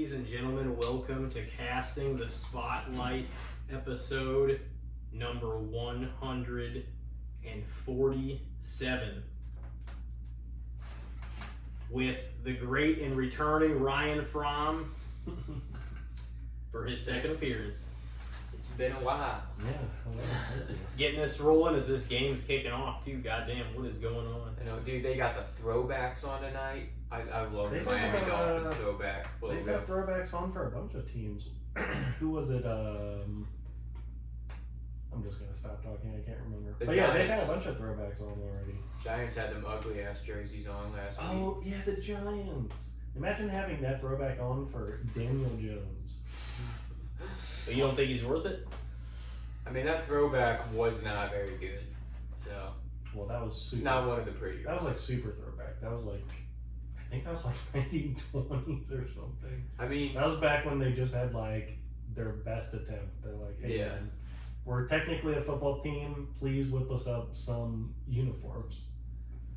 Ladies and gentlemen, welcome to Casting the Spotlight, episode number 147. With the great and returning Ryan Fromm for his second appearance. It's been a while. Yeah. Getting this rolling as this game's kicking off, too. Goddamn, what is going on? I know, dude, they got the throwbacks on tonight. I love the They've Miami got, Dolphins throwback. They've got throwbacks on for a bunch of teams. Who was it? I'm just going to stop talking. I can't remember. The But yeah, they've Giants. had a bunch of throwbacks on already. Giants had them ugly ass jerseys on last week. Oh, yeah, the Giants. Imagine having that throwback on for Daniel Jones. But you don't think he's worth it? I mean, that throwback was not very good. So, Well, that was super. it's not one of the prettier. That was like super throwback. That was like, I think that was like 1920s or something. I mean, That was back when they just had like their best attempt. They're like, hey Yeah. man, we're technically a football team. Please whip us up some uniforms.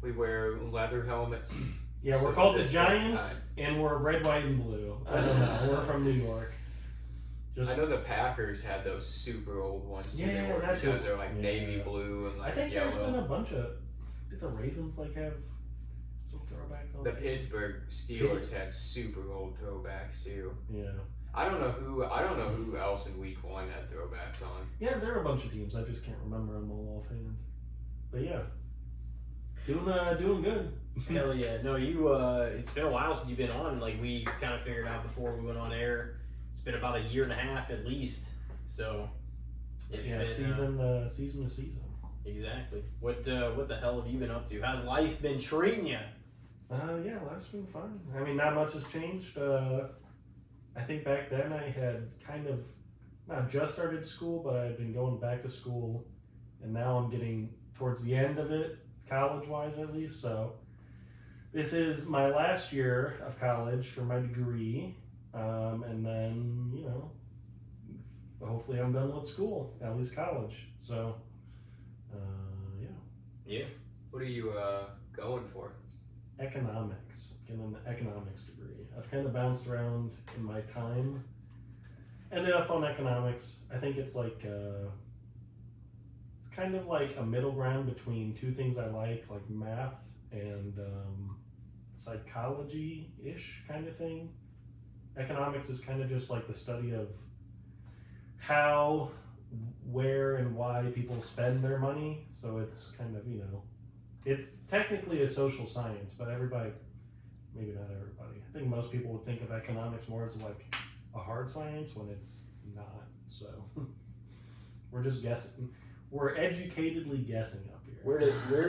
we wear leather helmets. Yeah, So we're called the this point in Giants, and we're red, white, and blue. I don't know. We're from New York. I know the Packers had those super old ones too. Yeah, They were that's because what- they're like yeah. navy blue and like I think yellow. there's been a bunch of. Did the Ravens like have some throwbacks on? The too? Pittsburgh Steelers had super old throwbacks too. Yeah. I don't know who else in week one had throwbacks on. Yeah, there are a bunch of teams. I just can't remember them all offhand. But yeah, doing good. Hell yeah. No, it's been a while since you've been on. Like, we kind of figured out before we went on air. It's been about a year and a half at least. So, it's Yeah, been, season to season. Exactly. What the hell have you been up to? How's life been treating you? Yeah, life's been fun. I mean, not much has changed. I think back then I had kind of not just started school, but I had been going back to school, and now I'm getting towards the end of it, college-wise at least. So this is my last year of college for my degree, and then hopefully I'm done with school, at least college. So yeah. Yeah. What are you going for? Economics, getting an economics degree. I've kind of bounced around in my time. Ended up on economics. I think it's like it's kind of like a middle ground between two things I like math and psychology-ish kind of thing. Economics is kind of just like the study of how, where, and why people spend their money. So it's kind of, it's technically a social science, but everybody, maybe not everybody. I think most people would think of economics more as like a hard science when it's not. So we're just guessing. We're educatedly guessing up here. Where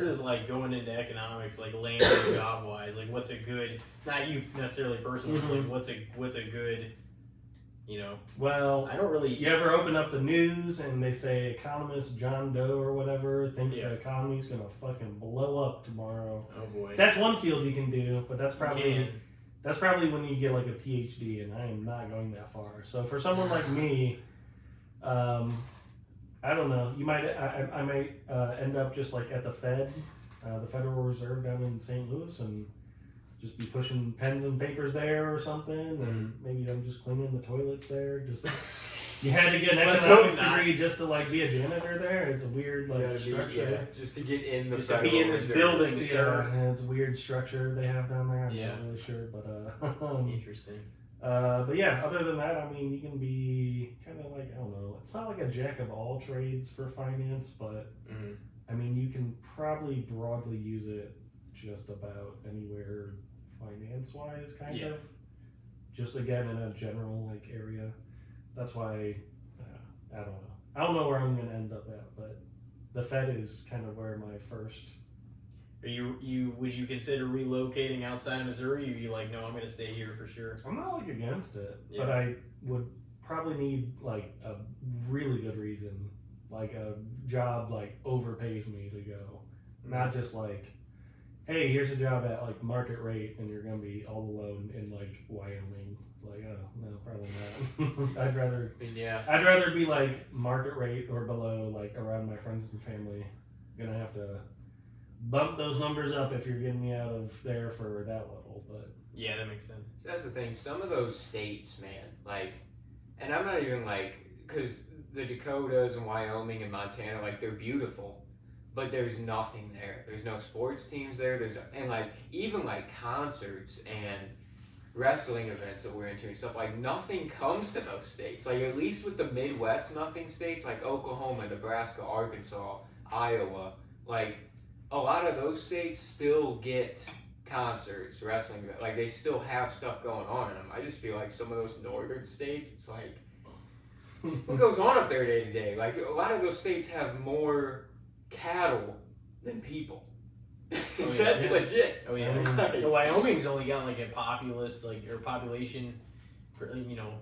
does like going into economics like land job wise? Like, what's a good, not you necessarily personally, but like what's a good, Well, I don't really. you ever open up the news and they say economist John Doe or whatever thinks the economy's gonna fucking blow up tomorrow. Oh boy. That's one field you can do, but that's You probably can. that's probably when you get like a PhD, and I am not going that far. So for someone like me, I don't know. You might I might end up just like at the Fed, the Federal Reserve down in St. Louis, and just be pushing pens and papers there or something, and maybe I'm just cleaning the toilets there. Just you had to get an Let's economics hope not. degree just to like be a janitor there. It's a weird structure. Just to get in the Just to Federal be in this Reserve. building, sir. Yeah, it's a weird structure they have down there. I'm Yeah. not really sure, but Interesting. but yeah, other than that, I mean, you can be kind of like, I don't know, it's not like a jack of all trades for finance, but I mean, you can probably broadly use it just about anywhere finance-wise, kind of. Just again, in a general like area. That's why, I don't know. I don't know where I'm going to end up at, but the Fed is kind of where my first. Are you would you consider relocating outside of Missouri? Or are you like, no, I'm gonna stay here for sure? I'm not like against it, Yeah. but I would probably need like a really good reason, like a job like overpays me to go, not just like, hey, here's a job at like market rate and you're gonna be all alone in like Wyoming. It's like, oh no, probably not. I'd rather be like market rate or below, like around my friends and family. Gonna have to bump those numbers up if you're getting me out of there for that level, but Yeah, that makes sense. That's the thing. Some of those states, man, like, and I'm not even like, because the Dakotas and Wyoming and Montana, like, they're beautiful, but there's nothing there. There's no sports teams there. And like even like concerts and wrestling events that we're into and stuff, like nothing comes to those states. Like at least with the Midwest, nothing states like Oklahoma, Nebraska, Arkansas, Iowa, like a lot of those states still get concerts, wrestling, like they still have stuff going on in them. I just feel like some of those northern states, it's like what goes on up there day to day? Like a lot of those states have more cattle than people. Oh, yeah. That's legit. Oh yeah. Like, Wyoming's only got like a population for,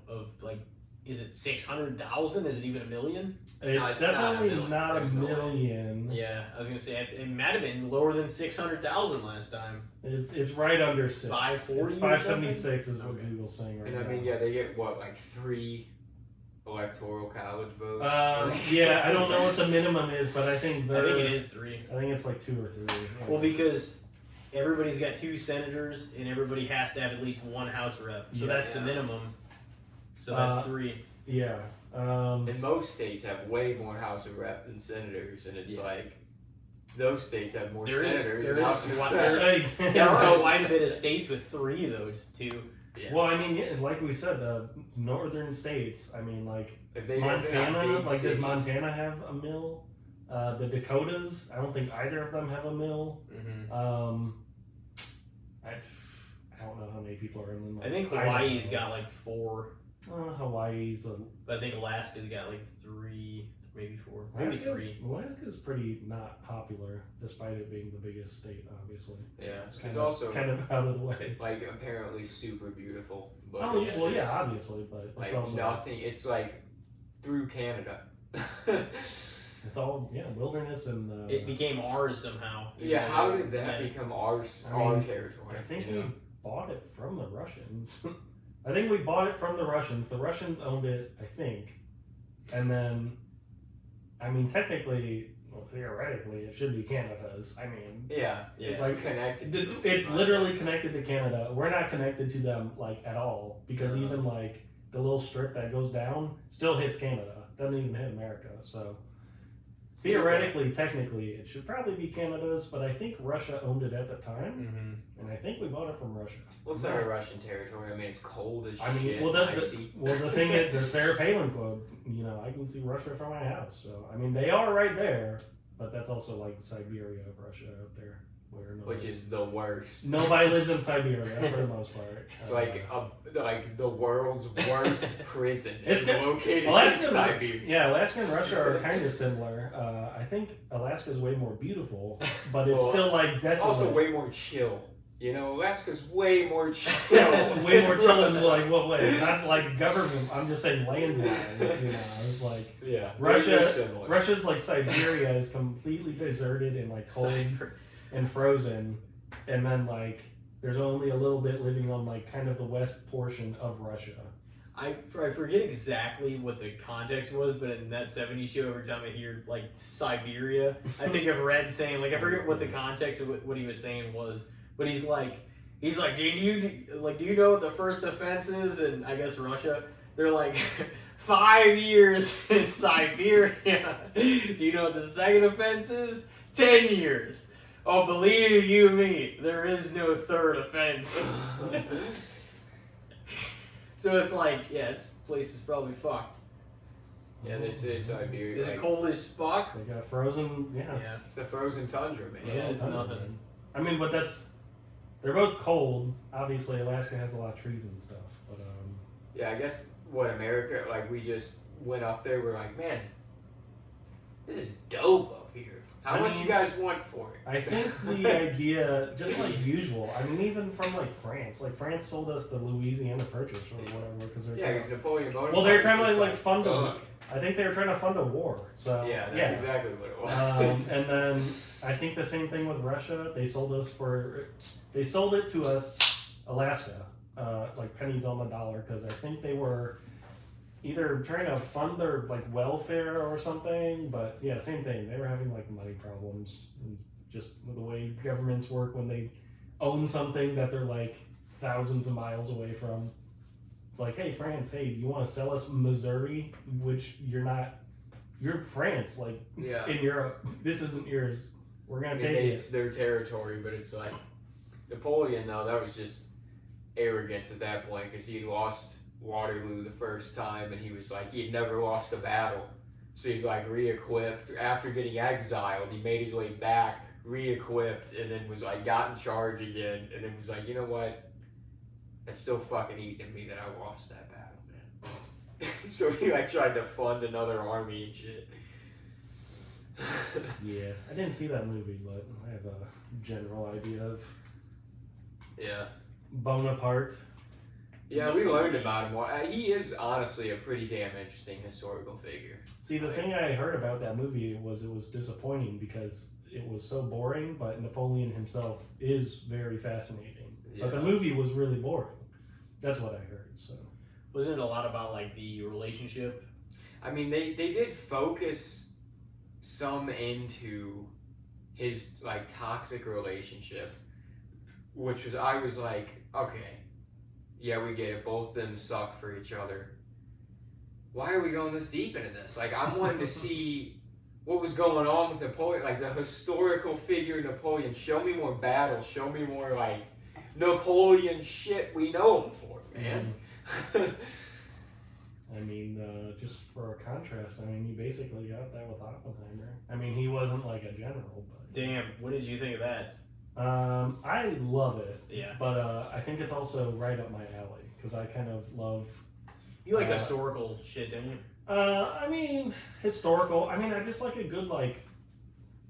of like, is it 600,000? Is it even a million? It's not a definitely million. not a There's no way. million. Yeah, I was gonna say it might have been lower than 600,000 last time. It's right under 6. 540 It's or 576 is what Okay. Google's saying right And I now. mean, yeah, they get what, like 3 electoral college votes? Yeah, I don't know what the minimum is, but I think it is 3. I think it's like 2 or 3. Yeah. Well, because everybody's got 2 senators and everybody has to have at least 1 House rep, so that's the minimum. So that's 3. Yeah. And most states have way more House of Rep than senators, and it's like those states have more senators than House of Rep. There are quite a bit of states with 3 though, just 2. Yeah. Well, I mean, yeah, like we said, the northern states. I mean, like If they Montana. big Like, does cities, Montana have a mill? The Dakotas. I don't think either of them have a mill. Mm-hmm. I don't know how many people are in them. I think Hawaii's got like 4, Hawaii's. but I think Alaska's got like 3, maybe 4, maybe 3. Alaska's pretty not popular, despite it being the biggest state. Obviously, Yeah, it's it's also it's kind of out of the way. like apparently super beautiful. But Oh yeah, well, it's, yeah, obviously, but like it's also nothing. It's like through Canada. it's all wilderness and. It became ours somehow. Yeah, how did that become our territory? I think you know? we bought it from the Russians. I think we bought it from the Russians. The Russians owned it, I think, and then, I mean, technically, well, theoretically, it should be Canada's. I mean, Yeah, it's like, connected. it's literally connected to Canada. We're not connected to them like at all because even like the little strip that goes down still hits Canada. Doesn't even hit America. So theoretically, technically, it should probably be Canada's. But I think Russia owned it at the time, Mm-hmm. and I think we bought it from Russia. Looks like a Russian territory. I mean, it's cold as I mean, shit. well, icy. the thing is, the Sarah Palin quote, I can see Russia from my house. So, I mean, they are right there, but that's also like Siberia of Russia out there. Which is the worst. Nobody lives in Siberia for the most part. It's like the world's worst prison. It's located Alaska in Siberia. Yeah, Alaska and Russia are kind of similar. I think Alaska's way more beautiful, but it's still like desolate. It's also way more chill. Alaska's way more chill. Way more chill in like what way? Not like government. I'm just saying land-wise. It's like Russia's like Siberia is completely deserted and like cold and frozen, and then like there's only a little bit living on like kind of the west portion of Russia. I forget exactly what the context was, but in that 70s show, every time I hear like Siberia, I think of Red saying, like, I forget what the context of what he was saying was, but he's like, do you know what the first offense is? And I guess Russia, they're like 5 years in Siberia. Do you know what the second offense is? 10 years. Oh, believe you me, there is no third offense. So it's like, this place is probably fucked. Yeah, they say Siberia. Is it cold as fuck? They got frozen. It's the frozen tundra, man. Yeah, it's nothing. I mean, but they're both cold. Obviously, Alaska has a lot of trees and stuff. But yeah, I guess America, like we just went up there. We're like, man, this is dope up here. How much you guys want for it? I think the idea, just like usual. I mean, even from like France sold us the Louisiana Purchase or whatever because because Napoleon Bonaparte. Well, they're trying to like fund a. I think they were trying to fund a war. So that's exactly what it was. And then I think the same thing with Russia. They sold it to us, Alaska, like pennies on the dollar because I think they were either trying to fund their like welfare or something, but yeah, same thing. They were having like money problems, and just with the way governments work when they own something that they're like thousands of miles away from. It's like, hey, France, hey, you want to sell us Missouri, which you're not. You're France, like Yeah. in Europe. This isn't yours. We're gonna take It's their territory, but it's like Napoleon though. That was just arrogance at that point because he had lost Waterloo the first time, and he was like he had never lost a battle, so he like re-equipped after getting exiled. He made his way back, re-equipped, and then was like got in charge again, and then was like, you know what? That's still fucking eating me that I lost that battle, man. So he like tried to fund another army and shit. Yeah, I didn't see that movie, but I have a general idea of Yeah. Bonaparte. Yeah, we learned about him. He is honestly a pretty damn interesting historical figure. See, the thing I heard about that movie was it was disappointing because it was so boring, but Napoleon himself is very fascinating. Yeah. But the movie was really boring. That's what I heard, so. Wasn't it a lot about like the relationship? I mean, they did focus some into his like toxic relationship, which was I was like, okay, yeah, we get it. Both of them suck for each other. Why are we going this deep into this? Like, I'm wanting to see what was going on with Napoleon, like the historical figure Napoleon. Show me more battles. Show me more like Napoleon shit we know him for, man. I mean, just for a contrast, I mean, you basically got that with Oppenheimer. I mean, he wasn't like a general, but. Damn, what did you think of that? I love it. Yeah. But I think it's also right up my alley because I kind of love. You like historical shit, don't you? I mean, historical. I mean, I just like a good like.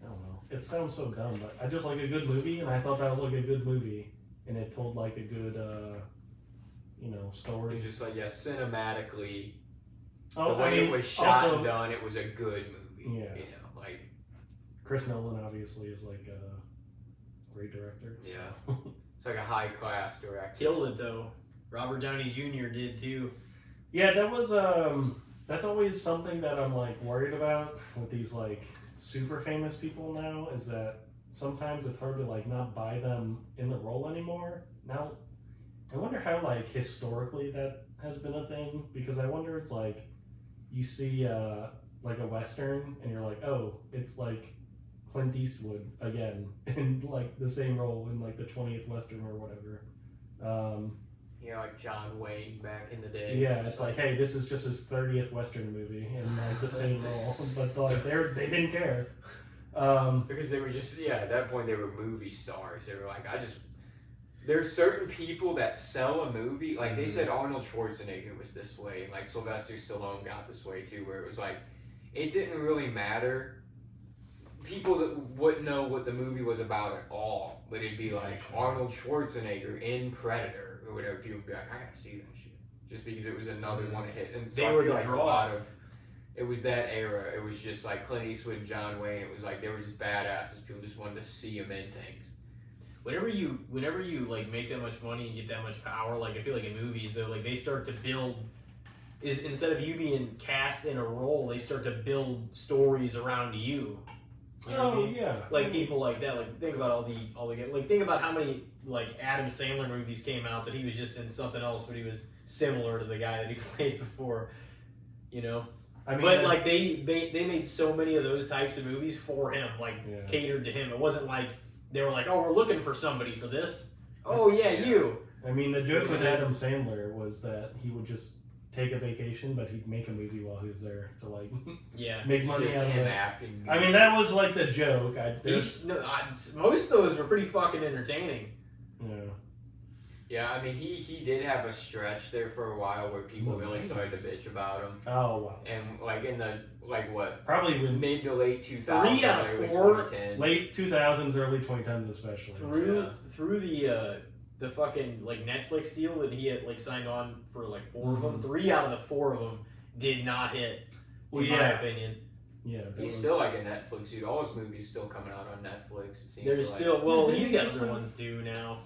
I don't know. It sounds so dumb, but I just like a good movie, and I thought that was like a good movie, and it told like a good, story. It's just like, yeah, cinematically, Oh, the way it was shot also, and done, it was a good movie. Yeah. You know, like, Chris Nolan obviously is like a great director. yeah. It's like a high class director. Killed it though. Robert Downey Jr. did too. Yeah, that was that's always something that I'm like worried about with these like super famous people now is that sometimes it's hard to like not buy them in the role anymore. Now, I wonder how like historically that has been a thing because I wonder it's like you see like a Western and you're like, oh, it's like Clint Eastwood again in like the same role in like the 20th Western or whatever. Yeah, like John Wayne back in the day. Yeah, it's like, hey, this is just his 30th Western movie in like the same role, but like they didn't care. Because they were just, yeah, at that point they were movie stars. They were like, there's certain people that sell a movie, like they said Arnold Schwarzenegger was this way, and like Sylvester Stallone got this way too, where it was like, it didn't really matter. People that wouldn't know what the movie was about at all, but it'd be like Arnold Schwarzenegger in Predator or whatever. People would be like, I gotta see that shit, just because it was another one to hit. And so They I were feel the like draw. a lot of it was that era. It was just like Clint Eastwood and John Wayne. It was like they were just badasses. People just wanted to see them in things. Whenever you like make that much money and get that much power, like I feel like in movies though, like they start to build is instead of you being cast in a role, they start to build stories around you. You know what I mean? Yeah. Like people like that. Like think about all the like think about how many like Adam Sandler movies came out that he was just in something else, but he was similar to the guy that he played before. You know. I mean, But like they made so many of those types of movies for him, like catered to him. It wasn't like they were like, oh, we're looking for somebody for this. Oh yeah, you. I mean, the joke with Adam Sandler was that he would just take a vacation, but he'd make a movie while he was there to like make money Just out of him it. acting. I mean, that was like the joke. Most of those were pretty fucking entertaining. Yeah, I mean, he did have a stretch there for a while where people really started to bitch about him. Oh wow! And like in the probably when mid to late 2000s, 3 out of early 4, 2010s. late 2000s, early 2010s, especially through the fucking like Netflix deal that he had like signed on for like 4 of them. 3 out of the 4 of them did not hit. In my opinion. Yeah, he's still like a Netflix dude. All his movies still coming out on Netflix. It seems There's like. still he's got other ones too now.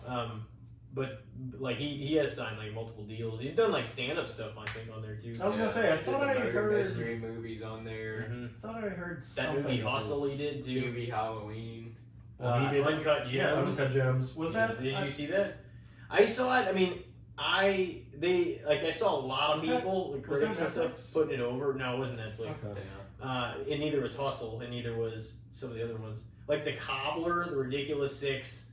But like he has signed like multiple deals. He's done like stand up stuff I think on there too. I was gonna say I thought I heard mystery movies on there. I thought I heard that something movie Hustle he did too. Movie Halloween. He did Uncut Gems. Yeah, Uncut Gems. Was that? Did you see that? I saw it. I mean, I saw a lot of Was that- people, like was that critics and stuff, Netflix? putting it over. No, it wasn't Netflix. Okay. And neither was Hustle, and neither was some of the other ones. Like The Cobbler, The Ridiculous Six.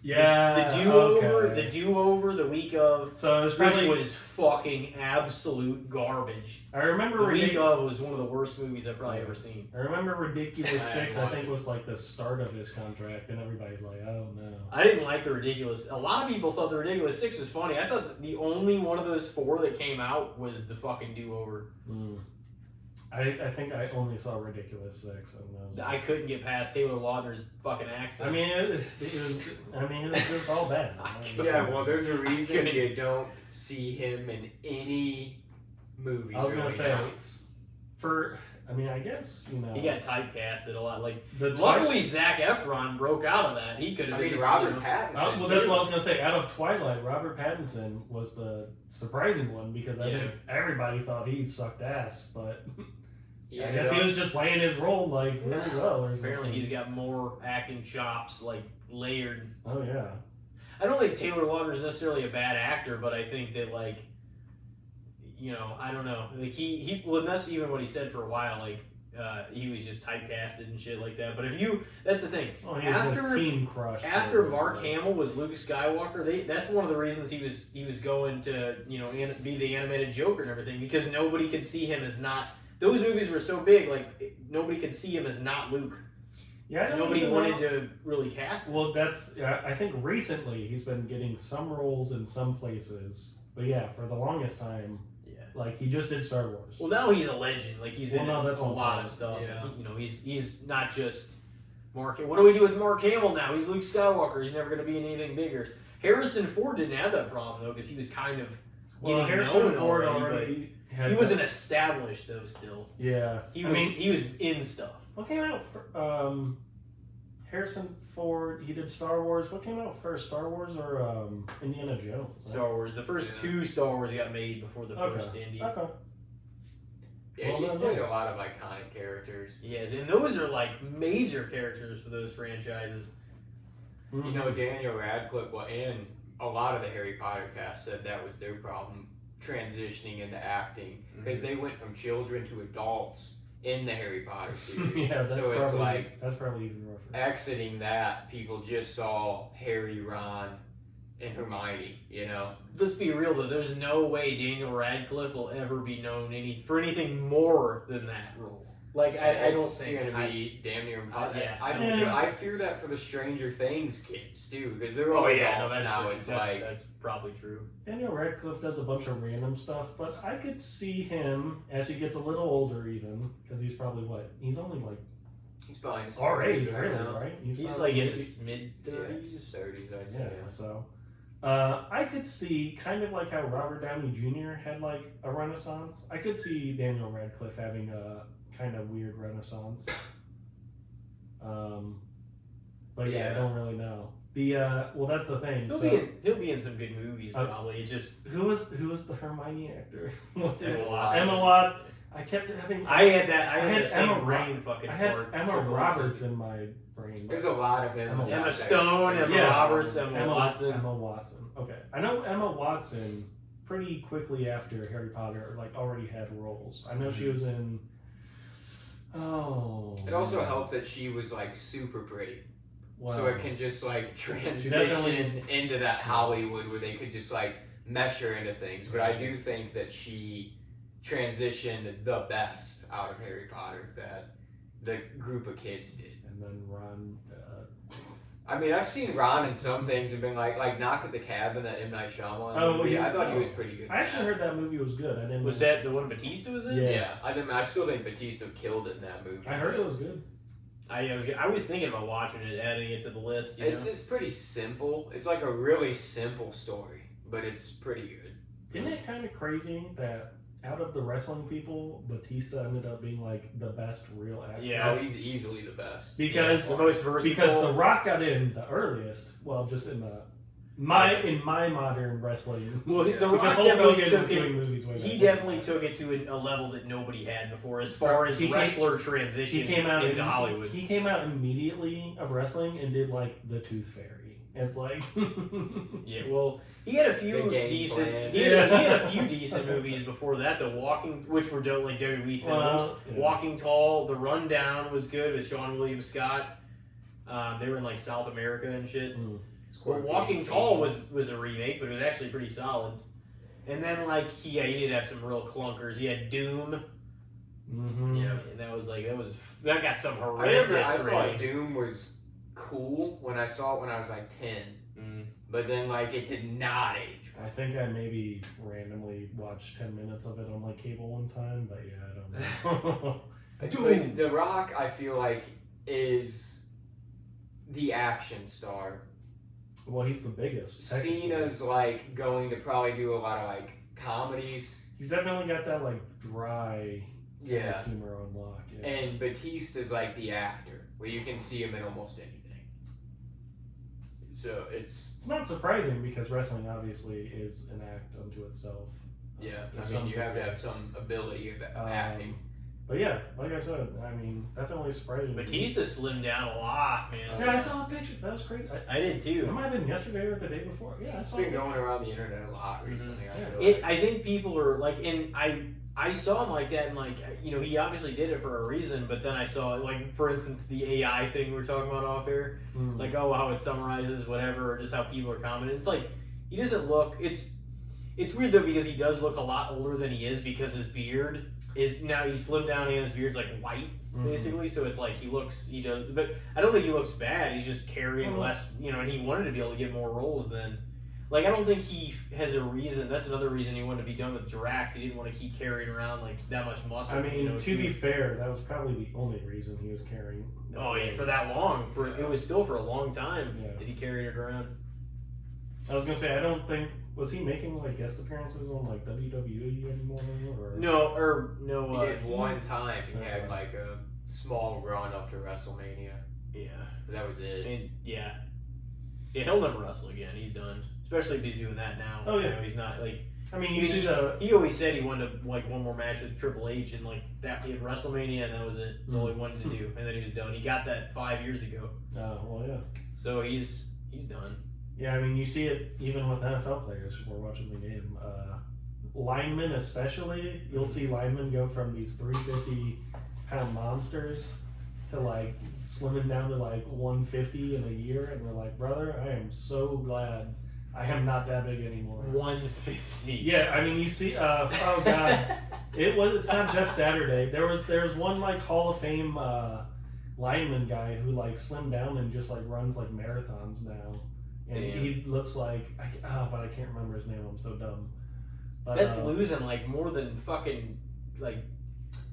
Yeah. The do-over, okay. the do-over the week of, So it was which probably. was fucking absolute garbage. I remember The week of was one of the worst movies I've probably ever seen. I remember Ridiculous I Six. I watched think it. was like the start of his contract, and everybody's like, "Oh no." I didn't like The Ridiculous. A lot of people thought The Ridiculous Six was funny. I thought that the only one of those four that came out was the fucking do-over. I think I only saw Ridiculous Six, and I was like, I couldn't get past Taylor Lautner's fucking accent. I mean, it was just all bad. Yeah, well, there's a reason couldn't- you don't see him in any movies. I was gonna really say now. I guess he got typecasted a lot. Like, the luckily Zac Efron broke out of that. He could have I been mean, this, Robert you know, Pattinson. well, that's what I was gonna say. Out of Twilight, Robert Pattinson was the surprising one because I think everybody thought he sucked ass, but I guess he was just playing his role like really well. Or Apparently, something. he's got more acting chops, like layered. Oh yeah. I don't think Taylor Lautner's necessarily a bad actor, but I think that, like, you know, I don't know. Like well, and that's even what he said for a while. Like, he was just typecasted and shit like that. But that's the thing. Well, he was a teen crush. After Mark Hamill was Luke Skywalker, that's one of the reasons he was going to, you know, be the animated Joker and everything, because nobody could see him as not. Those movies were so big, like nobody could see him as not Luke. Yeah, Nobody wanted to really cast him. Well, I think recently he's been getting some roles in some places, but yeah, for the longest time, like he just did Star Wars. Well, now he's a legend. Like he's been in that's a what I'm lot saying. of stuff. Yeah. You know, he's not just Mark. What do we do with Mark Hamill now? He's Luke Skywalker. He's never going to be in anything bigger. Harrison Ford didn't have that problem though, because he was kind of getting Harrison known Ford already. had He wasn't established though. Still, Yeah, he was in stuff. what came out? Harrison Ford. He did Star Wars. What came out first, Star Wars or Indiana Jones? Star Wars. The first two Star Wars got made before the first Indy. Okay. Yeah, he's played a lot of iconic characters. Yes, and those are like major characters for those franchises. You know, Daniel Radcliffe, and a lot of the Harry Potter cast said that was their problem transitioning into acting, because they went from children to adults in the Harry Potter series. Yeah, so it's like that's probably even rougher. exiting that, people just saw Harry, Ron, and Hermione. You know, Let's be real though. There's no way Daniel Radcliffe will ever be known for anything more than that role. Like I don't it's think. gonna be damn near impossible. yeah. I fear that for the Stranger Things kids too, because they're all adults now. That's probably true. Daniel Radcliffe does a bunch of random stuff, but I could see him as he gets a little older, even because he's probably he's only like he's probably in his our 30s age, right really, now. right? He's probably like in maybe- his mid Yeah, 30s. his 30s, I'd Yeah, say. so I could see kind of like how Robert Downey Jr. had like a renaissance. I could see Daniel Radcliffe having a kind of weird renaissance. But yeah, I don't really know. Well, that's the thing. He'll be in some good movies probably. It just Who was the Hermione actor? What's Emma it? Watson. Emma Watson. I kept having. I had had the same Emma brain fucking I had fart Emma several Roberts times. in my brain. There's a lot of Emma Emma Emma Stone, Emma Yeah. Roberts, Emma Watson. Emma Watson. Okay, I know Emma Watson pretty quickly after Harry Potter like already had roles. I know she was in. Oh. It also helped that she was like super pretty. Wow. So it can just like transition definitely- into that Hollywood where they could just like mesh her into things. But I do think that she transitioned the best out of Harry Potter that the group of kids did. And then Ron. I mean, I've seen Ron in some things and been like Knock at the Cabin, that M. Night Shyamalan movie. I thought he was pretty good. I actually heard that movie was good. I didn't. Was that the one Batista was in? Yeah. I still think Batista killed it in that movie. I heard it was good. I was thinking about watching it, adding it to the list. It's pretty simple. It's like a really simple story, but it's pretty good. Isn't it kind of crazy that out of the wrestling people, Batista ended up being like the best real actor? Yeah. Oh, he's easily the best. Because the most versatile. because The Rock got in the earliest. Well, just in my modern wrestling. Well, Yeah. The Because Rock Hulk definitely Hogan took was doing it. movies way He back definitely then. took it to a level that nobody had before, as far as He came- wrestler transition He came out into Hollywood. He came out immediately of wrestling and did like the Tooth Fairy. And it's like, Yeah, well, he had a few The game decent. plan. He had a few decent movies before that. The Walking, which were like WWE films. Yeah. Walking Tall, The Rundown was good with Sean William Scott. They were in like South America and shit. Well, Walking Tall was a remake, but it was actually pretty solid. And then like he did have some real clunkers. He had Doom. mm-hmm. Yeah, and that got some I horrendous thought ratings. Doom was cool when I saw it when I was like 10. Mm. But then like it did not age. I think I maybe randomly watched 10 minutes of it on like cable one time, but yeah, I don't know. But The Rock, I feel like, is the action star. Well, he's the biggest. technically. Cena's like going to probably do a lot of like comedies. He's definitely got that like dry kind Yeah. of humor on lock. Yeah. And Batista's like the actor, where you can see him in almost anything. So It's not surprising because wrestling obviously is an act unto itself. yeah, to I some mean you have to degree. have some ability of acting. But yeah, like I said, I mean, definitely surprising. Batista slimmed down a lot, man. Yeah, I saw a picture. That was crazy. I did It too. might have been yesterday or the day before. Yeah, I It's saw been it. going around the internet a lot recently. Yeah. I feel like. I think people are like, and I saw him like that, and like, you know, he obviously did it for a reason. But then I saw, like, for instance, the AI thing we were talking about off air, Mm. like, oh, how it summarizes whatever, or just how people are commenting. It's like he doesn't look. It's weird though because he does look a lot older than he is because his beard is now he's slimmed down and his beard's like white basically. So it's like he does, but I don't think he looks bad. He's just carrying less, you know, and he wanted to be able to get more roles than. Like, I don't think he has a reason. That's another reason he wanted to be done with Drax. He didn't want to keep carrying around like that much muscle. I mean, you know, to be fair, that was probably the only reason he was carrying. oh yeah, for that long, it was still for a long time Yeah. that he carried it around. I was gonna say, I don't think was he making like guest appearances on like WWE anymore or No. He did one time. He had like a small run up to WrestleMania. Yeah, But that was I it. mean, yeah, he'll never wrestle again. He's done. Especially if he's doing that now. Oh, yeah. You know, he's not like. I mean, you see the He always said he wanted like one more match with Triple H and like that he had WrestleMania and that was it. That's all he wanted to do, and then he was done. He got that 5 years ago, well, yeah. so he's done. Yeah, I mean, you see it even with NFL players who are watching the game. Linemen, especially, you'll see linemen go from these 350-pound monsters to like slimming down to like 150 in a year, and they're like, brother, I am so glad I am not that big anymore. 150. Yeah, I mean, you see, oh god, it's not Jeff Saturday. There was one like Hall of Fame lineman guy who like slimmed down and just like runs like marathons now. And Damn. he looks like, but I can't remember his name. I'm so dumb. But, That's losing like more than fucking like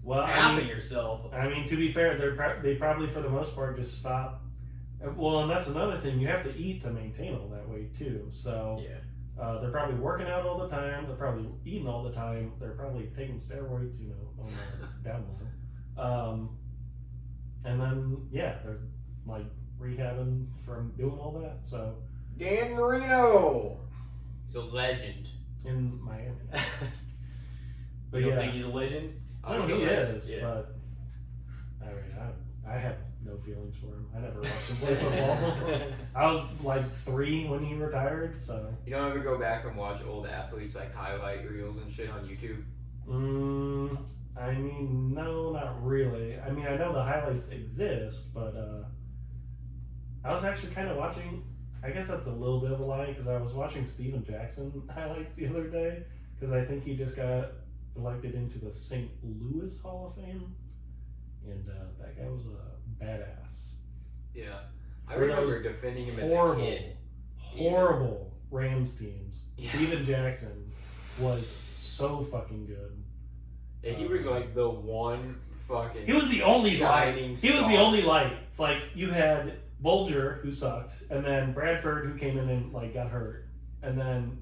well, half of yourself. I mean, to be fair, they probably for the most part just stop. Well, and that's another thing. You have to eat to maintain all that weight too. So Yeah. they're probably working out all the time. They're probably eating all the time. They're probably taking steroids, you know, on the down low. And then they're like rehabbing from doing all that. So Dan Marino. He's a legend. in Miami. But You don't yeah. think he's a legend? No, He's a he legend. is, Yeah. but I mean, I have no feelings for him. I never watched him play football. I was like 3 when he retired, so. You don't ever go back and watch old athletes like highlight reels and shit on YouTube? I mean, no, not really. I mean, I know the highlights exist, but I was actually kind of watching. I guess that's a little bit of a lie because I was watching Steven Jackson highlights the other day because I think he just got elected into the St. Louis Hall of Fame, and that guy was a badass. Yeah. I For remember those defending him as horrible, a kid. horrible Rams teams. Yeah. Steven Jackson was so fucking good. Yeah, he was like the one fucking. He was the only light. shining He was the star. only light. It's like you had Bulger who sucked, and then Bradford who came in and like got hurt, and then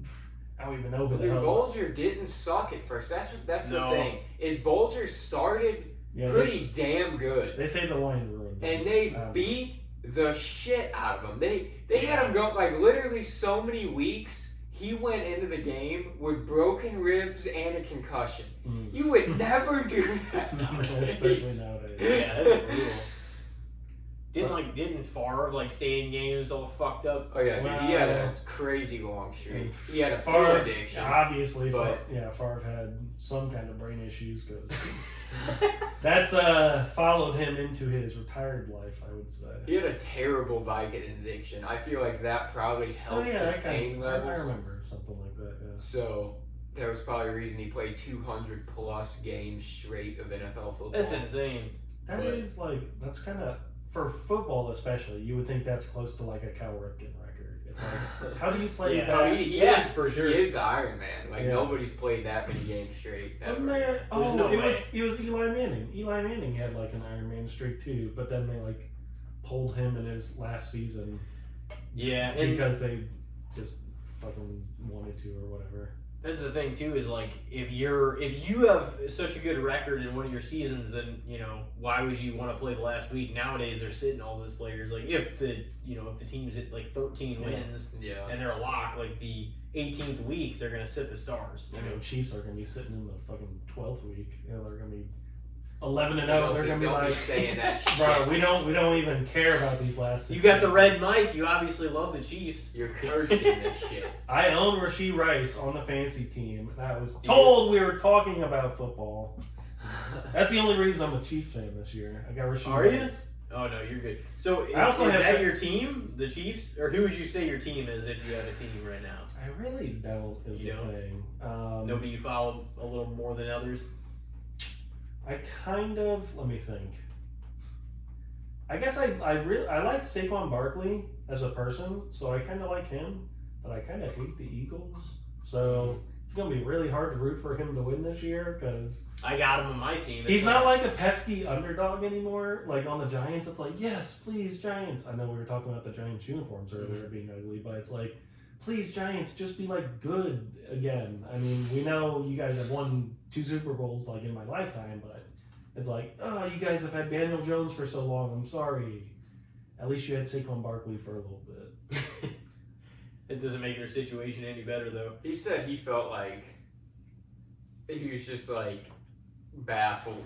I don't even know who the Dude, hell. Bulger didn't suck at first. That's No. the thing. Is Bulger started Yeah, pretty damn good, they say the line ruined him. and they Um, beat the shit out of him. They had him go like literally so many weeks. He went into the game with broken ribs and a concussion. Mm. You would never do that nowadays. Especially nowadays. Yeah, that's brutal. Didn't Favre like stay in games all fucked up? Oh yeah, dude, he had a Well, crazy long streak. He had a pill Favre, addiction. obviously, but- Favre had some kind of brain issues because that's followed him into his retired life, I would say. He had a terrible Vicodin addiction. I feel like that probably helped his pain levels. I remember something like that. Yeah. So that was probably the reason he played 200 plus games straight of NFL football. That's insane. That But- is that's kind of for football especially. You would think that's close to like a Cal Ripken record. It's like, how do you play Yeah. that? No, he Yes, is for sure. He is the Iron Man. Like Yeah. nobody's played that many games straight. Ever. Wasn't there? Oh, no it way. was Eli Manning. Eli Manning had like an Iron Man streak too, but then they like pulled him in his last season Yeah, and because they just fucking wanted to or whatever. that's the thing too. Is like if you have such a good record in one of your seasons, then why would you want to play the last week? Nowadays they're sitting all those players. Like if the team's at like 13 wins Yeah. and they're a lock, like the 18th week they're gonna sit the stars. I mean, Chiefs are gonna be sitting in the fucking 12th week. They're gonna be 11-0. They're gonna be Don't like, saying that shit. bro, we don't even care about these last. 6 You got the weeks." red mic. You obviously love the Chiefs. You're cursing this shit. I own Rashee Rice on the fantasy team, and I was Do told we were talking about football. That's the only reason I'm a Chiefs fan this year. I got Rashee Are you? Rice. Oh no, you're good. So is also have that fa- your team, the Chiefs, or who would you say your team is if you had a team right now? I really don't is You the don't? thing. Nobody you follow a little more than others. I kind of let me think. I guess I like Saquon Barkley as a person, so I kind of like him, but I kind of hate the Eagles. So it's gonna be really hard to root for him to win this year because I got him on my team. he's not like a pesky underdog anymore. Like on the Giants, it's like, yes, please, Giants. I know we were talking about the Giants uniforms earlier being ugly, but it's like, please, Giants, just be like good again. I mean, we know you guys have won 2 Super Bowls like in my lifetime, but it's like, oh, you guys have had Daniel Jones for so long. I'm sorry. At least you had Saquon Barkley for a little bit. It doesn't make their situation any better though. He said he felt like he was just like baffled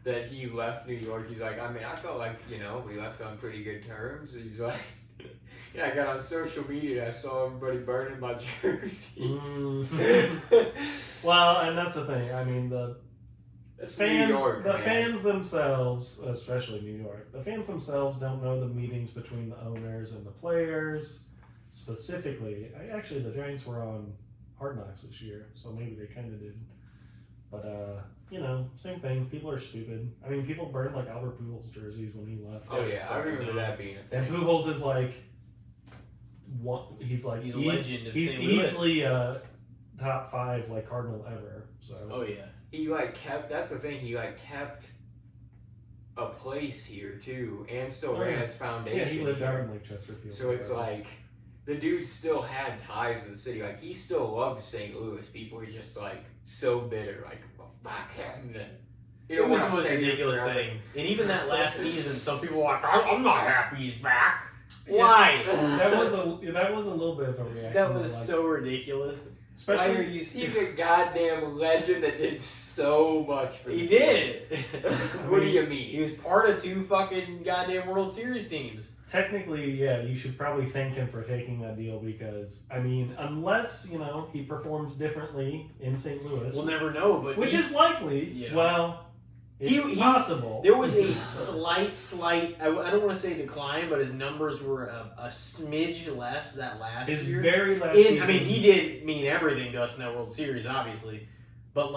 that he left New York. He's like, I mean, I felt like, we left on pretty good terms. He's like, yeah, I got on social media and I saw everybody burning my jersey. Well, and that's the thing. I mean, the That's fans, New York, the man. fans themselves, especially New York, the fans themselves don't know the meetings between the owners and the players. Specifically, actually, the Giants were on Hard Knocks this year, so maybe they kind of did. But same thing. People are stupid. I mean, people burned like Albert Pujols jerseys when he left. Oh yeah, I remember that being a And thing. Pujols is like, he's He's a legend of He's St. Louis. easily top 5 like Cardinal ever. So. Oh yeah. He kept. That's the thing. He kept a place here too, and still Oh, ran yeah. its foundation. Yeah, he lived here. out in like Chesterfield. So it's like the dude still had ties to the city. Like he still loved St. Louis. People were just so bitter. Like, well, fuck him. Then It was the most ridiculous thing. And even that last season, some people were like, I'm not happy he's back. Why? that was a little bit of a reaction. That was so ridiculous. Why are especially you He's a goddamn legend that did so much for He the did. What do you He mean? was part of 2 fucking goddamn World Series teams. technically, yeah, you should probably thank him for taking that deal because I mean, unless he performs differently in St. Louis, We'll never know, but which is likely. Yeah. Well, it's possible. there was a slight, I don't want to say decline, but his numbers were a smidge less that last His year. very last And, season. I mean, he did mean everything to us in that World Series, obviously. But,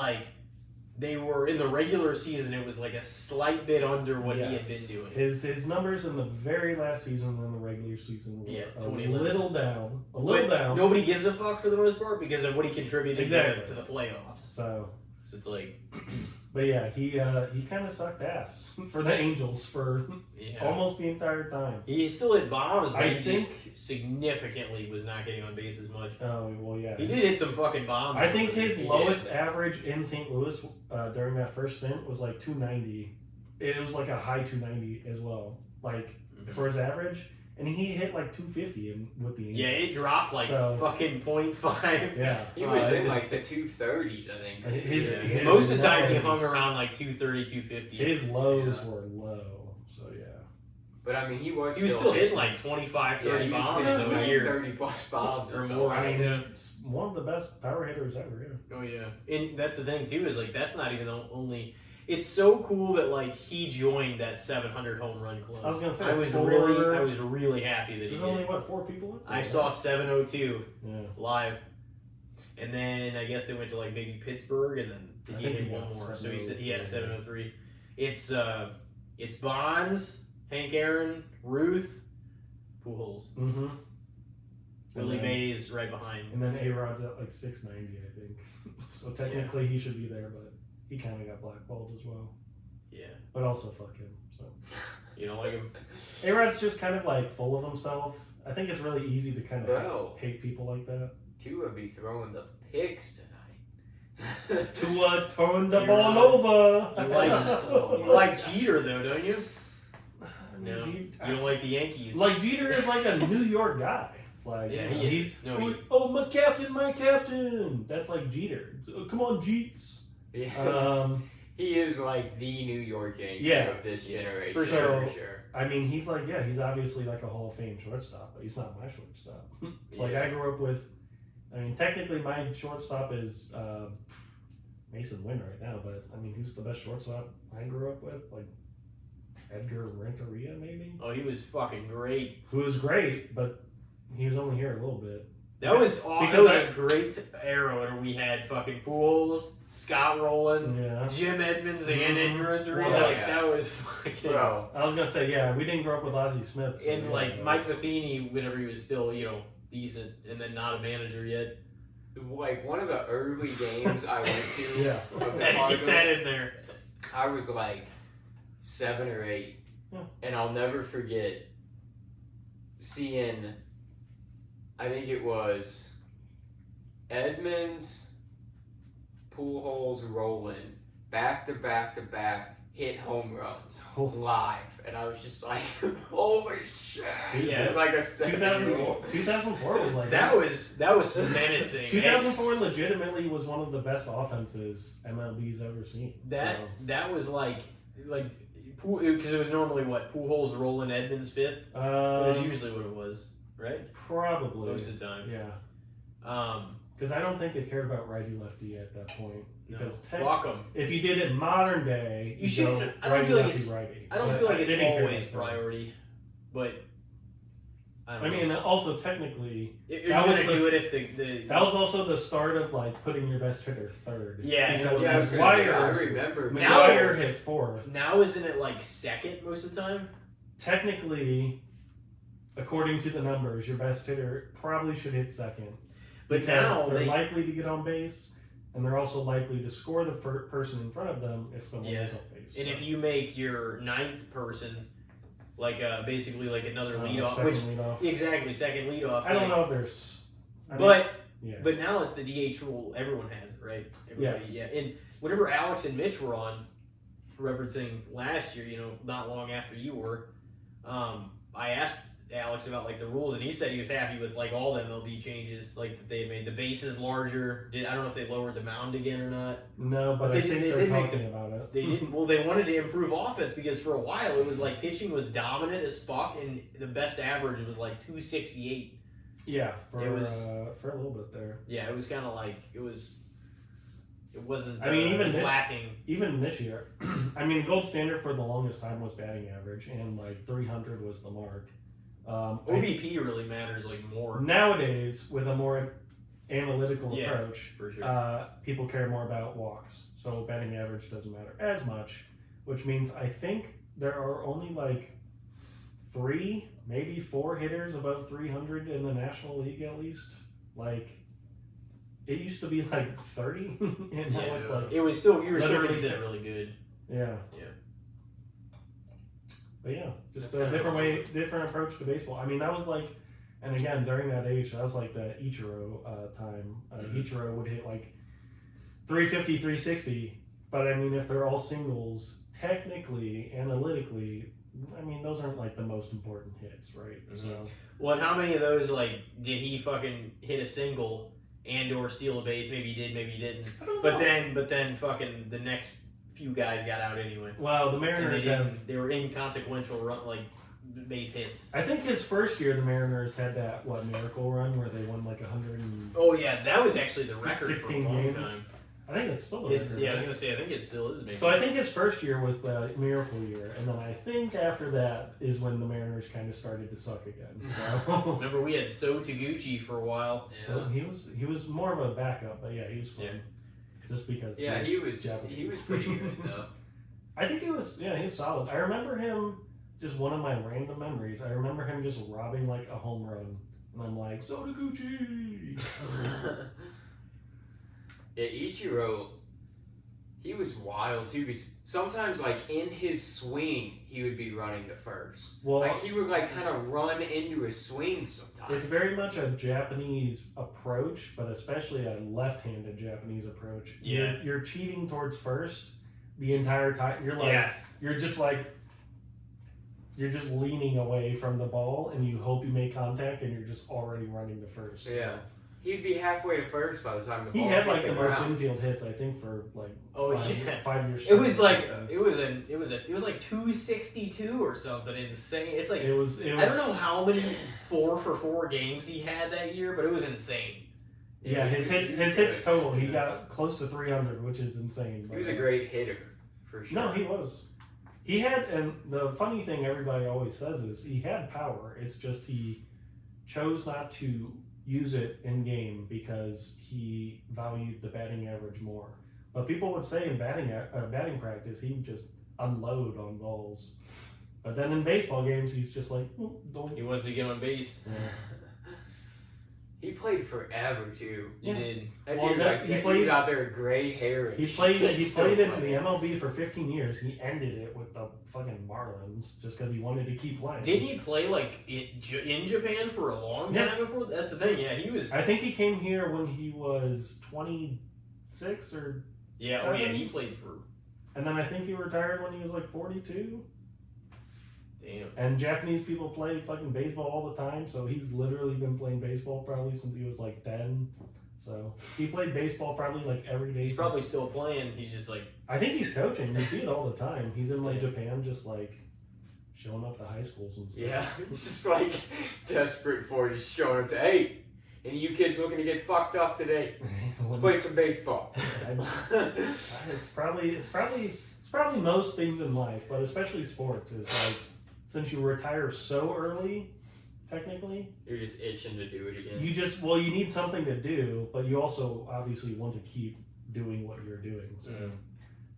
they were in the regular season, it was a slight bit under what he had been doing. His numbers in the very last season and the regular season were Yeah, a 2011. little down. But nobody gives a fuck for the most part because of what he contributed Exactly. to the playoffs. So, So it's but yeah, he kind of sucked ass for the Angels for yeah. almost the entire time. He still hit bombs, but I he just significantly was not getting on base as much. Oh well, yeah. He did hit some fucking bombs. I think his He lowest did. average in St. Louis during that first stint was 290. It was a high 290 as well, for his average, and he hit 250 with the Angels. Yeah, it dropped So- fucking 0.5. Yeah, He was in his- the 230s, I think. His Most of the time he hung lows- around 230, 250. His lows Yeah. were low, so yeah. But I mean, he was still hitting like 25, 30 bombs though a year. 30 plus bombs Or more. I mean, Yeah. it's one of the best power hitters ever. Yeah. Oh yeah, and that's the thing too is like that's not even the only. It's so cool that like he joined that 700 home run club. I was gonna say I was really happy that he There's did. only what 4 people left. I saw 702 Yeah. live, and then I guess they went to like maybe Pittsburgh, and then I he think hit he one got more. So he said he had 703. 703. It's Bonds, Hank Aaron, Ruth, Pujols, Mm-hmm. Willie Mays right behind. And then A-Rod's at like 690, I think. So technically he should be there, but he kind of got blackballed as well. Yeah, But also fuck him. So you don't like him. A-Rod's just kind of like full of himself. I think it's really easy to kind of Bro. hate people like that. Tua be throwing the picks tonight. Tua turned the You're ball right. over. You like Jeter though, don't you? I mean, No, you you don't like the Yankees. like Jeter is like a New York guy. It's like Yeah, you know, he is. he's No, he is. oh my captain. That's like Jeter. Come on, Jeets. Yeah, he is like the New York Yankee Yeah, of this generation. for sure. For sure. I mean, he's like, yeah, he's obviously like a Hall of Fame shortstop, but he's not my shortstop. It's like Yeah. I grew up with. I mean, technically, my shortstop is Mason Wynn right now, but I mean, who's the best shortstop I grew up with? Like Edgar Renteria, maybe. Oh, he was fucking great. Who was great, but he was only here a little bit. That was awesome. Because That was a great era where we had fucking Pujols, Scott Rowland, Yeah. Jim Edmonds, and Mhm. Edgar Renteria. Well, Like yeah. that was fucking. Bro, I was gonna say, yeah, we didn't grow up with Ozzie Smith. So And yeah, like that Mike was- Matheny, whenever he was still decent, and then not a manager yet. like one of the early games I went to Yeah. of the Had to get that Cardinals, in there. I was like 7 or 8, Yeah. and I'll never forget seeing. I think it was Edmonds, Pujols, Rowland, back to back hit home runs Oh. live, and I was just like, "Holy shit!" Yeah. It's like a second 2004 was like That was menacing. 2004 legitimately was one of the best offenses MLB's ever seen. That So, that was like because it was normally what Pujols, Roland, Edmonds fifth. It was usually what it was, right? probably Most of the time. yeah, because I don't think they cared about righty lefty at that point. No, Because fuck them. if you did it modern day, You shouldn't- go I don't righty feel like lefty it's- righty. I don't But feel like they it's didn't care always about that. priority, but I I don't mean, know. also technically, You're that gonna was do the- it if the that was also the start of like putting your best hitter third. Yeah, because Yeah, I was gonna say, I McGuire remember. Now- McGuire hit fourth. now isn't it like second most of the time? Technically, according to the numbers, your best hitter probably should hit second. But Because now they're they likely to get on base, and they're also likely to score the person in front of them if someone Yeah. is on base. and if you make your ninth person like basically like another leadoff, second which leadoff. exactly second leadoff. I don't like- know if there's. I mean, But yeah. But now it's the DH rule. Everyone has it, right? Everybody, Yes. yeah. And whenever Alex and Mitch were on, referencing last year, not long after you were, I asked Alex about like the rules, and he said he was happy with like all the MLB changes, like that they made the bases larger. I don't know if they lowered the mound again or not. No, but They I did- think they they're did make talking about it. They didn't. Well, they wanted to improve offense because for a while it was like pitching was dominant as fuck, and the best average was like 268. Yeah, for It was- for a little bit there. Yeah, it was kind of like it wasn't. I mean, it even was this- lacking. Even this year, I mean, gold standard for the longest time was batting average, and like 300 was the mark. OBP really matters like more Nowadays, with a more analytical Yeah. approach, for sure. people care more about walks. So batting average doesn't matter as much, which means I think there are only like 3, maybe 4 hitters above 300 in the National League at least. Like, it used to be like 30, and now it's like, it was still you were still literally considered really good. yeah. Yeah. But yeah, just That's a kind of different cool. way, different approach to baseball. I mean, that was like, and again, during that age, that was like the Ichiro time. Mhm. Ichiro would hit like 350, 360. But I mean, if they're all singles, technically, analytically, I mean, those aren't like the most important hits, right? So, Well, and how many of those like did he fucking hit a single and or steal a base? Maybe he did, maybe he didn't. I don't But know. then fucking the next few guys got out anyway. Well, the And Mariners have. they were inconsequential run like base hits. I think his first year, the Mariners had that miracle run where they won like 100. Oh yeah, that was actually the record 16 for a long games. time. I think it's still the record. Yeah, I was right? gonna say I think it still is. Maybe. So I think his first year was the miracle year, and then I think after that is when the Mariners kind of started to suck again. So, remember we had So Taguchi for a while. so he was more of a backup, but yeah, he was fun. Yeah. Just because. Yeah, he was Japanese. pretty good though. I think he was solid. I remember him. Just one of my random memories. I remember him just robbing like a home run, and I'm like, So Taguchi. Yeah, Ichiro, he was wild too. Because sometimes, like in his swing, he would be running to first. Well, Like he would like kind of run into his swing sometimes. it's very much a Japanese approach, but especially a left-handed Japanese approach. Yeah. You're cheating towards first the entire time. You're like, you're just leaning away from the ball, and you hope you make contact, and you're just already running to first. Yeah. He'd be halfway to first by the time the He ball had hit like the most ground. infield hits, I think, for like Oh, 5 years. It was straight. like it was like 262 or something insane. It's like it was. I don't know how many 4-for-4 games he had that year, but it was insane. Yeah, his hits total, he got close to 300, which is insane. He was a great hitter, for sure. No, he was. He had, and the funny thing everybody always says is he had power. It's just he chose not to use it in game because he valued the batting average more. But people would say in batting practice he would just unload on balls. But then in baseball games he's just like, He wants to get on base. He played forever too. He did. That Well, dude, that's- like, he he played- was out there gray hair. He played in it the MLB for 15 years. He ended it with the fucking Marlins just because he wanted to keep playing. Didn't he play like in Japan for a long time Yeah. before? That's the thing. Yeah, he was. I think he came here when he was 26 or Yeah, oh yeah, he played for. and then I think he retired when he was like 42. Damn. And Japanese people play fucking baseball all the time, so he's literally been playing baseball probably since he was like 10. So he played baseball probably like every day. He's probably still playing. He's just like. I think he's coaching. You see it all the time. He's in like Yeah. Japan, just like showing up to high schools and stuff. Yeah, it's just like desperate for it. He's showing up to, hey, any of you kids looking to get fucked up today? Let's play some baseball. It's probably most things in life, but especially sports is like since you retire so early, technically, You're just itching to do it again. you need something to do, but you also obviously want to keep doing what you're doing. So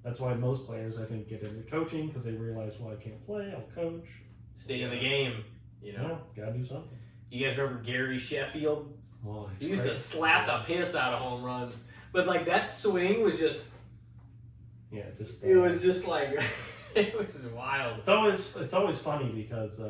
that's why most players I think get into coaching because they realize, well, I can't play, I'll coach. Stay in the game. You know. Gotta do something. You guys remember Gary Sheffield? Well, He used to slap the piss out of home runs, but like that swing was just. just It was just like. It was just wild. It's always funny because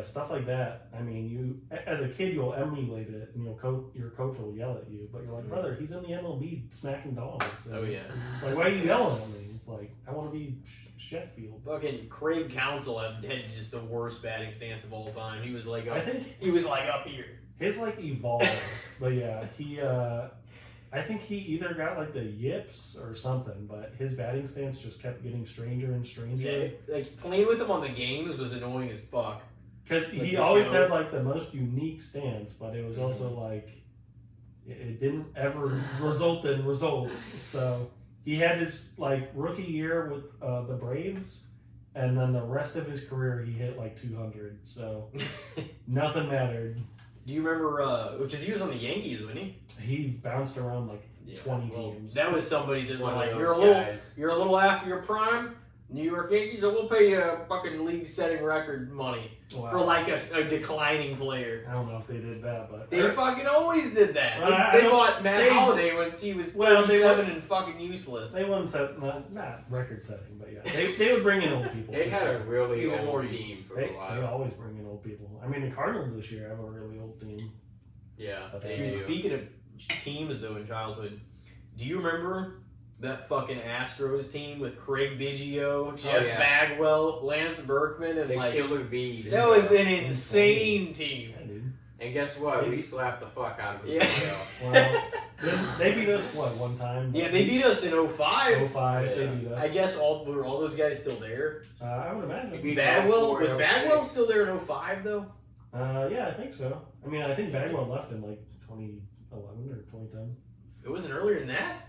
stuff like that. I mean, you as a kid you'll emulate it, and your coach will yell at you, but you're like, brother, he's in the MLB smacking dogs. Oh yeah. It's like, why are you yelling at me? It's like I want to be Sheffield. Fucking Craig Counsell had just the worst batting stance of all time. He was like I up, think he was like up here. his like evolved, but yeah, he. I think he either got like the yips or something, but his batting stance just kept getting stranger and stranger. Yeah, like playing with him on the games was annoying as fuck. Because Like he the always show. had like the most unique stance, but it was also like it didn't ever result in results. So he had his like rookie year with the Braves, and then the rest of his career he hit like 200. So nothing mattered. Do you remember? Because he was on the Yankees, wasn't he? He bounced around like 20 teams. That was somebody that One of like those you're a little after your prime. New York Yankees, so we'll pay you a fucking league-setting record money Wow. for like a declining player. I don't know if they did that, but They fucking always did that. Well, I they don't- bought Matt they- Holliday when he was Well, they 37 and fucking useless. they wouldn't set not record setting, but yeah, they would bring in old people. They for had sure. a really Even more old team for They a while. always bring in old people. I mean, the Cardinals this year have a really old team. Yeah, But they Dude, do. speaking of teams though in childhood, do you remember that fucking Astros team with Craig Biggio, Jeff yeah. Bagwell, Lance Berkman, and The like Killer Bees. that was an insane team. Yeah, dude. And guess what? Maybe. We slapped the fuck out of them. Yeah. Well, they beat us one time? Yeah, they beat us in 05. 05, Yeah. they beat us. I guess were all those guys still there? I would imagine. beat Bagwell 04, was 06. Bagwell still there in 05 though? Yeah, I think so. I mean, I think Bagwell left in like 2011 or 2010. It wasn't earlier than that.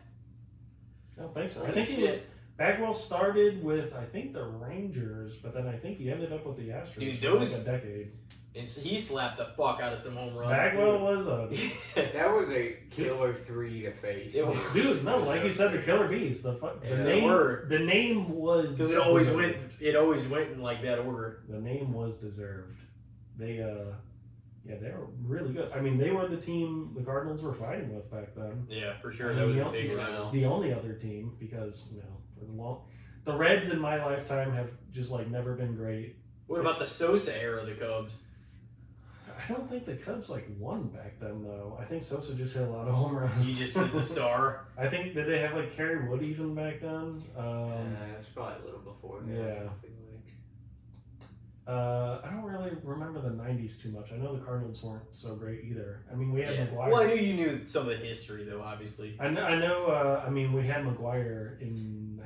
I don't think so. Holy I think shit. Bagwell started with I think the Rangers, but then I think he ended up with the Astros Dude, for those- like a decade. And so he slapped the fuck out of some home runs. Bagwell was too. That was a killer 3 to face. It was- dude. No, like you said, the Killer Bees. The Yeah, they were. name was Because it always deserved. went in like that order. The name was deserved. They they were really good. I mean, they were the team the Cardinals were fighting with back then. Yeah, for sure. I That mean, was a big rival. The only other team, because for the Reds in my lifetime have just like never been great. What about the Sosa era of the Cubs? I don't think the Cubs like won back then though. I think Sosa just hit a lot of home runs. He just was the star. I think did they have like Kerry Wood even back then? That's probably a little before. Yeah. I feel like. I don't really remember the '90s too much. I know the Cardinals weren't so great either. I mean, we had Yeah. McGuire. Well, I knew you knew some of the history though, obviously. I know. I mean, we had McGuire in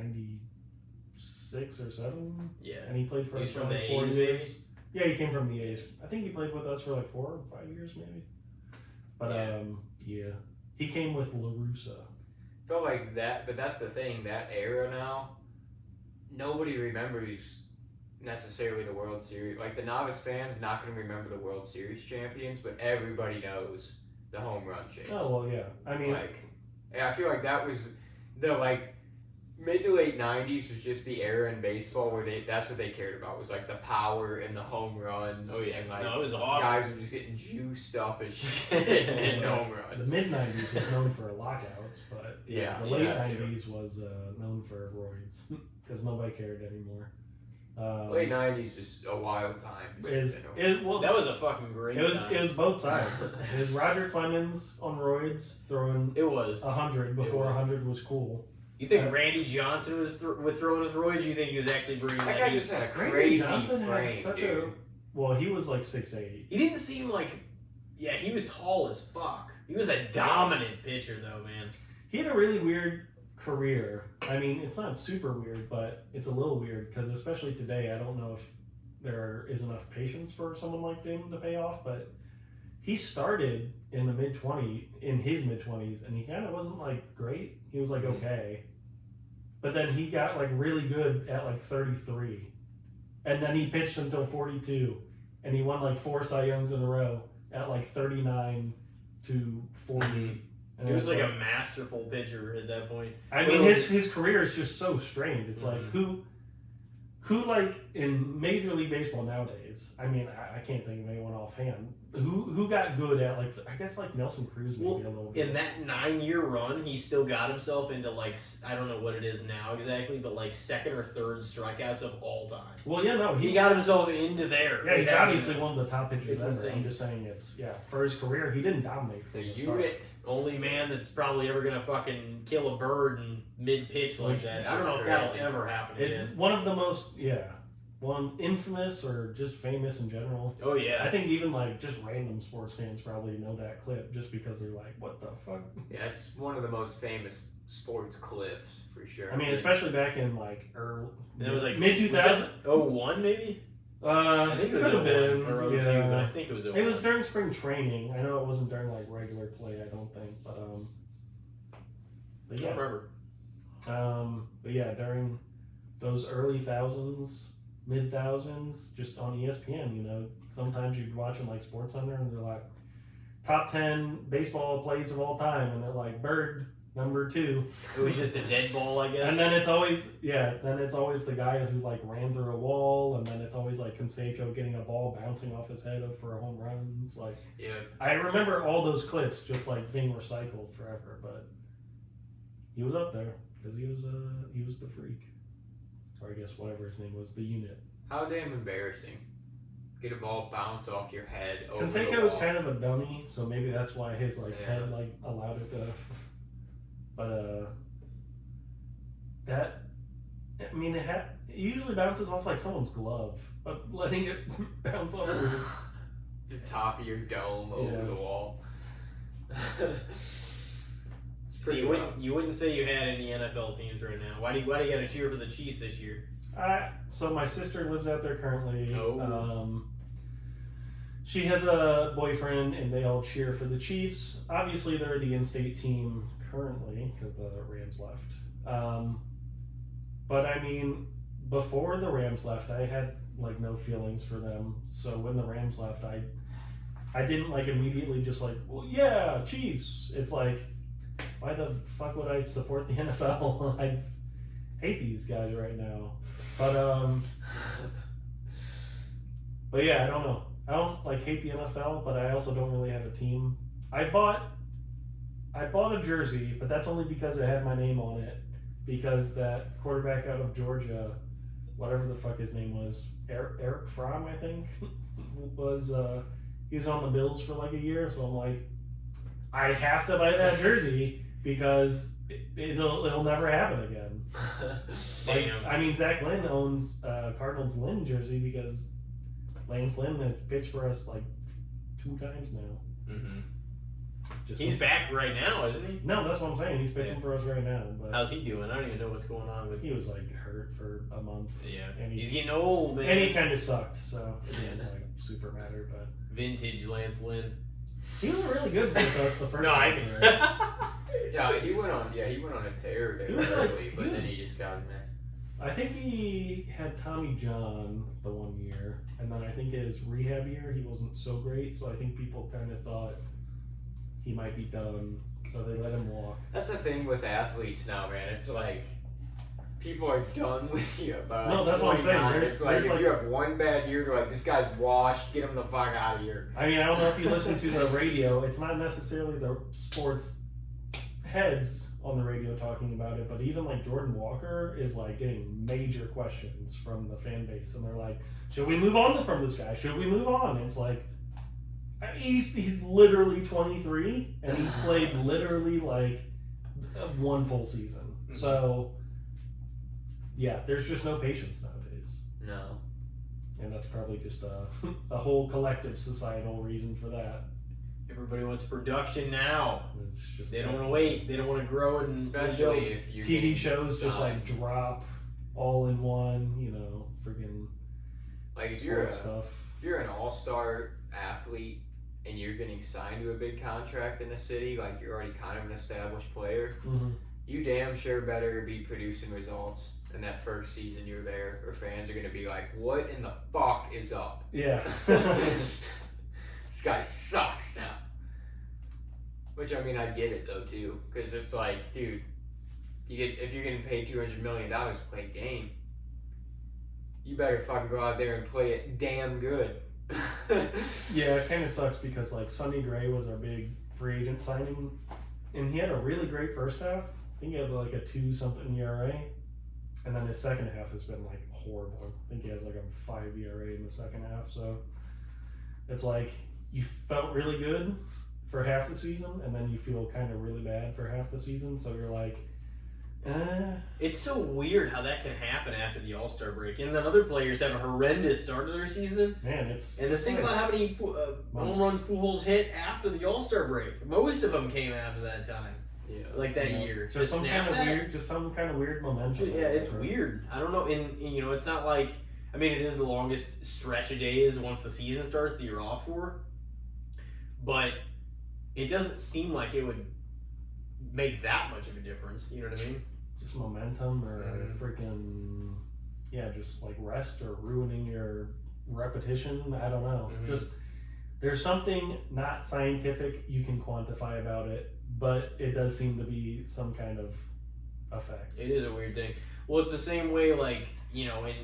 '96 or '7, Yeah. and he played for us He's for from like the 4 A's, years. maybe? Yeah, he came from the A's. I think he played with us for like 4 or 5 years, maybe. But Yeah. he came with La Russa. Felt like that, but that's the thing. That era now, nobody remembers necessarily the World Series. Like the novice fans, not going to remember the World Series champions, but everybody knows the home run chase. Oh well, yeah. I mean, I feel like that was the mid to late '90s was just the era in baseball where that's what they cared about was like the power and the home runs. Oh yeah. and like No, it was awesome. guys were just getting juiced up as shit and home the runs. mid '90s was known for lockouts, but Yeah, the late yeah, too. '90s was known for roids because nobody cared anymore. Late '90s was a wild time. Well, That was a fucking great time. it was both sides. It was Roger Clemens on roids throwing It was. 100 before 100 was cool. You think Randy Johnson was with throwing with roids? You think he was actually bringing That that? guy just had a Randy crazy Johnson frame, had such dude. well, he was like 6'8". He didn't seem like. Yeah, he was tall as fuck. He was a dominant pitcher though, man. He had a really weird career. I mean, it's not super weird, but it's a little weird because especially today, I don't know if there is enough patience for someone like him to pay off. But he started in his mid 20s, and he kind of wasn't like great. He was like okay, but then he got like really good at like 33, and then he pitched until 42, and he won like 4 Cy Youngs in a row at like 39 to 40. And He it was like a masterful pitcher at that point. I mean, his career is just so strange. It's like who like in Major League Baseball nowadays. I mean, I can't think of anyone offhand. Who got good at like I guess like Nelson Cruz maybe a little bit. In that 9-year run, he still got himself into like I don't know what it is now exactly, but like second or third strikeouts of all time. Well, yeah, no, He got himself into there. Yeah, he's Exactly. obviously one of the top pitchers It's ever. insane. I'm just saying it's for his career he didn't dominate. From The the start. unit. Only man that's probably ever gonna fucking kill a bird in mid pitch like that. I don't know if that'll Crazy. ever happen again. One of the most one infamous or just famous in general. Oh yeah. I think even like just random sports fans probably know that clip just because they're like, what the fuck? Yeah, it's one of the most famous sports clips for sure. I mean, especially back in like And it was like mid 2000s. 01 maybe. I think it was could have 01 been or 02, yeah. but I think it was 01. It was during spring training. I know it wasn't during like regular play. I don't think, but I don't remember. but yeah, during those early thousands, mid thousands, just on ESPN, sometimes you'd watch them like Sports Center, and they're like top 10 baseball plays of all time, and they're like Bird number 2. It was just a dead ball, I guess. And then it's always the guy who like ran through a wall, and then it's always like Canseco getting a ball bouncing off his head for a home run. It's like yeah, I remember all those clips just like being recycled forever, but he was up there because he was the freak, or I guess whatever his name was, the unit. how damn embarrassing. Get a ball bounce off your head. Over Canseco the was wall. kind of a dummy, so maybe that's why his head like allowed it to. But that, I mean, it usually bounces off like someone's glove, but letting it bounce off your the top of your dome over the wall. It's pretty rough. You wouldn't say you had any NFL teams right now. Why do you got to cheer for the Chiefs this year? So my sister lives out there currently. Oh. She has a boyfriend, and they all cheer for the Chiefs. Obviously, they're the in-state team currently because the Rams left. But I mean, before the Rams left, I had like no feelings for them. So when the Rams left, I didn't like immediately just like, well, yeah, Chiefs. It's like, why the fuck would I support the NFL? I hate these guys right now. But yeah, I don't know. I don't like hate the NFL, but I also don't really have a team. I bought a jersey, but that's only because it had my name on it. Because that quarterback out of Georgia, whatever the fuck his name was, Eric Fromm, I think, he was on the Bills for like a year. So I'm like, I have to buy that jersey because it'll never happen again. I mean, Zach Lynn owns Cardinals Lynn jersey because Lance Lynn has pitched for us like 2 times now. Mm-hmm. He's back right now, isn't he? No, that's what I'm saying. He's pitching for us right now. But how's he doing? I don't even know what's going on with. He was like hurt for a month. Yeah, and he's getting old, man. And he kind of sucked, so it didn't like super matter. But vintage Lance Lynn. He was really good with us the first no, time. Yeah, he went on a tear there early, but then he just got in there. I think he had Tommy John the one year, and then I think his rehab year he wasn't so great, so I think people kind of thought he might be done, so they let him walk. That's the thing with athletes now, man. It's like people are done with you. No, that's what I'm saying. It's like if you have one bad year, they're like, this guy's washed. Get him the fuck out of here. I mean, I don't know if you listen to the radio. It's not necessarily the sports heads on the radio talking about it, but even like Jordan Walker is like getting major questions from the fan base, and they're like, should we move on from this guy? Should we move on? And it's like, he's literally 23 and he's played literally like 1 full season. Mm-hmm. So yeah, there's just no patience nowadays. No. And that's probably just a whole collective societal reason for that. Everybody wants production now. It's just they don't want to wait. They don't want to grow it. Especially if you TV shows just like drop all in one. Freaking like if you're an all-star athlete and you're getting signed to a big contract in a city, like you're already kind of an established player. Mm-hmm. You damn sure better be producing results in that first season you're there, or fans are gonna be like, "What in the fuck is up?" Yeah. This guy sucks now. Which, I mean, I get it though too, because it's like, dude, if you're getting paid $200 million to play a game, you better fucking go out there and play it damn good. Yeah, it kind of sucks because like Sonny Gray was our big free agent signing, and he had a really great first half. I think he had like a 2-something ERA, and then his second half has been like horrible. I think he has like a 5 ERA in the second half. So it's like you felt really good for half the season, and then you feel kind of really bad for half the season. So you're like, It's so weird how that can happen after the All-Star break, and then other players have a horrendous start to their season. Man, it's and think about how many home runs Pujols hit after the All-Star break. Most of them came after that time. Yeah, like that year. Just some kind of weird momentum. Yeah, it's weird. I don't know. And it's not like, I mean, it is the longest stretch of days once the season starts that you're off for, but it doesn't seem like it would make that much of a difference. You know what I mean? Just momentum or freaking, just like rest or ruining your repetition. I don't know. Mm-hmm. Just there's something not scientific you can quantify about it, but it does seem to be some kind of effect. It is a weird thing. Well, it's the same way, like, in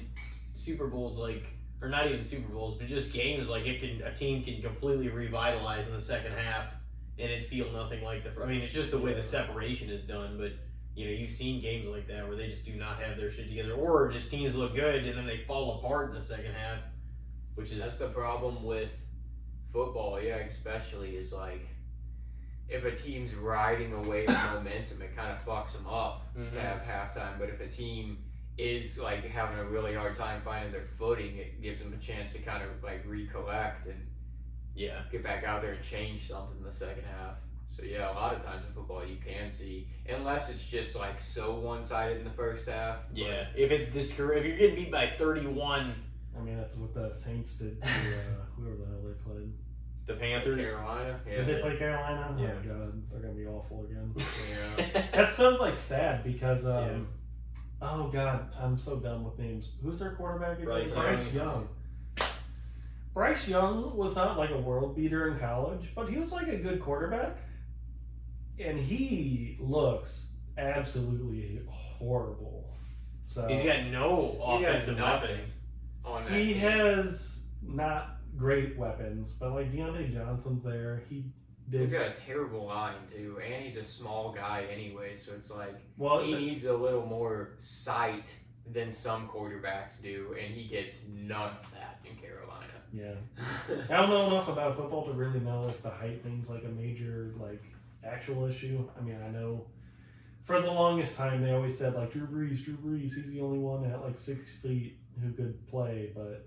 Super Bowls, like, or not even Super Bowls, but just games, like, a team can completely revitalize in the second half and it feel nothing like it's just the way the separation is done, but you've seen games like that where they just do not have their shit together, or just teams look good and then they fall apart in the second half, that's the problem with football, especially, is like, if a team's riding away with momentum, it kind of fucks them up to have halftime. But if a team is like having a really hard time finding their footing, it gives them a chance to kind of like recollect and Yeah. get back out there and change something in the second half. So yeah, a lot of times in football you can see, unless it's just like so one-sided in the first half. Yeah. If it's if you're getting beat by 31, I mean, that's what the Saints did to whoever the hell they played. the Panthers. Carolina. Yeah. Did they play Carolina? Yeah. Oh god, they're gonna be awful again. Yeah. That's so like sad because oh god, I'm so dumb with names. Who's their quarterback again? Bryce Young. Bryce Young was not like a world beater in college, but he was like a good quarterback. And he looks absolutely horrible. So He's got no He has offensive nothing. weapons. On that he team. has not great weapons, but like Deontay Johnson's there. He's got a terrible line too, and he's a small guy anyway, so it's like he the, needs a little more sight than some quarterbacks do, and he gets none of that in Carolina. yeah. I don't know enough about football to really know if the height thing's like a major like actual issue. I mean, I know for the longest time they always said like Drew Brees, he's the only one at like 6 feet who could play, but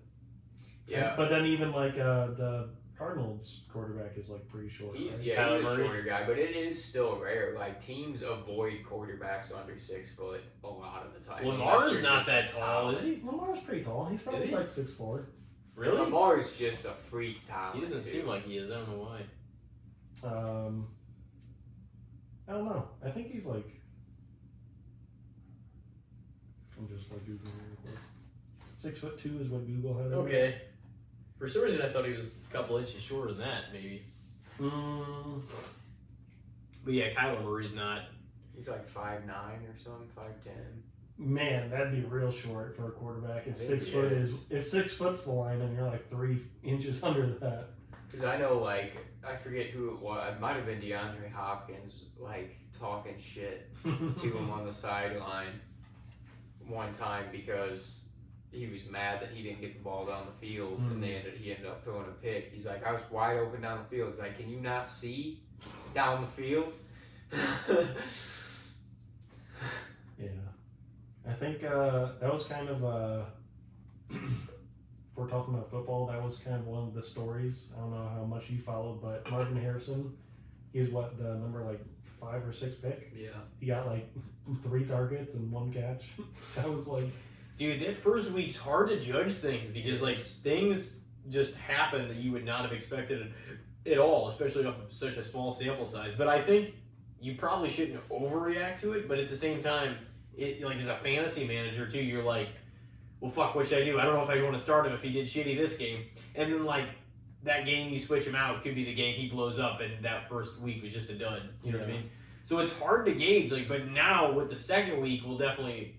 Yeah. But then even like the Cardinals quarterback is like pretty short. He's right? Kyler a Murray. shorter guy, but it is still rare. Like teams avoid quarterbacks under 6 foot a lot of the time. Lamar's Unless they're not just that tall, is talent. he? Lamar's pretty tall. He's probably Is he? like 6'4". Really? Lamar's just a freak talent. He doesn't dude. seem like he is. I don't know why. I don't know. I think he's like. I'm just like Googling real quick. 6'2" is what Google has. Okay. For some reason, I thought he was a couple inches shorter than that, maybe. Mm, But yeah, Kyler Murray's not. He's like 5'9" or something, 5'10". man, that'd be real short for a quarterback. If It 6 foot is. if 6 foot's the line, and you're like 3 inches under that. Because I know, like, I forget who it was. It might have been DeAndre Hopkins, like, talking shit to him on the sideline one time because he was mad that he didn't get the ball down the field, and he ended up throwing a pick. He's like, I was wide open down the field. He's like, can you not see down the field? Yeah, I think that was kind of if we're talking about football, that was kind of one of the stories. I don't know how much you followed, but Marvin Harrison, he's what, the number like 5 or 6 pick. Yeah. He got like 3 targets and 1 catch. That was like, Dude, that first week's hard to judge things because, like, things just happen that you would not have expected at all, especially off of such a small sample size. But I think you probably shouldn't overreact to it, but at the same time, it like as a fantasy manager too, you're like, well, fuck, what should I do? I don't know if I want to start him if he did shitty this game. And then, like, that game you switch him out could be the game he blows up, and that first week was just a dud. You know what I mean? So it's hard to gauge, like, but now with the second week, we'll definitely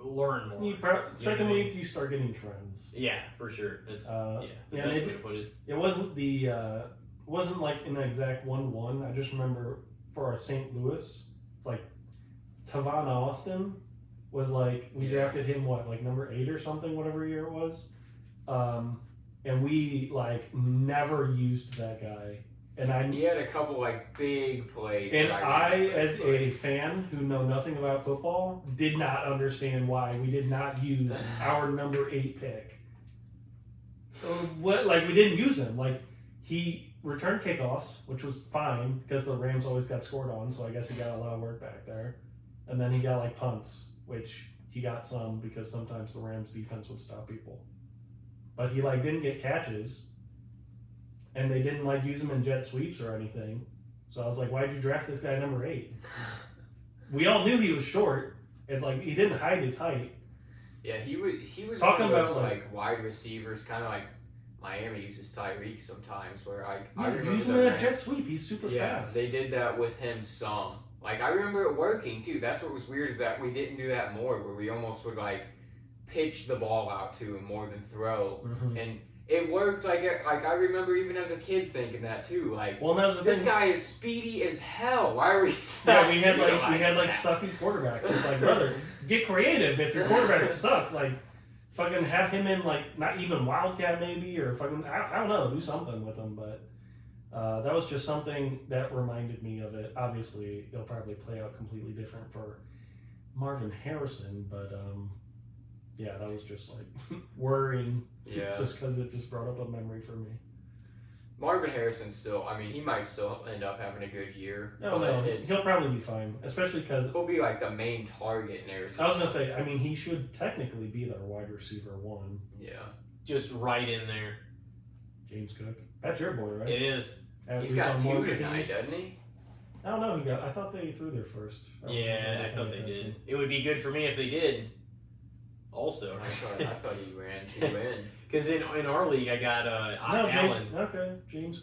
learn more. second week you start getting trends. Yeah, for sure. That's the yeah, best maybe- way to put it. It wasn't like an exact 1-1. I just remember for our St. Louis, it's like Tavon Austin was like, we drafted him like number 8 or something, whatever year it was. And we like never used that guy. And He had a couple like big plays. And that I, remember, as but- a fan who know nothing about football, did not understand why we did not use our number 8 pick. What? Like, we didn't use him. Like, he returned kickoffs, which was fine because the Rams always got scored on, so I guess he got a lot of work back there. And then he got like punts, which he got some because sometimes the Rams defense would stop people. But he like didn't get catches. And they didn't like use him in jet sweeps or anything. So I was like, why'd you draft this guy number 8? We all knew he was short. It's like he didn't hide his height. Yeah, he was Talking one of those about, like wide receivers, kind of like Miami uses Tyreek sometimes, where I Yeah, remember use him the in a Rams- jet sweep. He's super fast. they did that with him some. Like I remember it working too. That's what was weird is that we didn't do that more, where we almost would like pitch the ball out to him more than throw, and it worked. Like I remember even as a kid thinking that too. Like, Well, that was the this thing. guy is speedy as hell. Why are we? Yeah, we had like realizing that? sucky quarterbacks. It's like, brother, get creative. If your quarterback suck, like fucking have him in like not even Wildcat maybe, or fucking I don't know, do something with him. But that was just something that reminded me of it. Obviously, it'll probably play out completely different for Marvin Harrison, but yeah, that was just like worrying. Yeah. Just because it just brought up a memory for me. Marvin Harrison still. I mean, he might still end up having a good year. No, but no, he'll probably be fine, especially because he'll be like the main target in Arizona. I was gonna say, I mean, he should technically be their wide receiver 1. Yeah. Just right in there. James Cook. That's your boy, right? It is. He's got 2 tonight, doesn't he? I don't know who got. I thought they threw their first. Yeah, I thought they did. It would be good for me if they did. Also, I thought he ran 2 in. Because in our league, I got Allen. James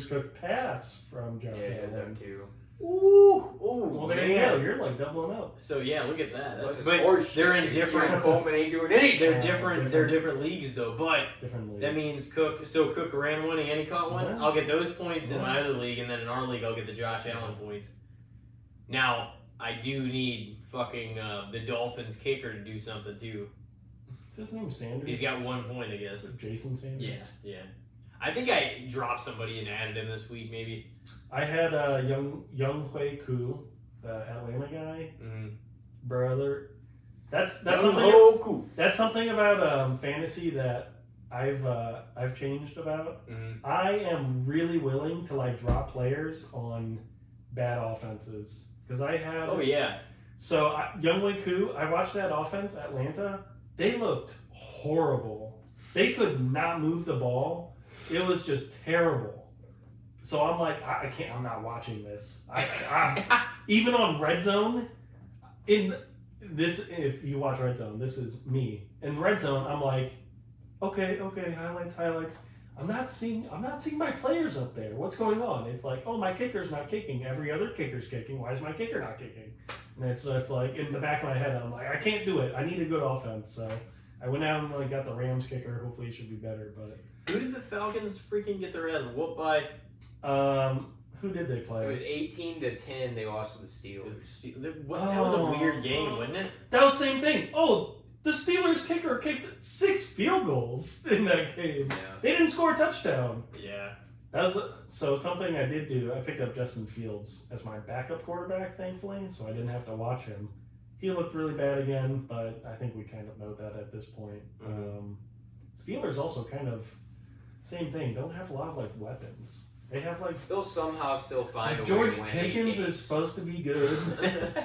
Cook pass from Josh Yeah, he does Allen. have 2. Ooh, Well, there you go. You're like doubling up. So yeah, look at that. What's his But horse they're shit? in different. Coleman ain't doing anything. They're different. They're different leagues though. But Different leagues. that means Cook. So Cook ran one and he caught one. What? I'll get those points in my other league, and then in our league, I'll get the Josh Allen points. Now I do need fucking the Dolphins kicker to do something too. Is his name Sanders? He's got 1 point, I guess. Jason Sanders. Yeah. I think I dropped somebody and added him this week, maybe. I had Young Hui Koo, the Atlanta guy. Mm. Brother, that's Young something. Ho Koo. That's something about fantasy that I've changed about. Mm. I am really willing to like drop players on bad offenses because I have. Oh yeah. So Young Hui Koo, I watched that offense, Atlanta. They looked horrible. They could not move the ball. It was just terrible. So I'm like, I can't. I'm not watching this. Even on Red Zone, in this, if you watch Red Zone, this is me. In Red Zone, I'm like, okay, highlights. I'm not seeing my players up there. What's going on? It's like, oh, my kicker's not kicking. Every other kicker's kicking. Why is my kicker not kicking? And it's like in the back of my head, I'm like, I can't do it. I need a good offense. So I went out and got the Rams kicker. Hopefully, it should be better. But who did the Falcons freaking get their ass whooped by? Who did they play? It was 18-10. They lost to the Steelers. That was a weird game, wasn't it? That was the same thing. Oh, the Steelers kicker kicked 6 field goals in that game. Yeah. They didn't score a touchdown. Yeah. That was so something I did do. I picked up Justin Fields as my backup quarterback, thankfully, so I didn't have to watch him. He looked really bad again, but I think we kind of know that at this point. Mm-hmm. Steelers also kind of same thing. Don't have a lot of weapons. They have They'll somehow still find a way George to win. Pickens is supposed to be good.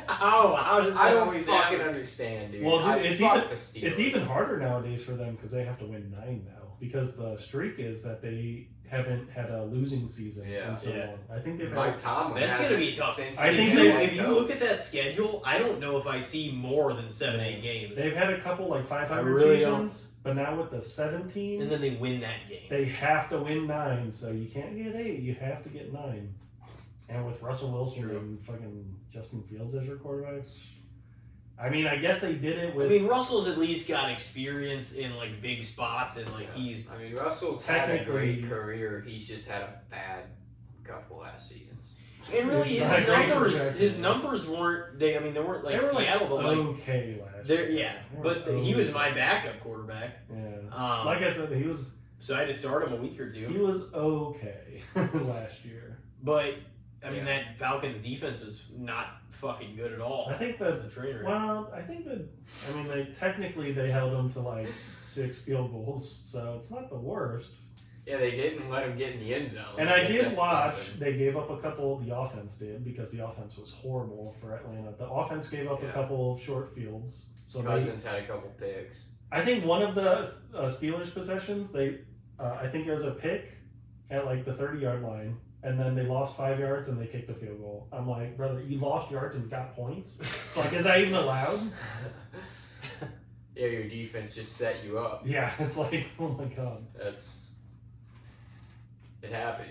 How does that I don't always fucking happen? understand, dude. Well, dude, Fuck the Steelers. It's even harder nowadays for them because they have to win 9 now. Because the streak is that they haven't had a losing season in so long. I think they've Mike had. Tomlin. That's gonna be tough. I think If you look at that schedule, I don't know if I see more than 7-8 games. They've had a couple 500 really seasons, but now with the 17, And then they win that game. they have to win 9. So you can't get 8, you have to get 9. And with Russell Wilson and fucking Justin Fields as your quarterbacks, I mean, I guess they did it with. I mean, Russell's at least got experience in big spots, and he's. I mean, Russell's had a great career. He's just had a bad couple last seasons. And really, It's not a great his trajectory. numbers weren't. They were they were Seattle, but okay last year. yeah. They were He was okay. my backup quarterback. Yeah. Like I said, he was. So I had to start him a week or two. He was okay last year. But I mean, that Falcons defense was not fucking good at all. I think It was that. a train wreck. Well, I think that. I mean, they held him to 6 field goals, so it's not the worst. Yeah, they didn't let him get in the end zone. And I guess did that's watch. something. They gave up a couple. The offense did because the offense was horrible for Atlanta. The offense gave up a couple of short fields. So Cousins had a couple picks. I think one of the Steelers possessions, I think it was a pick at the 30-yard line, and then they lost 5 yards and they kicked a field goal. I'm like, brother, you lost yards and got points. It's is that even allowed? Yeah, your defense just set you up. Yeah, it's oh my god. It happened.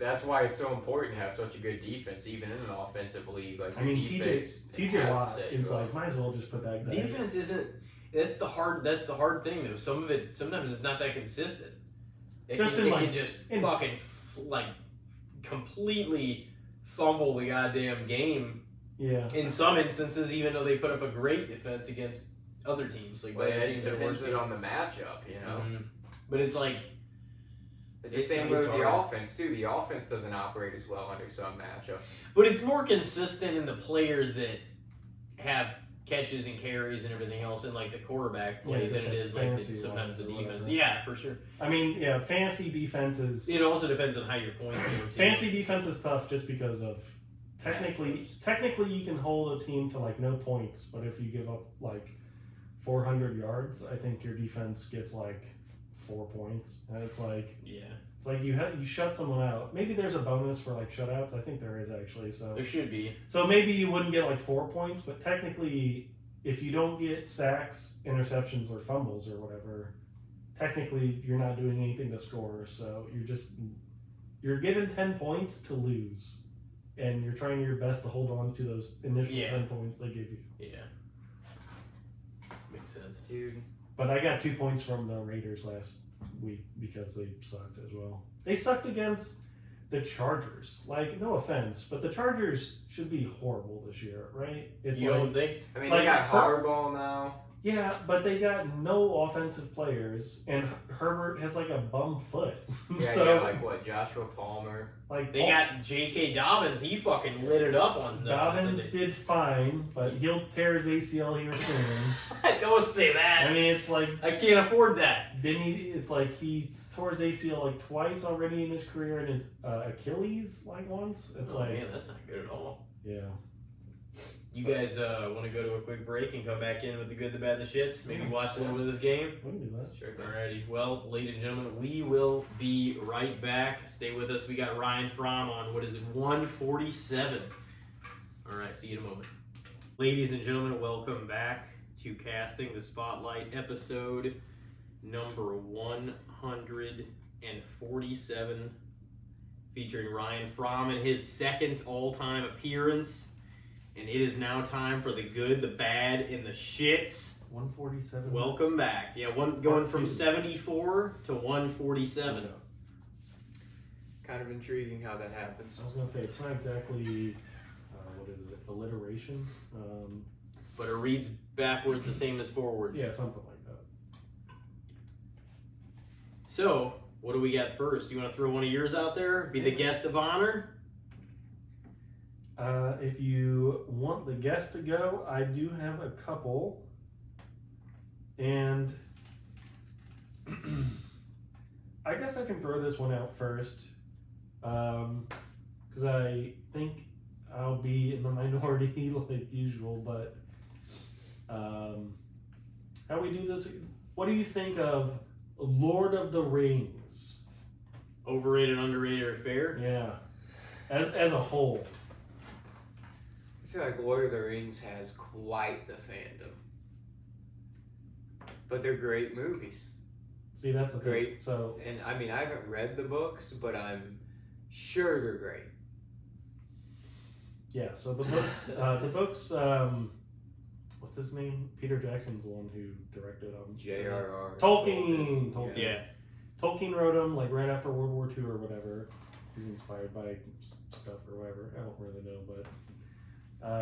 That's why it's so important to have such a good defense, even in an offensive league. I mean, TJ Watt is might as well just put that guy. Defense isn't. That's the hard thing though. Sometimes it's not that consistent. It can just fucking completely fumble the goddamn game. Yeah. In some instances, even though they put up a great defense against other teams, it depends on the matchup, you know. Mm-hmm. But it's it's the same with the offense too. The offense doesn't operate as well under some matchups. But it's more consistent in the players that have catches and carries and everything else in like the quarterback play Yeah, than just it like is like fantasy sometimes the wise or defense. whatever. Yeah, for sure. I mean, yeah, fantasy defense is It also depends on how your points go. Too. fantasy defense is tough just because of technically you can hold a team to like no points, but if you give up like 400 yards, I think your defense gets like 4 points, and it's like you shut someone out. Maybe there's a bonus for like shutouts. I think there is actually. So there should be. So maybe you wouldn't get like 4 points, but technically, if you don't get sacks, interceptions, or fumbles or whatever, technically you're not doing anything to score. So you're given 10 points to lose, and you're trying your best to hold on to those initial 10 points they give you. Yeah, makes sense, dude. But I got 2 points from the Raiders last week because they sucked as well. They sucked against the Chargers. Like, no offense, but the Chargers should be horrible this year, right? It's you don't think? I mean, like they got Harbaugh now. Yeah, but they got no offensive players, and Herbert has like a bum foot. Yeah, So, yeah, like what, Joshua Palmer. like They got J.K. Dobbins. He fucking lit it up on Dobbins did fine, but he'll tear his ACL here soon. Don't say that. I mean, it's like I can't afford that. didn't he? It's like he tore his ACL like twice already in his career, and his Achilles like once. It's Oh like man, that's not good at all. yeah. You guys want to go to a quick break and come back in with the good, the bad, the shits? Maybe watch a little bit of this game? We can do that. Sure. Alrighty. Well, ladies and gentlemen, we will be right back. Stay with us. We got Ryan Fromm on, 147. Alright, see you in a moment. Ladies and gentlemen, welcome back to Casting the Spotlight, episode number 147, featuring Ryan Fromm in his second all-time appearance. And it is now time for the good, the bad, and the shits. 147. Welcome back. Yeah, going from 74 to 147. Kind of intriguing how that happens. I was gonna say it's not exactly what is it, alliteration? But it reads backwards the same as forwards. Yeah, something like that. So, what do we got first? You want to throw one of yours out there? Be the guest of honor? If you want the guest to go, I do have a couple. And I guess I can throw this one out first. Because I think I'll be in the minority like usual. But how we do this? What do you think of Lord of the Rings? Overrated, underrated, or fair? Yeah. As a whole. I feel like Lord of the Rings has quite the fandom. But they're great movies. See, that's the Great. thing. So, And I mean, I haven't read the books, but I'm sure they're great. yeah, so the books, what's his name? Peter Jackson's the one who directed them. J.R.R. Tolkien. Yeah. Tolkien wrote them like right after World War II or whatever. He's inspired by stuff or whatever. I don't really know, but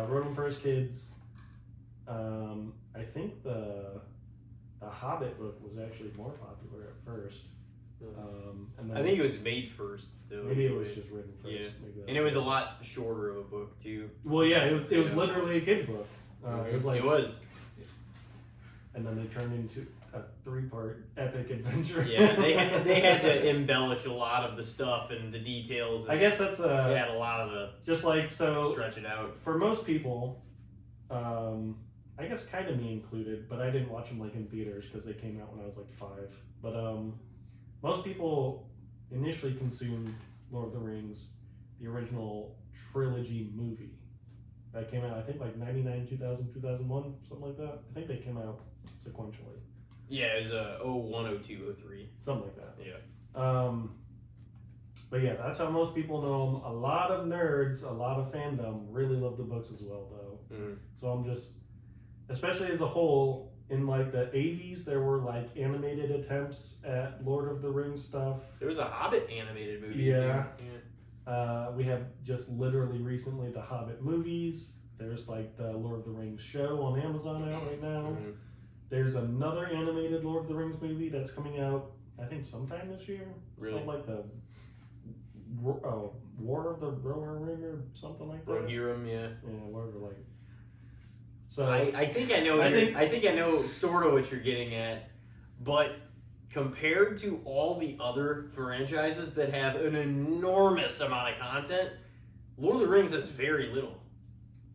wrote them for his kids. I think the Hobbit book was actually more popular at first. And then I think it was made first, though. maybe it was just written first. Yeah. Maybe that's And it was a what lot shorter of a book, too. Well, yeah, it was literally a kid's book. It was like It was. and then they turned into a 3-part epic adventure. Yeah, they had to embellish a lot of the stuff and the details. And I guess that's they had a lot of the just like so. stretch it out. For most people, I guess kind of me included, but I didn't watch them like in theaters because they came out when I was like 5. But most people initially consumed Lord of the Rings, the original trilogy movie that came out, I think like 99, 2000, 2001, something like that. I think they came out sequentially. Yeah, it was 01, 02, 03. Something like that. Yeah. But yeah, that's how most people know them. A lot of nerds, a lot of fandom really love the books as well, though. Mm. So I'm just, especially as a whole, in like the 80s, there were like animated attempts at Lord of the Rings stuff. There was a Hobbit animated movie, Yeah. too. Yeah. We have just literally recently the Hobbit movies. There's like the Lord of the Rings show on Amazon out right now. Mhm. There's another animated Lord of the Rings movie that's coming out, I think, sometime this year. Really? Called like the War of the Rohirrim or something like that. Rohirrim, yeah. Yeah, whatever. Like, So I think I know. I think I know sort of what you're getting at, but compared to all the other franchises that have an enormous amount of content, Lord of the Rings has very little.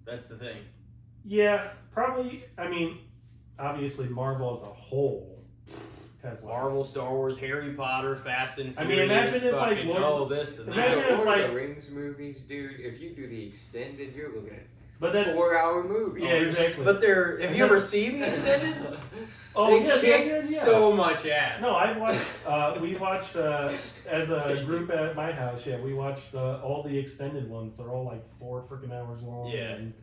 That's the thing. yeah, probably. I mean, obviously Marvel as a whole has like, Marvel, Star Wars, Harry Potter, Fast and I Furious. mean, imagine if, like, fucking Lord- all this and imagine that. if, Lord like- of the Rings movies, dude. If you do the extended, you're looking at but that's 4-hour movies. Yeah, exactly. But they're. Have And you ever that's- seen the extended? oh They yeah, kick yeah. so much ass. No, I've watched. We watched as a group at my house. Yeah, we watched all the extended ones. They're all like 4 freaking hours long. Yeah. and-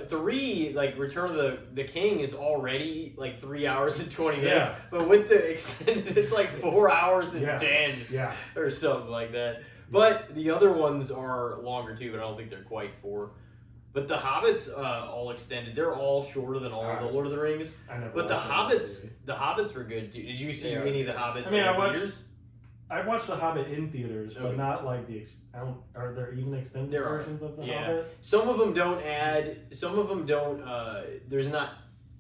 3, like Return of the King, is already like 3 hours and 20 minutes. Yeah. But with the extended, it's like 4 hours and Yeah. 10 Yeah. or something like that. But the other ones are longer too, but I don't think they're quite 4. But the Hobbits, all extended, they're all shorter than all the Lord of the Rings. I never. But the watched Hobbits were good too. Did you see Yeah. any of the Hobbits I mean, in I watched- theaters? I watched The Hobbit in theaters, but Okay. not like the. Are there even extended There are. versions of The Yeah. Hobbit? Some of them don't add. Some of them don't.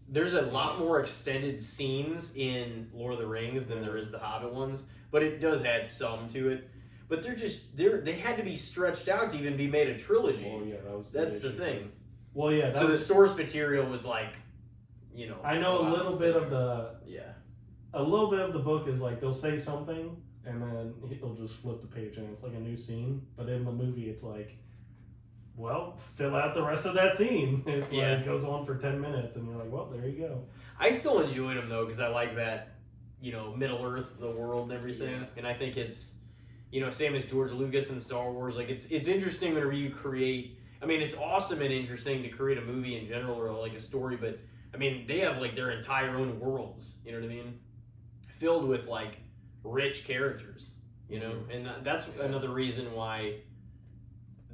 There's a lot more extended scenes in Lord of the Rings than there is the Hobbit ones, but it does add some to it. But they had to be stretched out to even be made a trilogy. Well, yeah, that was. That's the issue. thing. Well, yeah, that So the was. source material was like, I know a lot little bit thicker. of the. Yeah. A little bit of the book is like they'll say something and then he'll just flip the page and it's like a new scene. But in the movie, it's like, well, fill out the rest of that scene. It's Yeah. like it goes on for 10 minutes, and you're like, well, there you go. I still enjoyed them though because I like that, Middle Earth, the world, and everything. Yeah. And I think it's, same as George Lucas and Star Wars. Like it's interesting whenever you create. I mean, it's awesome and interesting to create a movie in general or like a story, but I mean, they have like their entire own worlds. You know what I mean? Filled with like rich characters. And that's another reason why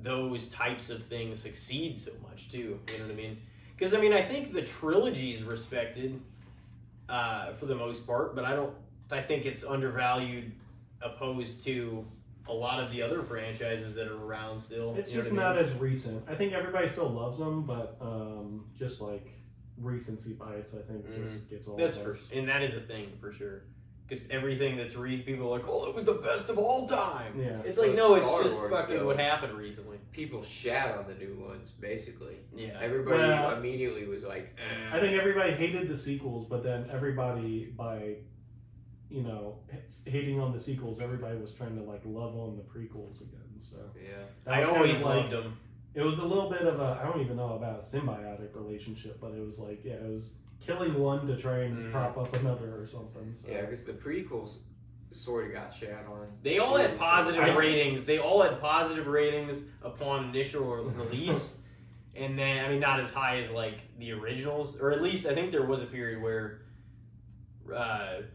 those types of things succeed so much too. You know what I mean? Because I mean, I think the trilogy's respected for the most part, but I think it's undervalued opposed to a lot of the other franchises that are around still. It's you know just what I not mean? as recent. I think everybody still loves them, but just like recency bias, I think just gets all That's of us. and that is a thing for sure. Because everything that's people are like, oh, it was the best of all time. Yeah. It's like, Well, no, it's Star just Wars, fucking though. what happened recently. people shat on the new ones, basically. Yeah. Everybody Well, immediately was like, eh. I think everybody hated the sequels, but then everybody hating on the sequels, everybody was trying to like love on the prequels again. So Yeah. that I was kind always of like- loved them. It was a little bit of a, I don't even know about a symbiotic relationship, but it was like, yeah, it was killing one to try and prop up another or something. So Yeah, because the prequels sort of got shat on. They all had positive I- ratings. They all had positive ratings upon initial release. And then, I mean, not as high as like the originals, or at least I think there was a period where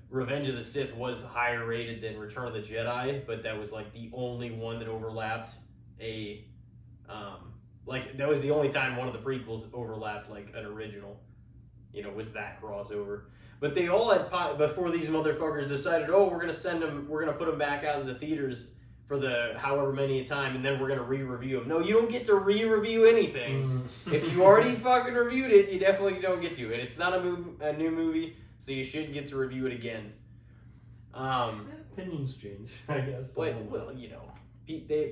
Revenge of the Sith was higher rated than Return of the Jedi, but that was like the only one that overlapped that was the only time one of the prequels overlapped like an original, was that crossover. But they all had before these motherfuckers decided, oh, we're gonna put them back out in the theaters for the however many time, and then we're gonna re-review them. No, you don't get to re-review anything. If you already fucking reviewed it, you definitely don't get to. And it's not a new movie, so you shouldn't get to review it again. opinions change, I guess. I But don't know. well,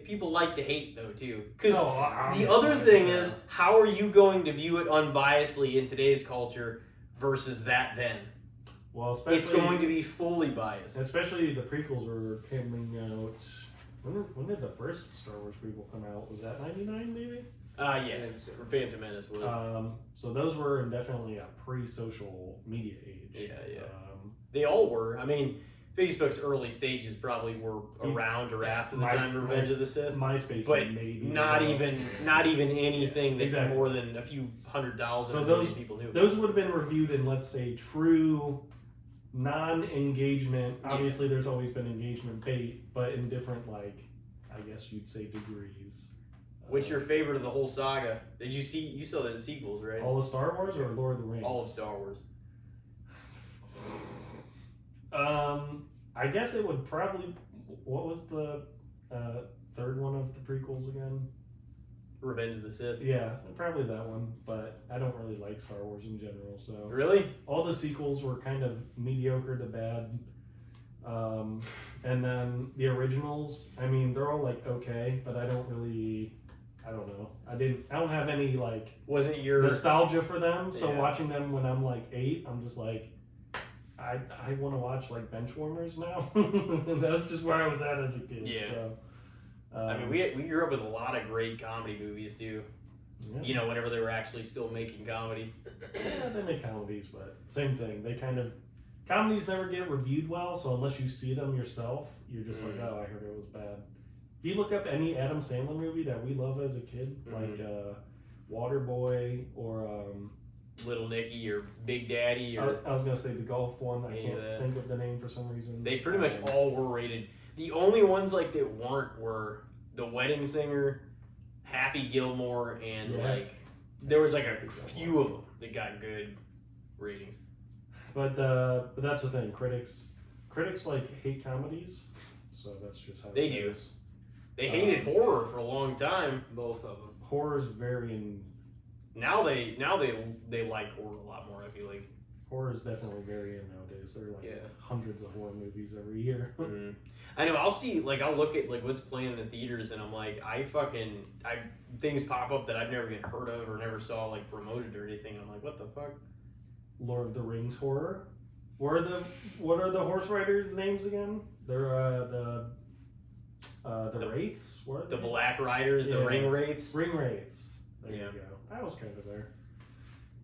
people like to hate though too. Because No, the obviously, other thing yeah. is, how are you going to view it unbiasedly in today's culture versus that then? Well, especially It's going to be fully biased. especially the prequels were coming out. When did the first Star Wars prequel come out? Was that 99 maybe? Yeah, Phantom Menace was. So those were definitely a pre-social media age. Yeah. They all were. I mean, Facebook's early stages probably were Even- around or after the My- time of Revenge of the Sith. MySpace, But maybe not as well. even anything that's Exactly. more than a few 100,000 So million those- people knew. Those would have been reviewed in, let's say, true non-engagement. Yeah. Obviously, there's always been engagement bait, but in different, like, I guess you'd say degrees. What's your favorite of the whole saga? You saw the sequels, right? All of Star Wars or Lord of the Rings? All of Star Wars. I guess it would probably. What was the third one of the prequels again? Revenge of the Sith. Yeah, probably that one. But I don't really like Star Wars in general. So Really? all the sequels were kind of mediocre to bad. And then the originals, I mean, they're all like okay, but I don't know. I don't have any like Wasn't your nostalgia for them. So Yeah. watching them when I'm like 8, I'm just like, I want to watch like Benchwarmers now. That's just where I was at as a kid. Yeah. So, I mean, we grew up with a lot of great comedy movies too. yeah. You know, whenever they were actually still making comedy. Yeah, they make comedies, but same thing. They kind of comedies never get reviewed well, so unless you see them yourself, you're just like, oh, I heard it was bad. If you look up any Adam Sandler movie that we love as a kid, like Waterboy or Little Nicky or Big Daddy or I was gonna say the golf one. I Any can't of that. think of the name for some reason. they pretty much all were rated. The only ones like that weren't were The Wedding Singer, Happy Gilmore, and Yeah. like there was like a few of them that got good ratings. But that's the thing. Critics like hate comedies, so that's just how They it do. is. They hated horror for a long time. Both of them. Horror's very Now they like horror a lot more. I feel like. horror is definitely very in nowadays. There are like Yeah. hundreds of horror movies every year. Mhm. I know. I'll look at like what's playing in the theaters, and I'm like, things pop up that I've never even heard of or never saw like promoted or anything. I'm like, what the fuck? Lord of the Rings horror. What are the horse riders' names again? They're the Wraiths. What are The they? Black Riders, the Yeah. Ring Wraiths. Ring Wraiths. There Yeah. you go. I was kind of there.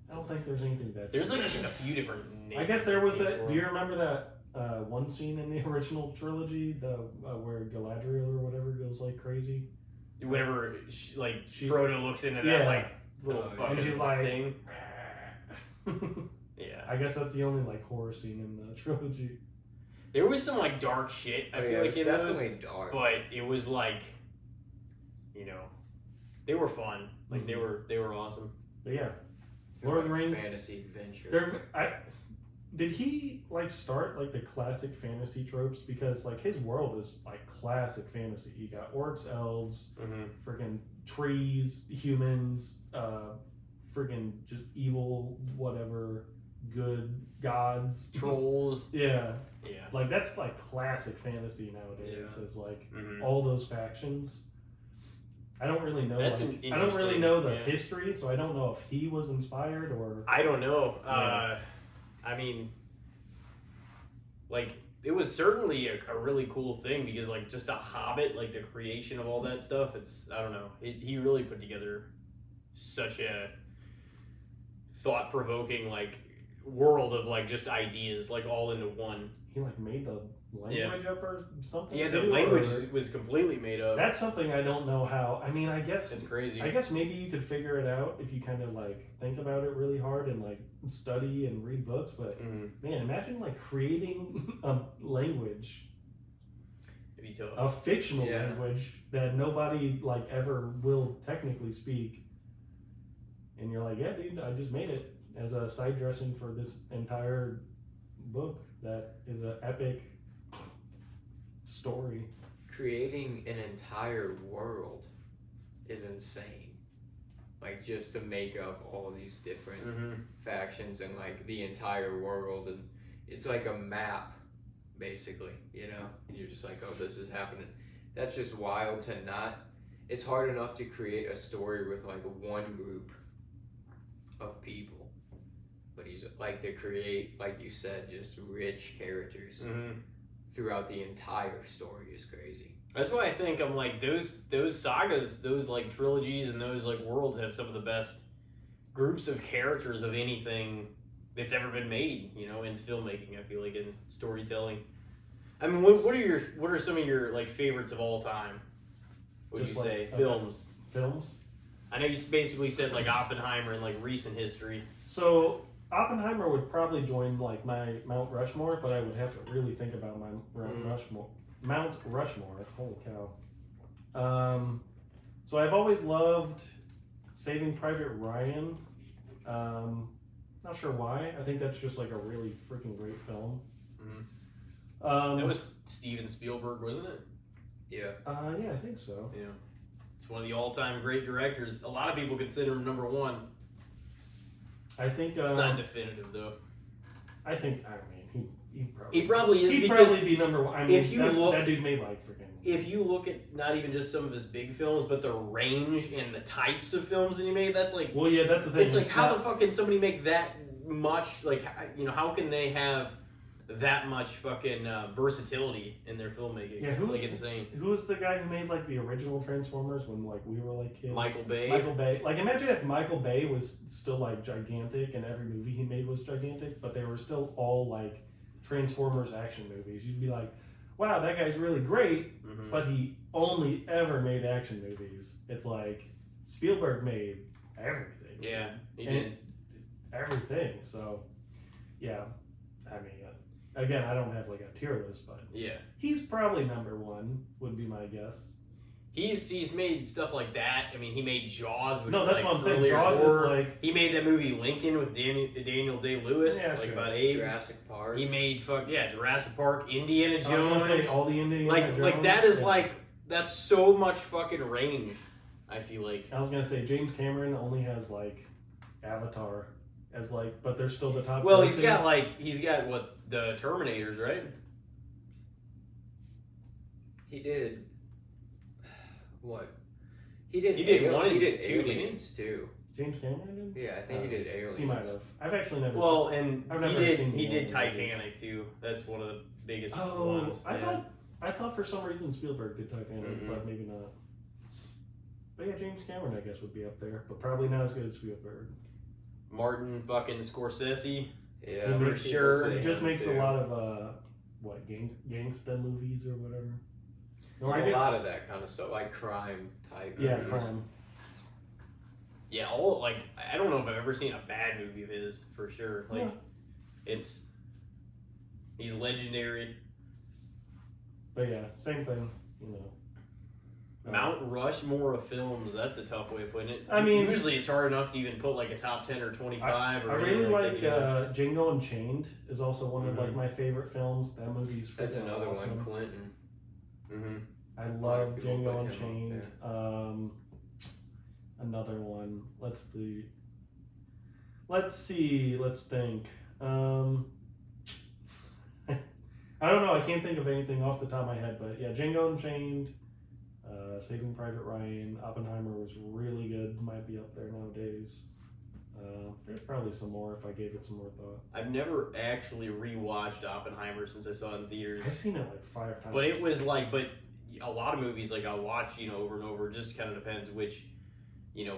I don't think there's anything that's. There's like a few different names. I guess there was names that. for Do you them. remember that one scene in the original trilogy, the where Galadriel or whatever goes like crazy? Whenever She- Frodo looks into Yeah. that like little Oh, yeah. fucking And she's like- thing. Yeah. I guess that's the only like horror scene in the trilogy. There was some like dark shit. I feel like it's in those, definitely dark. but it was like, you know, they were fun. Like they were awesome. But yeah, Lord of the Rings. Fantasy adventure. Did he like start like the classic fantasy tropes? Because like his world is like classic fantasy. You got orcs, elves, Mm-hmm. friggin' trees, humans, friggin' just evil, whatever, good gods, Trolls. Yeah, Yeah. like that's like classic fantasy nowadays. Yeah. It's like Mm-hmm. all those factions. I don't really know. That's like, an I don't really interesting- know the yeah. history, so I don't know if he was inspired or. I don't know. Yeah. I mean, like it was certainly a really cool thing because like just a Hobbit, like the creation of all that stuff. I don't know. He really put together such a thought-provoking like world of like just ideas like all into one. He like made the language up or something. Yeah, the too, language or- was completely made up. That's something I don't know how. I mean, I guess It's crazy. maybe you could figure it out if you kind of like think about it really hard and like study and read books. But Mhm. man, imagine like creating a language, It'd be tough. a fictional Yeah. language that nobody like ever will technically speak. And you're like, yeah, dude, I just made it as a side dressing for this entire book that is an epic story. Creating an entire world is insane. Like just to make up all these different Mm-hmm. factions and like the entire world, and it's like a map basically, you know, and you're just like, oh, this is happening. That's just wild to not. It's hard enough to create a story with like one group of people, but he's like to create, like you said, just rich characters Mm-hmm. throughout the entire story is crazy. That's why I think I'm like those sagas, those like trilogies and those like worlds have some of the best groups of characters of anything that's ever been made, you know, in filmmaking. I feel like in storytelling. I mean, what are some of your like favorites of all time? What would Just you like- say? okay. Films. Films. I know you basically said like Oppenheimer in like recent history. So Oppenheimer would probably join like my Mount Rushmore, but I would have to really think about my Rushmore. Mount Rushmore. Holy cow. So I've always loved Saving Private Ryan. Not sure why. I think that's just like a really freaking great film. That was Steven Spielberg, wasn't it? Yeah. Yeah, I think so. Yeah. He's one of the all-time great directors. A lot of people consider him number one. I think It's not definitive though. I mean, He probably is he'd because probably be number one. I mean, if you look, that dude made like freaking. if you look at not even just some of his big films, but the range and the types of films that he made, that's like. Well, yeah, that's the thing. It's like how the fuck can somebody make that much? Like, you know, how can they have that much fucking versatility in their filmmaking? Yeah, it's like insane. Who was the guy who made like the original Transformers when like we were like kids? Michael Bay. Michael Bay. Like, imagine if Michael Bay was still like gigantic and every movie he made was gigantic, but they were still all like Transformers action movies. You'd be like, wow, that guy's really great, but he only ever made action movies. It's like Spielberg made everything. Yeah, he did everything. So, yeah, I mean, again, I don't have like a tier list, but yeah, he's probably number one. Would be my guess. He's made stuff like that. I mean, he made Jaws. Which No, is that's like what I'm saying. earlier Jaws horror. is like He made that movie Lincoln with Daniel Day-Lewis. Yeah, like sure. about Abe. Jurassic Park. He made Jurassic Park, Indiana I was Jones. gonna say all the Indiana Jones. like that is yeah. like that's so much fucking range. I feel like. I was gonna say James Cameron only has like Avatar as like, but they're still the top. Well, grossing. he's got what the Terminators, right? He did. What? He did. He did one He and did two, didn't he? Aliens too. James Cameron did. Yeah, I think he did Aliens. He might have. I've actually never. Well, and I've he never did seen he the did other movies. Titanic too. That's one of the biggest Oh, ones. I thought for some reason Spielberg did Titanic, Mm-mm. but maybe not. But yeah, James Cameron I guess would be up there, but probably not as good as Spielberg. Martin fucking Scorsese. Yeah, He for makes- sure. He just makes too. a lot of gangsta movies or whatever. Or I a guess lot of that kind of stuff, like crime type. yeah, movies. crime. Yeah, I don't know if I've ever seen a bad movie of his for sure. Like he's legendary. But yeah, same thing. You know. Mount Rushmore of films. That's a tough way of putting it. I mean- usually it's hard enough to even put like a top 10 or 25. I or really anything like that, you know. Django Unchained is also one of like Mhm. my favorite films. That movie's That's freaking another awesome. one, Clinton. Mm-hmm. I love people Django put him up Unchained. Another one. Let's see. Let's think. I don't know. I can't think of anything off the top of my head, but yeah, Django Unchained, Saving Private Ryan, Oppenheimer was really good. Might be up there nowadays. There's probably some more if I gave it some more thought. I've never actually rewatched Oppenheimer since I saw it in theaters. I've seen it like 5 times. But it was like, a lot of movies like I'll watch, over and over. It just kind of depends which,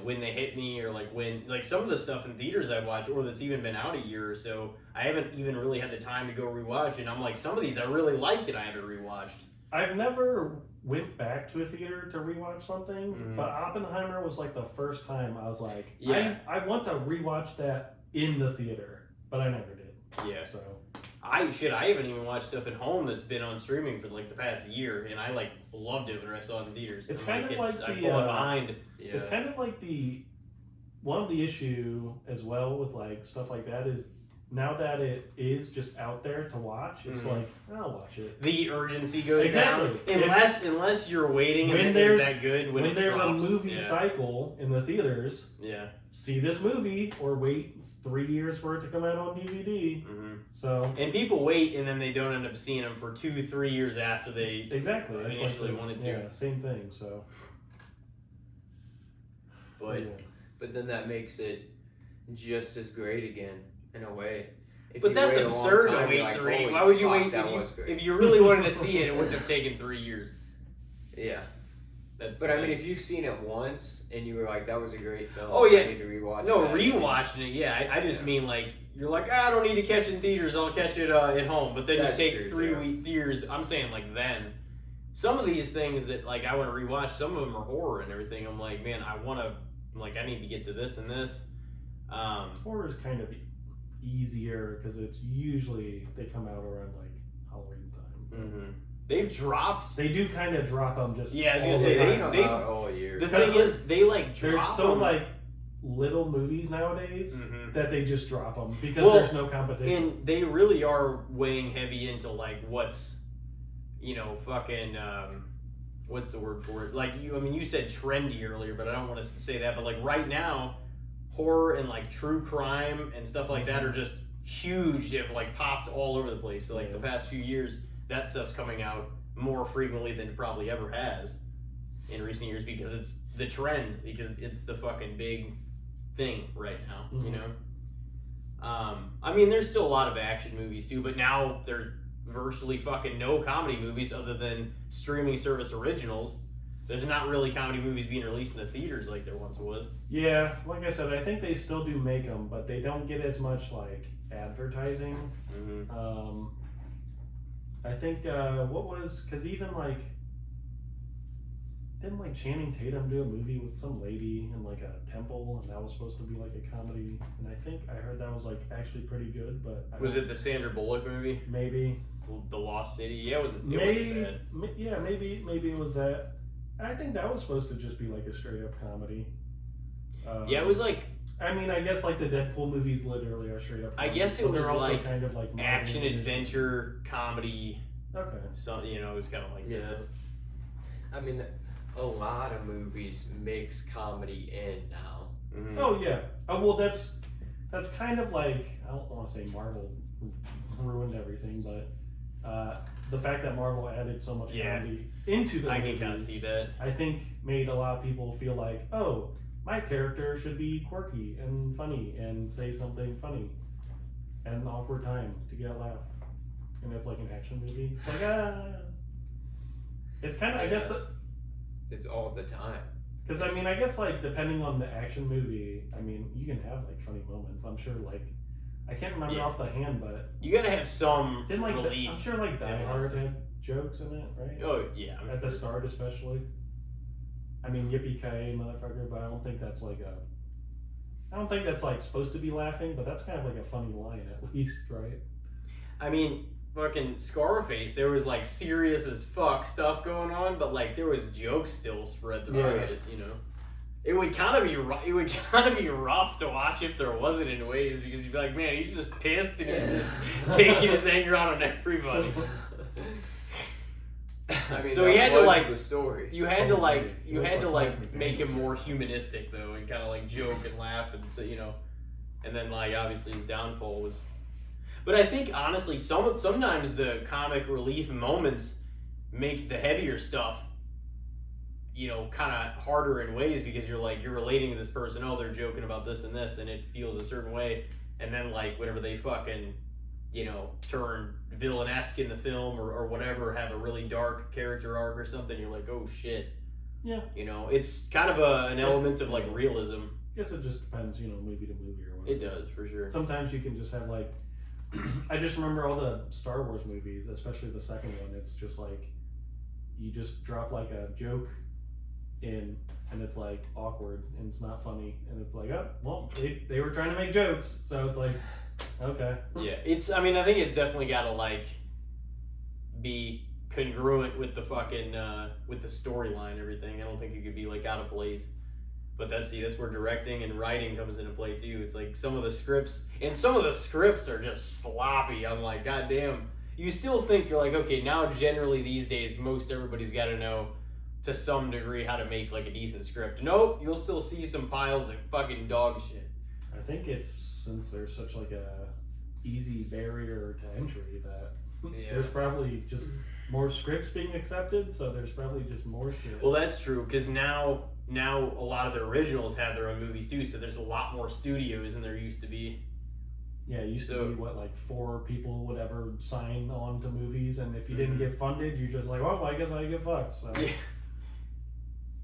when they hit me or like when, like some of the stuff in theaters I watch or that's even been out a year or so, I haven't even really had the time to go rewatch. And I'm like, some of these I really liked and I haven't rewatched. I've never went back to a theater to rewatch something, Mhm. but Oppenheimer was like the first time I was like, Yeah. I want to rewatch that in the theater, but I never did. Yeah. So I haven't even watched stuff at home that's been on streaming for like the past year, and I like loved it when I saw it in theaters. It's I'm kind of like I've the, fallen behind. Yeah. it's kind of like one of the issue as well with like stuff like that is now that it is just out there to watch, it's Mhm. like I'll watch it. The urgency goes Exactly. down unless you're waiting When and there's- it's that good when it there's drops. a movie Yeah. cycle in the theaters, Yeah. see this movie or wait 3 years for it to come out on DVD. hmm So And people wait and then they don't end up seeing them for 2-3 years after they. exactly, it's like initially wanted to. yeah, same thing. So, But yeah. But then that makes it just as great again, in a way. If but you that's wait a long absurd to time, wait you're like, 3. "Holy Why would you fuck, wait that was great." if you really wanted to see it? It wouldn't have taken 3 years. Yeah. That's. But the I mean, thing. if you've seen it once and you were like, "That was a great film," Oh, yeah. I need to rewatch. No, that. rewatching it, yeah. I just Yeah. mean like you're like, I don't need to catch it in theaters. I'll catch it at home. But then That's you take true, 3 too. week years. I'm saying like then. Some of these things that like I want to rewatch. Some of them are horror and everything. I'm like, man, I need to get to this and this. Horror is kind of easier because it's usually they come out around like Halloween time. Mm-hmm. They've dropped. They do kind of drop them just. Yeah, I was all gonna the say, They time. come they've- out all year. The Because thing is, they like drop There's so them. like little movies nowadays Mhm. that they just drop them because Well, there's no competition. And they really are weighing heavy into like what's, fucking what's the word for it? Like you said trendy earlier, but I don't want to say that. But like right now, horror and like true crime and stuff like that are just huge. They've like popped all over the place. So like the past few years, that stuff's coming out more frequently than it probably ever has in recent years because it's the trend, because it's the fucking big thing right now, you know? I mean, there's still a lot of action movies too, but now there's virtually fucking no comedy movies other than streaming service originals. There's not really comedy movies being released in the theaters like there once was. Yeah, like I said, I think they still do make them, but they don't get as much like advertising. I think because even like didn't like Channing Tatum do a movie with some lady in like a temple, and that was supposed to be like a comedy, and I think I heard that was like actually pretty good, but Was it the Sandra Bullock movie? Maybe The Lost City? Yeah, it wasn't bad. Yeah, maybe it was that. I think that was supposed to just be like a straight up comedy. Yeah, it was like, I mean, I guess like the Deadpool movies literally are straight up comedy, I guess it but was they're also like kind of like action modern-ish. adventure comedy. Okay. So it was kind of like that. I mean, a lot of movies mix comedy in now. Oh yeah. Oh well, that's kind of like, I don't want to say Marvel ruined everything, but the fact that Marvel added so much comedy into the I movies, can kind of see that. I think made a lot of people feel like, oh, my character should be quirky and funny and say something funny at an awkward time to get a laugh. And it's like an action movie. It's like, it's kind of, I guess, it's all the time. because I mean, I guess like depending on the action movie, I mean, you can have like funny moments. I'm sure like, I can't remember off the hand, but you gotta have some didn't like relief. I'm sure like Die Hard had jokes in it, right? Oh yeah, I'm At the sure. start especially. I mean, yippee-ki-yay, motherfucker, but I don't think that's like supposed to be laughing, but that's kind of like a funny line at least, right? I mean, fucking Scarface, there was like serious as fuck stuff going on, but like there was jokes still spread throughout it, you know. It would kind of be rough to watch if there wasn't in ways, because you'd be like, man, he's just pissed and he's just taking his anger out on everybody. I mean, so he had to like the story. You had to like make him more humanistic though, and kind of like joke and laugh, and so and then like obviously his downfall was. But I think honestly, sometimes the comic relief moments make the heavier stuff, kind of harder in ways, because you're relating to this person. Oh, they're joking about this and this, and it feels a certain way, and then like whenever they fucking turn villainesque in the film or whatever, have a really dark character arc or something, you're like, oh shit. Yeah. It's kind of an element of like realism. I guess it just depends, movie to movie or whatever. It does, for sure. Sometimes you can just have like, I just remember all the Star Wars movies, especially the second one. It's just like, you just drop like a joke in, and it's like awkward and it's not funny, and it's like, oh, well, they were trying to make jokes, so it's like, okay. Yeah, I think it's definitely got to like be congruent with the fucking with the storyline and everything. I don't think it could be like out of place. But that's where directing and writing comes into play too. It's like some of the scripts are just sloppy. I'm like, goddamn. You still think you're like, okay, now generally these days most everybody's got to know to some degree how to make like a decent script. Nope, you'll still see some piles of fucking dog shit. I think it's since there's such like a easy barrier to entry that there's probably just more scripts being accepted, so there's probably just more shit. Well, that's true, because now a lot of the originals have their own movies too, so there's a lot more studios than there used to be. Yeah, it used to be like 4 people would ever sign on to movies, and if you didn't get funded, you're just like, well, I guess I get fucked. So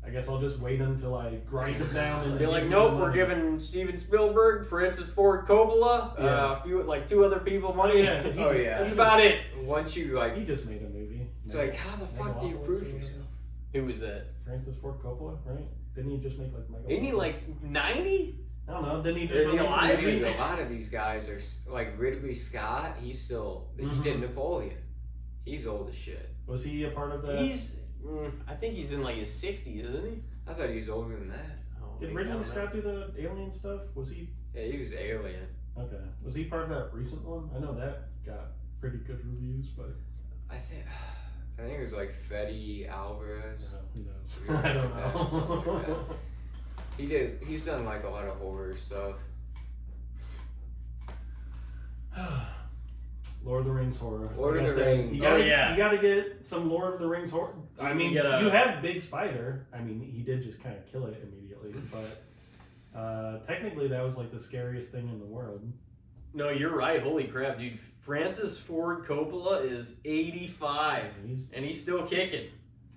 I guess I'll just wait until I grind them down and be like, nope, we're giving Steven Spielberg, Francis Ford Coppola, a few, like 2 other people money. That's about it. Once you like, he just made a movie. It's like, how the fuck do you prove yourself? Who was that? Francis Ford Coppola, right? Didn't he just make like Michael? Isn't he like 90? I don't know. Didn't he just Is he release a alive? movie? A lot of these guys are like Ridley Scott. He's still he did Napoleon. He's old as shit. Was he a part of that? I think he's in like his 60s, isn't he? I thought he was older than that. Oh, Did Ridley Scott do the Alien stuff? Was he? Yeah, he was Alien. Okay. Was he part of that recent one? I know that got pretty good reviews, but I think I think it was like Fede Alvarez. Who knows? Yeah, I don't something like know. He's done like a lot of horror stuff. Lord of the Rings horror. Lord of Like I the said, Rings. You gotta, Oh, yeah. you gotta get some Lord of the Rings horror. I mean, You gotta- you have Big Spider. I mean, he did just kind of kill it immediately, but technically that was like the scariest thing in the world. No, you're right. Holy crap, dude. Francis Ford Coppola is 85, and he's still kicking.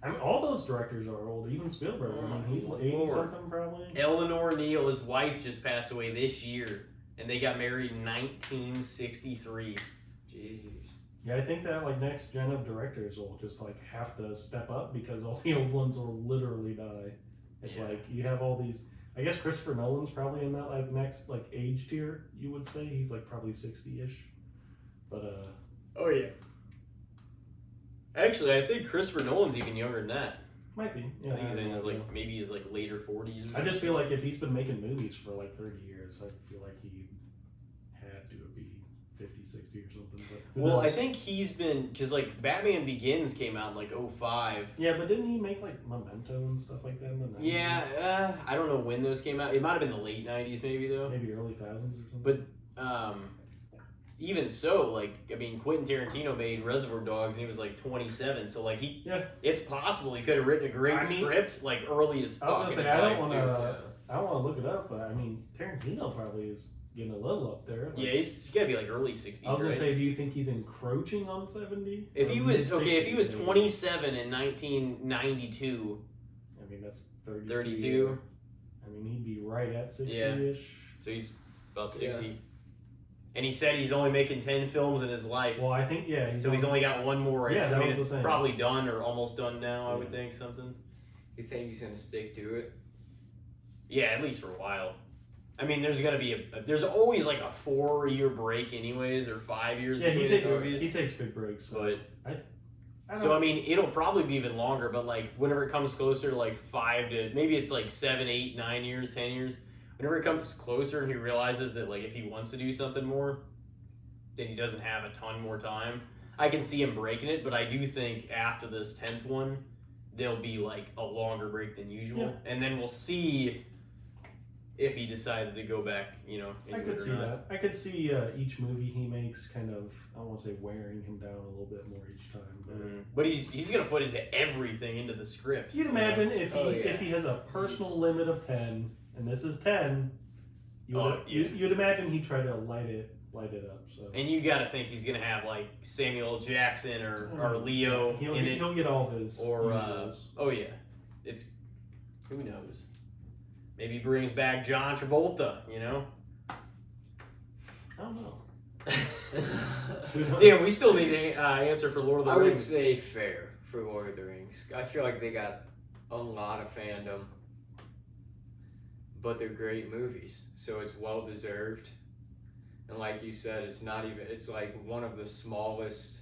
I mean, all those directors are old. Even Spielberg. I mean, he's Lord. 80 something probably. Eleanor Neal, his wife, just passed away this year, and they got married in 1963. Jeez. Yeah, I think that like next gen of directors will just like have to step up because all the old ones will literally die. It's Yeah. like you have all these. I guess Christopher Nolan's probably in that like next like age tier. You would say he's like probably 60-ish, but Oh, yeah. Actually, I think Christopher Nolan's even younger than that. might be. Yeah, I think he's I in don't his know. maybe his later 40s. I just feel like if he's been making movies for like 30 years, I feel like he had to be 50, 60 or something. But who Well, knows? I think he's been because like Batman Begins came out in like 05. Yeah, but didn't he make like Memento and stuff like that in the 90s? Yeah, I don't know when those came out. It might have been the late 90s, maybe though. Maybe early thousands or something. But even so, like I mean, Quentin Tarantino made Reservoir Dogs and he was like 27. So like it's possible he could have written a great I mean- script like early as I was fuck. gonna in say his I don't life, want too. to. I don't want to look it up, but I mean Tarantino probably is getting a little up there. Like, Yeah, he's got to be like early 60s. I was gonna right? say, do you think he's encroaching on 70? If Or he was if he was mid-60s maybe? 27 in 1992, I mean that's 32. 32, I mean he'd be right at 60-ish. so he's about Yeah. 60. And he said he's only making 10 films in his life. Well, I think So he's only got one more. Yeah, It's, that I mean, was the it's thing. probably done or almost done now. I Yeah. would think something. You think he's gonna stick to it? Yeah, at least for a while. I mean, there's gonna be there's always like a 4-year break, anyways, or 5 years Yeah, between he his movies. takes big breaks. So But I don't so I mean, it'll probably be even longer. But like, whenever it comes closer to like 5 to maybe it's like 7, 8, 9 years, 10 years. Whenever it comes closer, and he realizes that like if he wants to do something more, then he doesn't have a ton more time. I can see him breaking it, but I do think after this 10th one, there'll be like a longer break than usual, and then we'll see if he decides to go back. You know, I into could it or see not. that. I could see each movie he makes kind of, I don't want to say wearing him down a little bit more each time. But But he's gonna put his everything into the script. you'd imagine if he Oh, yeah. if he has a personal limit of 10, and this is 10, Oh, yeah. you'd imagine he'd try to light it up. So And you got to think he's gonna have like Samuel L. Jackson or Leo he'll in it. he'll get all of his Or, usuals. Oh yeah, it's who knows. Maybe he brings back John Travolta. You know. I don't know. Who knows? Damn, we still need an answer for Lord of the I would Rings. say fair for Lord of the Rings. I feel like they got a lot of fandom, but they're great movies, so it's well deserved. And like you said, it's not even. It's like one of the smallest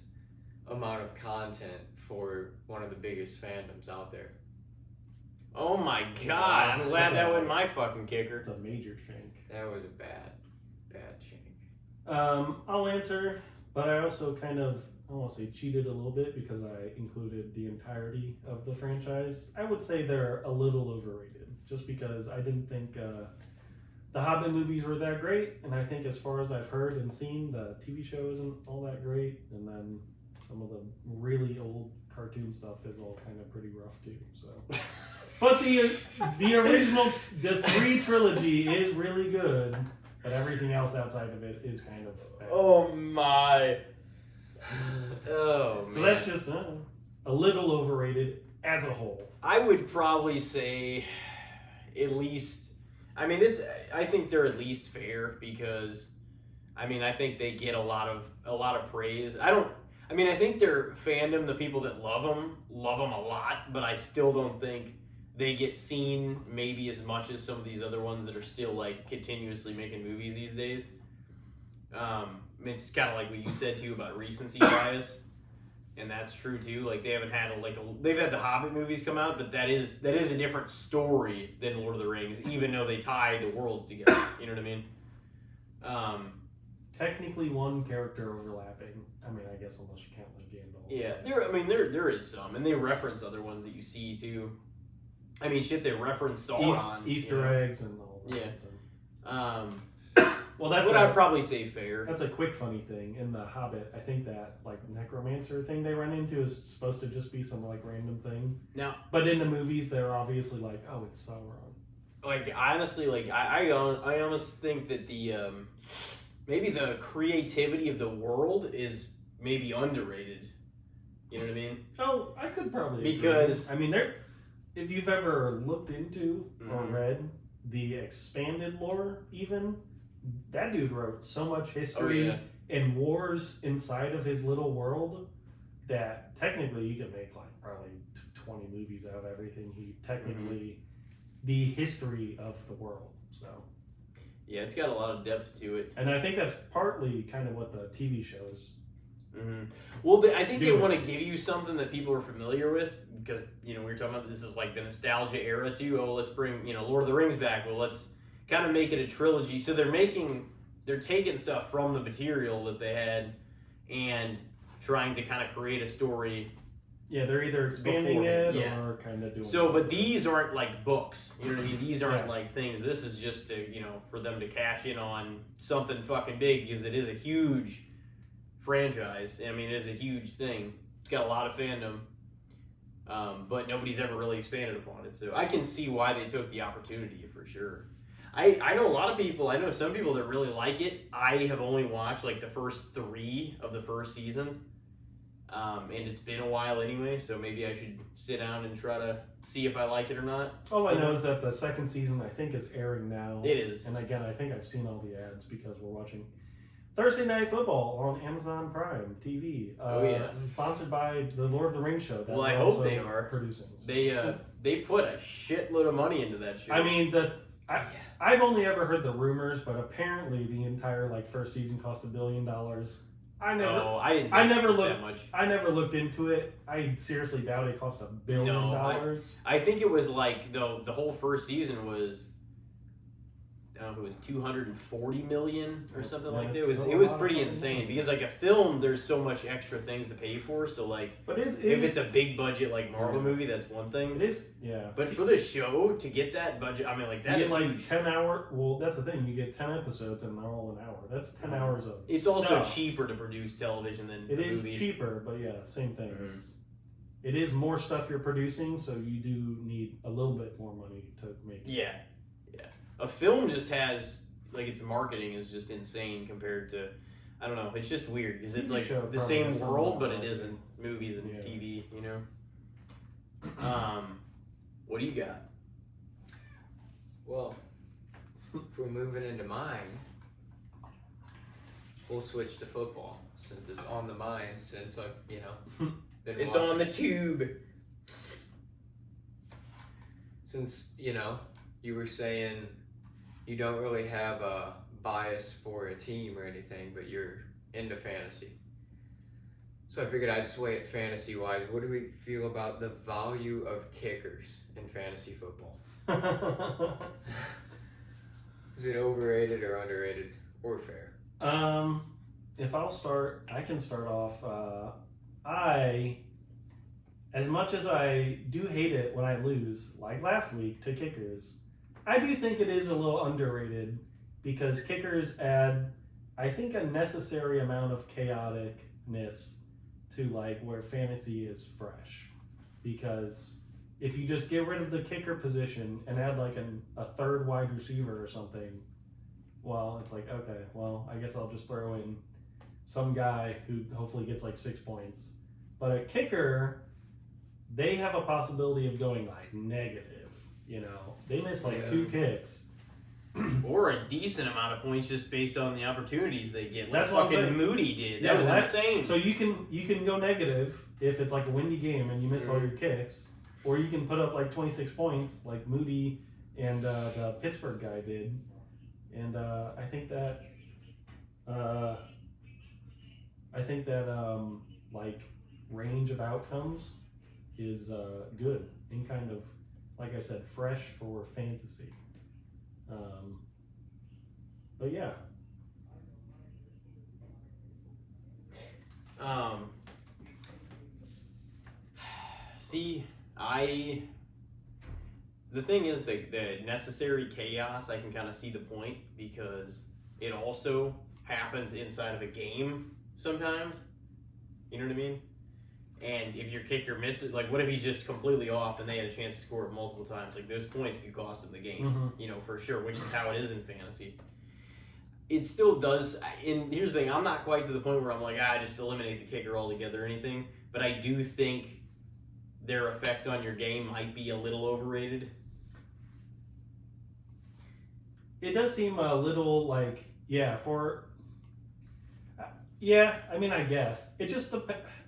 amount of content for one of the biggest fandoms out there. Oh my god! I'm glad That's that a- wasn't my fucking kicker. It's a major shank. That was a bad shank. I'll answer, but I also kind of, I don't want to say cheated a little bit because I included the entirety of the franchise. I would say they're a little overrated just because I didn't think the Hobbit movies were that great, and I think as far as I've heard and seen, the TV show isn't all that great, and then some of the really old cartoon stuff is all kind of pretty rough too. So, but the original, the 3 trilogy is really good. But everything else outside of it is kind of bad. Oh my. Oh man. So that's just a little overrated as a whole. I would probably say at least. I mean, I think they're at least fair because, I mean, I think they get a lot of praise. I mean, I think their fandom, the people that love them a lot, but I still don't think they get seen maybe as much as some of these other ones that are still like continuously making movies these days. It's kind of like what you said too about recency bias, and that's true too. Like they haven't had they've had the Hobbit movies come out, but that is a different story than Lord of the Rings, even though they tie the worlds together. You know what I mean? technically one character overlapping. I mean, I guess unless you count like Gandalf. Yeah, there is some, and they reference other ones that you see too. I mean, shit, they reference Sauron, Easter eggs and all that. Yeah. So. Well, that's what I'd probably say fair. That's a quick funny thing in The Hobbit. I think that like necromancer thing they run into is supposed to just be some like random thing. Now, but in the movies, they're obviously like, oh, it's Sauron. Like honestly, like I almost think that the maybe the creativity of the world is maybe underrated. You know what I mean? So I could probably because agree. I mean, if you've ever looked into or read the expanded lore, even that dude wrote so much history and wars inside of his little world that technically you could make like probably 20 movies out of everything. He technically the history of the world. So yeah, it's got a lot of depth to it, and I think that's partly kind of what the TV show is. Well, I think they want to give you something that people are familiar with because we were talking about this is like the nostalgia era too. Oh, let's bring Lord of the Rings back. Well, let's kind of make it a trilogy. So they're taking stuff from the material that they had and trying to kind of create a story. Yeah, they're either expanding it or kind of doing. So, but these aren't like books. You know what I mean? These aren't like things. This is just to for them to cash in on something fucking big because it is a huge franchise. I mean, it is a huge thing. It's got a lot of fandom, but nobody's ever really expanded upon it. So I can see why they took the opportunity for sure. I know a lot of people. I know some people that really like it. I have only watched like the first 3 of the first season, and it's been a while anyway. So maybe I should sit down and try to see if I like it or not. All I know is that the second season I think is airing now. It is, and again I think I've seen all the ads because we're watching Thursday Night Football on Amazon Prime TV. Sponsored by the Lord of the Rings show. That I hope they are producing. So. They put a shitload of money into that show. I mean, I've only ever heard the rumors, but apparently the entire first season cost $1 billion. I never looked that much. I never looked into it. I seriously doubt it cost $1 billion. I think it was like the whole first season was. I don't know if it was 240 million or something like that. It was pretty insane because like a film, there's so much extra things to pay for. So if it's a big budget like Marvel movie, that's one thing. It is, yeah. But for the show to get that budget, I mean that is huge. 10 hour. Well, that's the thing. You get 10 episodes and they're all an hour. That's 10 hours of. It's stuff. Also cheaper to produce television than it is movie. Cheaper, but yeah, same thing. It is more stuff you're producing, so you do need a little bit more money to make it. Yeah. A film just has its marketing is just insane compared to I don't know. It's just weird because it's like the same world, but it isn't movies and TV. What do you got? Well, if we're moving into mine, we'll switch to football since it's on the mind. Since I've been it's watching. on the tube. Since you were saying. You don't really have a bias for a team or anything, but you're into fantasy. So I figured I'd sway it fantasy-wise. What do we feel about the value of kickers in fantasy football? Is it overrated or underrated or fair? If I'll start, I can start off. As much as I do hate it when I lose, like last week to kickers, I do think it is a little underrated because kickers add, I think, a necessary amount of chaoticness to where fantasy is fresh. Because if you just get rid of the kicker position and add a third wide receiver or something, well, it's okay, well, I guess I'll just throw in some guy who hopefully gets 6 points. But a kicker, they have a possibility of going negative. They missed 2 kicks. Or a decent amount of points just based on the opportunities they get. That's what fucking Moody did. That was insane. So you can go negative if it's a windy game and you miss all your kicks. Or you can put up 26 points like Moody and the Pittsburgh guy did. And I think that range of outcomes is good and kind of, like I said, fresh for fantasy. But yeah. See, the thing is the necessary chaos. I can kind of see the point because it also happens inside of a game sometimes. You know what I mean? And if your kicker misses, like, what if he's just completely off and they had a chance to score it multiple times? Like, those points could cost them the game, you know, for sure, which is how it is in fantasy. It still does, and here's the thing, I'm not quite to the point where I'm like, just eliminate the kicker altogether or anything, but I do think their effect on your game might be a little overrated. It does seem a little like, I mean, I guess. It just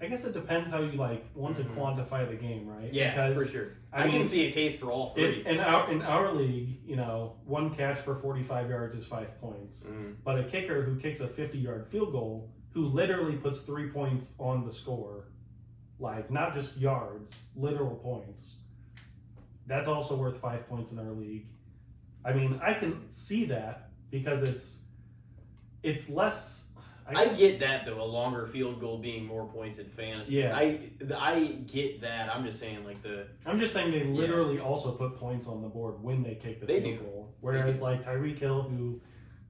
I guess it depends how you like want to quantify the game, right? Yeah, because, for sure. I can mean, see a case for all three. In our league, you know, one catch for 45 yards is 5 points. But a kicker who kicks a 50-yard field goal, who literally puts 3 points on the score, like not just yards, literal points, that's also worth 5 points in our league. I mean, I can see that because it's less. I get that though, a longer field goal being more points in fantasy. Yeah. I get that. I'm just saying I'm just saying they literally also put points on the board when they kick the field goal. Whereas like Tyreek Hill, who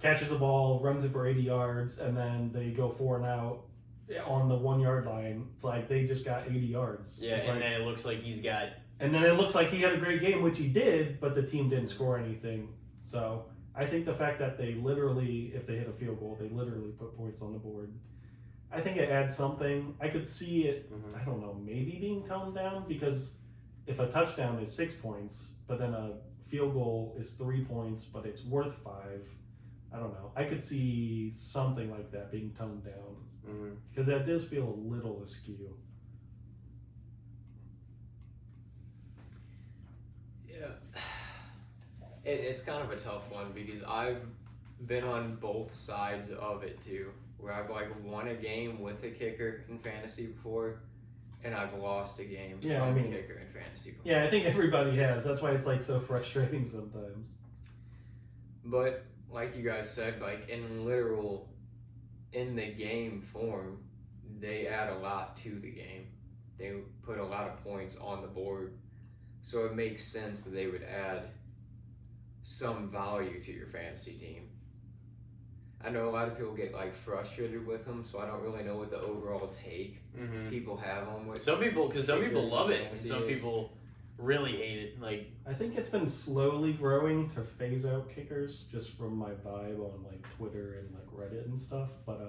catches a ball, runs it for 80 yards, and then they go 4 and out on the 1 yard line. It's like they just got 80 yards. Yeah, and then it looks like he's got. And then it looks like he had a great game, which he did, but the team didn't score anything. So I think the fact that they literally, if they hit a field goal, they literally put points on the board. I think it adds something. I could see it, I don't know, maybe being toned down, because if a touchdown is 6 points, but then a field goal is 3 points, but it's worth 5, I don't know. I could see something like that being toned down, because that does feel a little askew. Yeah. It's kind of a tough one because I've been on both sides of it too, where I've like won a game with a kicker in fantasy before, and I've lost a game from a kicker in fantasy before. Yeah, I think everybody has. That's why it's like so frustrating sometimes. But like you guys said, like in the game form, they add a lot to the game. They put a lot of points on the board, so it makes sense that they would add some value to your fantasy team. I know a lot of people get like frustrated with them, so I don't really know what the overall take people have on what. Some people love it, and some people really hate it. Like, I think it's been slowly growing to phase out kickers, just from my vibe on like Twitter and like Reddit and stuff. But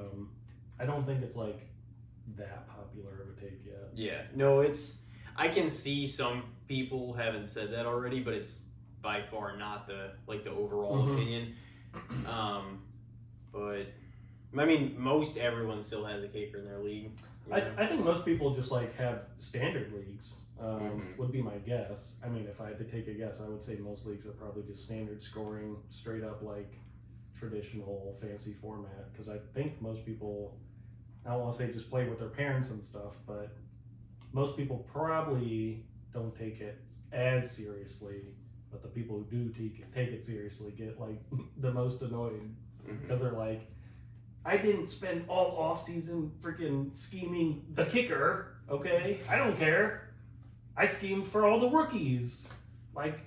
I don't think it's like that popular of a take yet. Yeah, no, I can see some people haven't said that already, but it's by far not the overall opinion. But I mean, most everyone still has a kicker in their league. I think most people just like have standard leagues. Would be my guess. I mean, if I had to take a guess, I would say most leagues are probably just standard scoring, straight up like traditional fantasy format. Because I think most people, I don't want to say just play with their parents and stuff, but most people probably don't take it as seriously. But the people who do take it seriously get like the most annoyed because they're like, I didn't spend all off season freaking scheming the kicker. Okay, I don't care. I schemed for all the rookies, like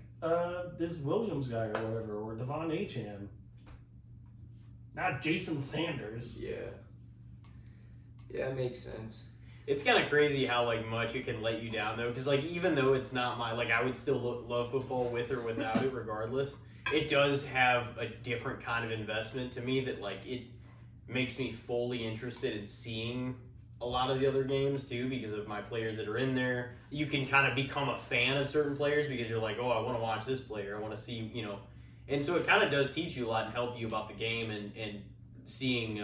this Williams guy or whatever, or Devon Achane. Not Jason Sanders. Yeah, it makes sense. It's kind of crazy how like much it can let you down though, because like even though it's not my I would still love football with or without it regardless. It does have a different kind of investment to me that like it makes me fully interested in seeing a lot of the other games too, because of my players that are in there. You can kind of become a fan of certain players because you're like, oh, I want to watch this player. I want to see, you know, and so it kind of does teach you a lot and help you about the game and seeing,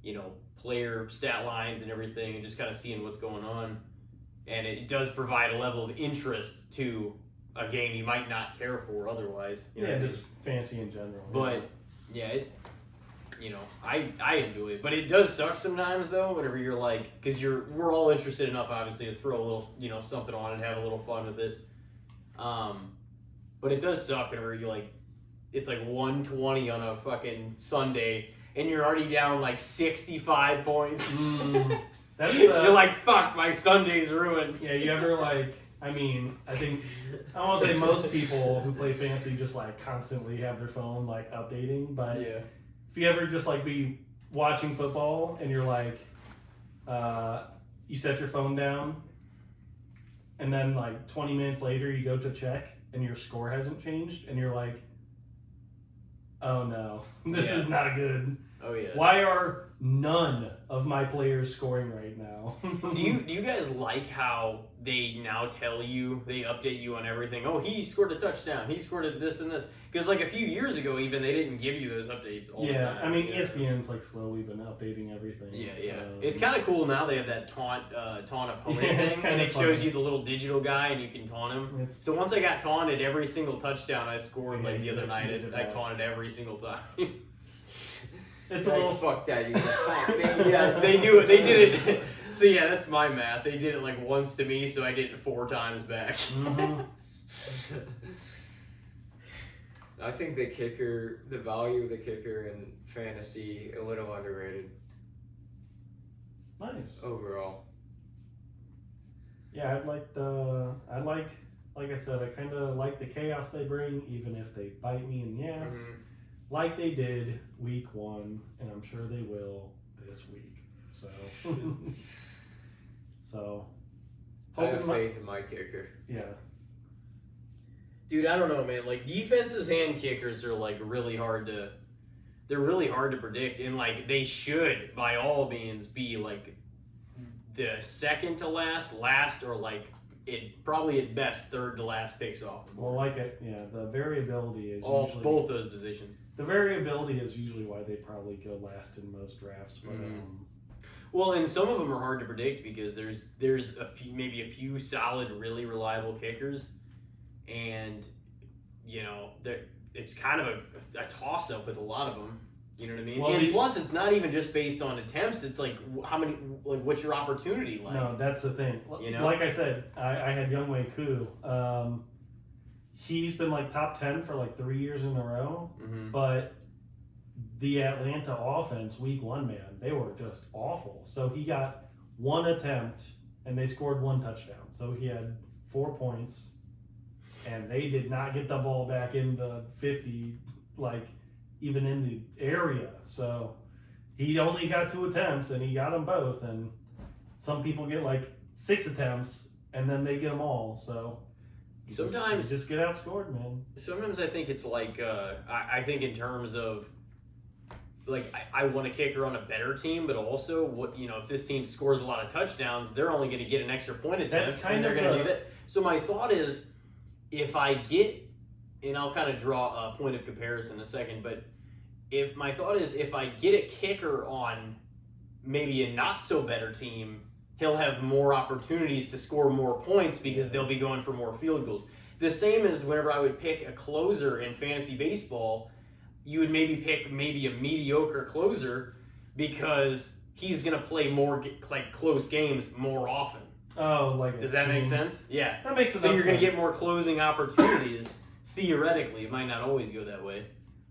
you know, player stat lines and everything, and just kind of seeing what's going on. And it does provide a level of interest to a game you might not care for otherwise. You know, just fantasy in general. But yeah, you know, I enjoy it, but it does suck sometimes though. Whenever you're like, because we're all interested enough, obviously, to throw a little, you know, something on and have a little fun with it. But it does suck whenever you like, it's like 1:20 on a fucking Sunday, and you're already down like 65 points. That's You're like, fuck, my Sunday's ruined. Yeah, you ever like? I mean, I think I won't say most people who play fantasy just like constantly have their phone like updating, but Yeah. if you ever just like be watching football and you're like, you set your phone down, and then like 20 minutes later you go to check and your score hasn't changed, and you're like, oh no, this is not good. Oh yeah. Why are none of my players scoring right now? Do you guys like how they now tell you, they update you on everything? Oh, he scored a touchdown. He scored a this and this. Because like a few years ago, even they didn't give you those updates all the time. I mean, ESPN's like slowly been updating everything. Yeah. It's kind of cool now. They have that taunt opponent it's thing, kinda and it funny. shows you the little digital guy, and you can taunt him. So once I got taunted, every single touchdown I scored like the other night, I taunted every single time. It's Like, a little fuck that. You can taunt me. Yeah, they do it. They did it. So yeah, that's my math. They did it like once to me, so I did it 4 times back. Mhm. I think the value of the kicker in fantasy, a little underrated Nice. overall. Yeah, like I said, I kind of like the chaos they bring, even if they bite me in the ass, like they did week 1, and I'm sure they will this week. So, I have hoping faith in my kicker. yeah. Dude, I don't know, man. Like defenses and kickers are like really hard to. They're really hard to predict, and like they should, by all means, be like the second to last, or like it probably at best third to last picks off the Well, board. the variability is All usually both those positions. the variability is usually why they probably go last in most drafts. But Well, and some of them are hard to predict because there's maybe a few solid, really reliable kickers, and you know it's kind of a toss up with a lot of them. You know what I mean? Well, and plus, it's not even just based on attempts. It's like how many, like what's your opportunity like? no, that's the thing. You know? Like I said, I had Youngwei Koo. He's been like top 10 for like 3 years in a row, Mm-hmm. but the Atlanta offense, week 1, man, they were just awful. So he got 1 attempt and they scored 1 touchdown. So he had 4 points, and they did not get the ball back in the 50, like even in the area. So he only got 2 attempts and he got them both. And some people get like 6 attempts and then they get them all. So Sometimes you just get outscored, man. Sometimes I think it's like I think in terms of like I want a kicker on a better team, but also what if this team scores a lot of touchdowns, they're only going to get an extra point attempt, That's kind and they're of going to do that. So my thought is, if I get, and I'll kind of draw a point of comparison in a second, but if I get a kicker on maybe a not so better team, he'll have more opportunities to score more points because they'll be going for more field goals. The same as whenever I would pick a closer in fantasy baseball, you would maybe pick a mediocre closer because he's going to play more like close games more often. Oh, like Does that make sense? Yeah. That makes sense. So you're going to get more closing opportunities. Theoretically, it might not always go that way.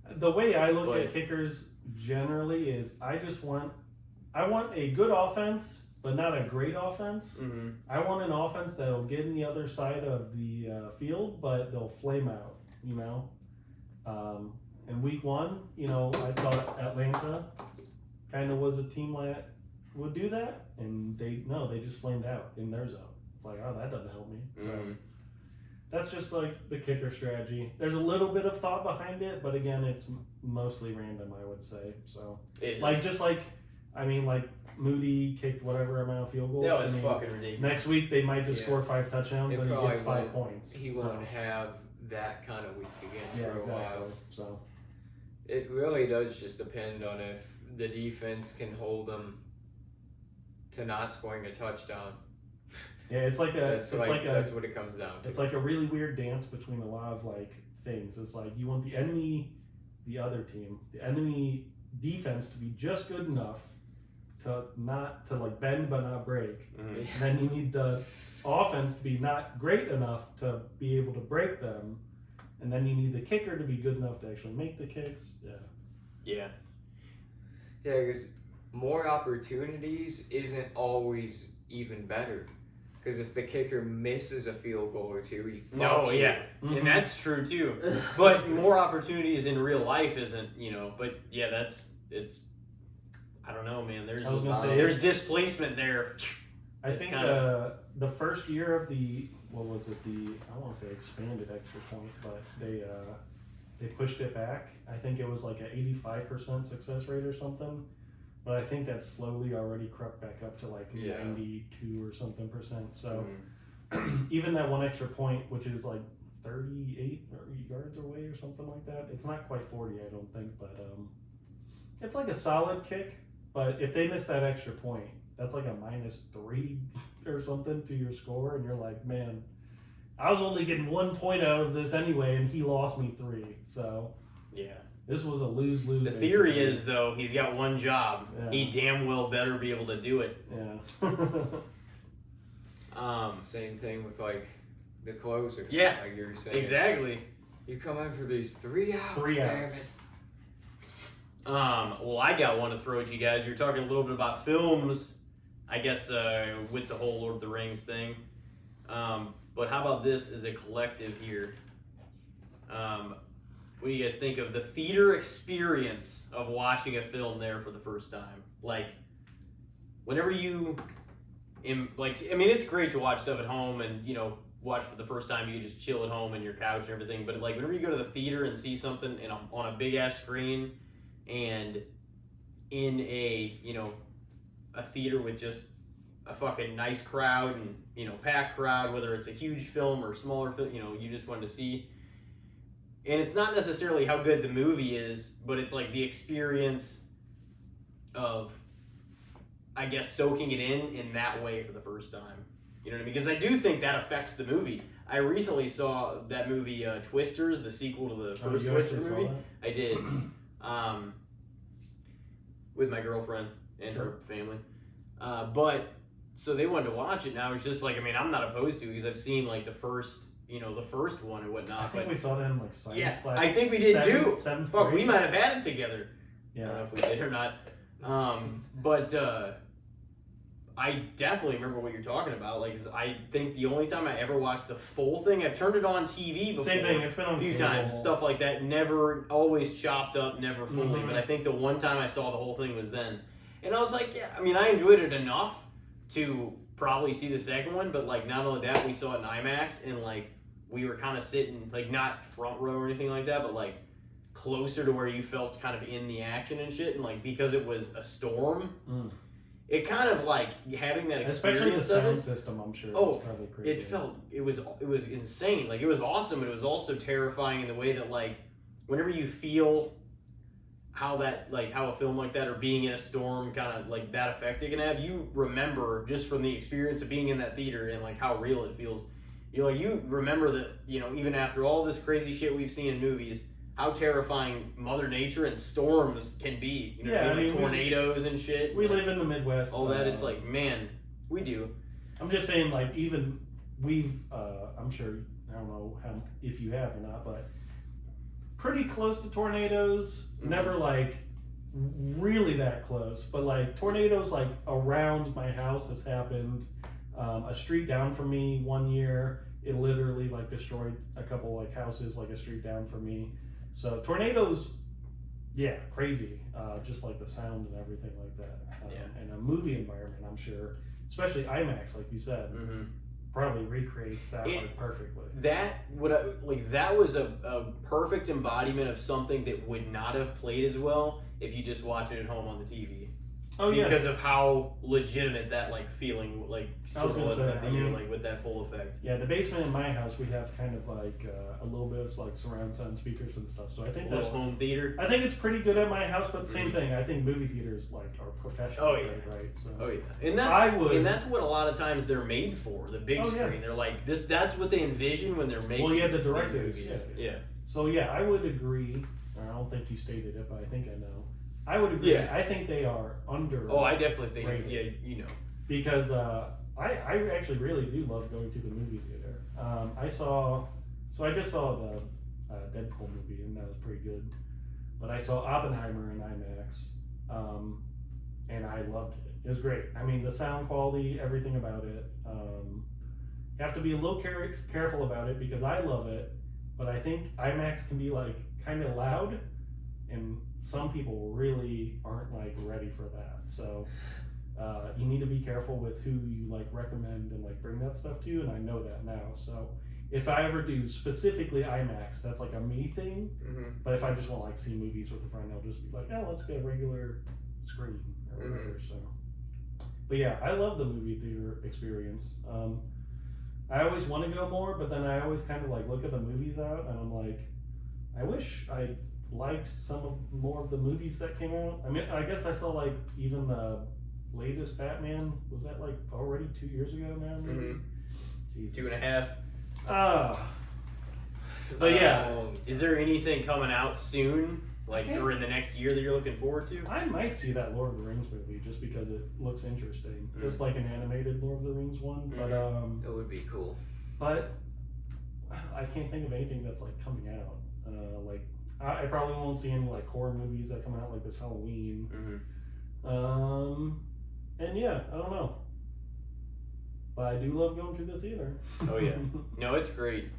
The way I look But- at kickers generally is I want a good offense, but not a great offense. Mm-hmm. I want an offense that'll get in the other side of the field, but they'll flame out. In week 1, I thought Atlanta kind of was a team that would do that, and they just flamed out in their zone. It's like, oh, that doesn't help me. So that's just like the kicker strategy. There's a little bit of thought behind it, but again, it's mostly random, I would say. So like Moody kicked whatever amount of field goals. That was fucking ridiculous. Next week they might just Yeah. score 5 touchdowns It and he probably gets 5 won't. points. He So, won't have that kind of week again for a while. So It really does just depend on if the defense can hold them to not scoring a touchdown. yeah, it's like That's what it comes down to. it's like a really weird dance between a lot of like things. It's like you want the enemy defense to be just good enough to like bend but not break. Mm-hmm. And then you need the offense to be not great enough to be able to break them. And then you need the kicker to be good enough to actually make the kicks. Yeah. Yeah. Yeah, because more opportunities isn't always even better. Because if the kicker misses a field goal or two, he fucks No, you. yeah, and that's true too. But more opportunities in real life isn't, But yeah, it's. I don't know, man. I was gonna say, There's displacement there. I It's think kind of- the first year of the what was it, the I don't want to say expanded extra point, but they pushed it back. I think it was like an 85% success rate or something. But I think that's slowly already crept back up to like Yeah. 92 or something percent. So even that one extra point, which is like 38 yards away or something like that, it's not quite 40, I don't think, but it's like a solid kick. But if they miss that extra point, that's like a -3 or something to your score, and you're like, man, I was only getting 1 point out of this anyway, and he lost me 3. So Yeah. this was a lose-lose. The theory is, though, he's got one job. Yeah. He damn well better be able to do it. Yeah. Same thing with like the closer. Yeah, like you were saying. Exactly. You come in for these 3 outs. 3 damn outs. it. Well, I got one to throw at you guys. We were talking a little bit about films, I guess, with the whole Lord of the Rings thing. But how about this as a collective here? What do you guys think of the theater experience of watching a film there for the first time? Like, whenever you, it's great to watch stuff at home and, watch for the first time. You can just chill at home in your couch and everything. But, like, whenever you go to the theater and see something on a big-ass screen and in a theater with just a fucking nice crowd and, packed crowd, whether it's a huge film or smaller film, you just wanted to see. And it's not necessarily how good the movie is, but it's like the experience of, I guess, soaking it in that way for the first time. You know what I mean? Because I do think that affects the movie. I recently saw that movie Twisters, the sequel to the first Twister movie. I did. With my girlfriend and her family. So they wanted to watch it, and I was just like, I'm not opposed to it because I've seen like the first one and whatnot. I think we saw that in like science class. I think we did too. Seventh Fuck, we grade. might have had it together. Yeah. I don't know if we did or not. But I definitely remember what you're talking about. Like, 'cause I think the only time I ever watched the full thing, I've turned it on TV before. Same thing. It's been on a few cable. times, stuff like that. Never, always chopped up, never fully. Mhm. But I think the one time I saw the whole thing was then, and I was like, yeah. I enjoyed it enough to probably see the second one. But like, not only that, we saw it in IMAX, and like, we were kind of sitting like not front row or anything like that, but like closer to where you felt kind of in the action and shit. And like, because it was a storm. It kind of like having that experience, especially the sound of it. system. I'm sure. Oh, it's probably crazy. it was insane. Like, it was awesome, but it was also terrifying in the way that like whenever you feel how a film like that or being in a storm kind of like that effect it can have, you remember just from the experience of being in that theater and like how real it feels. You remember that even after all this crazy shit we've seen in movies, how terrifying Mother Nature and storms can be. Tornadoes and shit. We live in the Midwest. All that, it's like, man, we do. I'm just saying, like, even we've, I'm sure, I don't know if you have or not, but pretty close to tornadoes. Mm-hmm. Never like really that close, but like tornadoes like around my house has happened. A street down from me one year, it literally like destroyed a couple like houses like a street down from me. So tornadoes, yeah, crazy. Just like the sound and everything like that. And a movie environment, I'm sure, especially IMAX, like you said, probably recreates that like perfectly. That was a perfect embodiment of something that would not have played as well if you just watch it at home on the TV. Oh yeah, because of how legitimate that like feeling like sort of was in the theater, like with that full effect. Yeah, the basement in my house, we have kind of like a little bit of like surround sound speakers and stuff. So I think that's home theater. I think it's pretty good at my house, but same thing. I think movie theaters like are professional. Oh yeah, right. So and that's what a lot of times they're made for, the big screen. Yeah. They're like this. That's what they envision when they're making. Well, yeah, the directors. Yeah. So yeah, I would agree. I don't think you stated it, but I think I know. I would agree. Yeah. I think they are under. Oh, I definitely think it's, Because I actually really do love going to the movie theater. I just saw the Deadpool movie, and that was pretty good. But I saw Oppenheimer in IMAX, and I loved it. It was great. I mean, the sound quality, everything about it. You have to be a little careful about it because I love it, but I think IMAX can be like kind of loud, and some people really aren't like ready for that. So you need to be careful with who you like recommend and like bring that stuff to you, and I know that now. So if I ever do specifically IMAX, that's like a me thing. But if I just want to like see movies with a friend, I'll just be like, oh, let's get a regular screen or whatever. So, but yeah, I love the movie theater experience. I always want to go more, but then I always kind of like look at the movies out, and I'm like, I wish I liked more of the movies that came out. I mean, I guess I saw like even the latest Batman. Was that like already 2 years ago now? Maybe? Jesus. 2.5. But yeah. Is there anything coming out soon, like or in the next year that you're looking forward to? I might see that Lord of the Rings movie just because it looks interesting, just like an animated Lord of the Rings one. But it would be cool. But I can't think of anything that's like coming out. Like I probably won't see any like horror movies that come out like this Halloween. And yeah, I don't know. But I do love going to the theater. Oh yeah, no, it's great.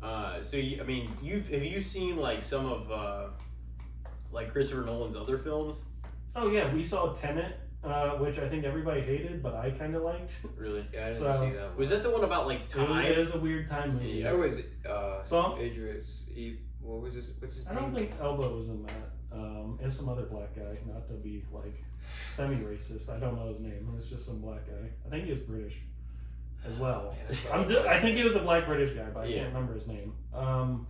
So I mean, have you seen like some of like Christopher Nolan's other films? Oh yeah, we saw Tenet, which I think everybody hated, but I kind of liked. Really? Yeah, I didn't So- see that one. Was that the one about like time? It is a weird time movie. That was So- Idris. What was his? What's his I name? don't think Elba was in that. And some other black guy, not to be like semi-racist. I don't know his name. It's just some black guy. I think he was British as well. Man, that's probably I think he was a black British guy, but I Yeah. can't remember his name. Damn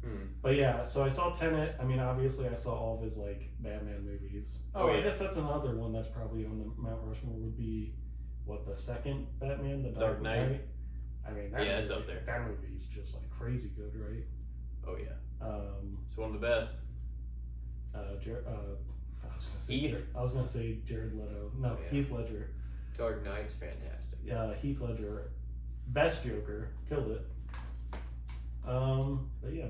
it. But yeah, so I saw Tenet. I mean, obviously, I saw all of his like Batman movies. Oh, I yeah. guess that's another one that's probably on the Mount Rushmore. Would be what, the second Batman, the Dark Knight? I mean, Yeah, it's up there. That movie is just like crazy good, right? Oh yeah, it's one of the best. I was gonna say Jared Leto. No, Yeah. Heath Ledger. Dark Knight's fantastic. Yeah, Heath Ledger, best Joker, killed it. But yeah,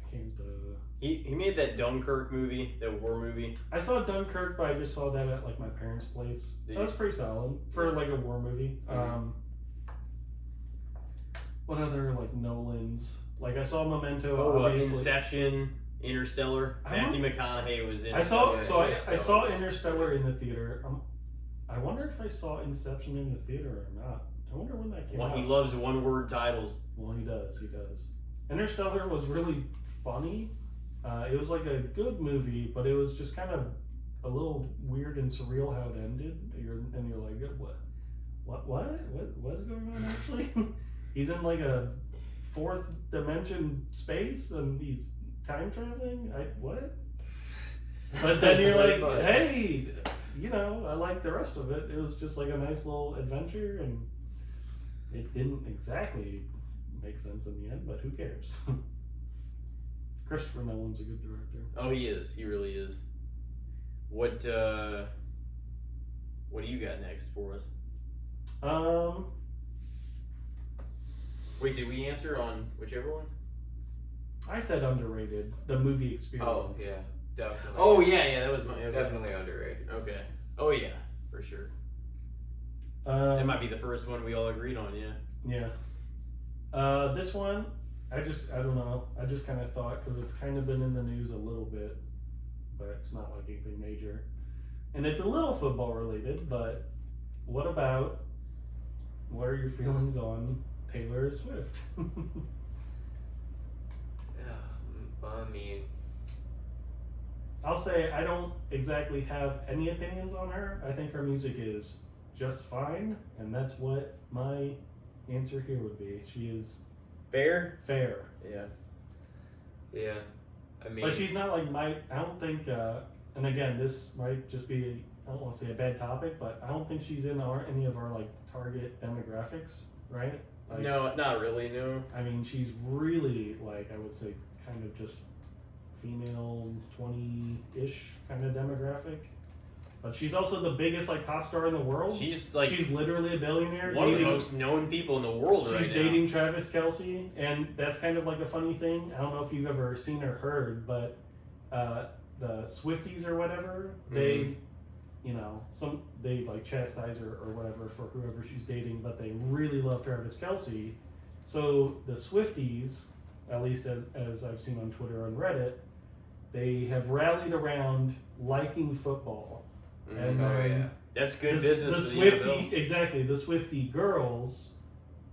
I can't. He made that Dunkirk movie, that war movie. I saw Dunkirk, but I just saw that at like my parents' place. Did That was pretty solid for like a war movie. What other like Nolans? Like I saw Memento. Obviously. Inception, Interstellar. I Matthew McConaughey was in. I saw. Yeah, So I Interstellar saw was Interstellar in the theater. I wonder if I saw Inception in the theater or not. I wonder when that came Well, out. he loves one-word titles. Well, he does. He does. Interstellar was really funny. It was like a good movie, but it was just kind of a little weird and surreal how it ended. You're like, what's going on actually? He's in like a fourth dimension space and he's time traveling. What? But then you're like, hey, I like the rest of it. It was just like a nice little adventure, and it didn't exactly make sense in the end, but who cares? Christopher Nolan's a good director. Oh, he is. He really is. What do you got next for us? Wait, did we answer on whichever one? I said underrated. The movie experience. Oh yeah, definitely. Oh yeah, that was my okay. Definitely underrated. Okay. Oh yeah, for sure. That might be the first one we all agreed on. Yeah. Yeah. This one, I don't know. I just kind of thought, because it's kind of been in the news a little bit, but it's not like anything major. And it's a little football related, but what are your feelings on Taylor Swift? I mean, I'll say I don't exactly have any opinions on her. I think her music is just fine, and that's what my answer here would be. She is Fair. fair. yeah. I mean, But she's not like I don't think, and again, this might just be, I don't want to say a bad topic, but I don't think she's in any of our like target demographics, right? Like, No, not really. No. I mean, she's really like, I would say kind of just female 20-ish kind of demographic. But she's also the biggest like pop star in the world. She's like she's literally a billionaire. one of the dating- most known people in the world right now. She's dating Travis Kelce, and that's kind of like a funny thing. I don't know if you've ever seen or heard, but the Swifties or whatever, they, you know, they like chastise her or whatever for whoever she's dating, but they really love Travis Kelce. So the Swifties, at least as I've seen on Twitter and Reddit, they have rallied around liking football. And that's good the business. The Swiftie, exactly, the Swiftie girls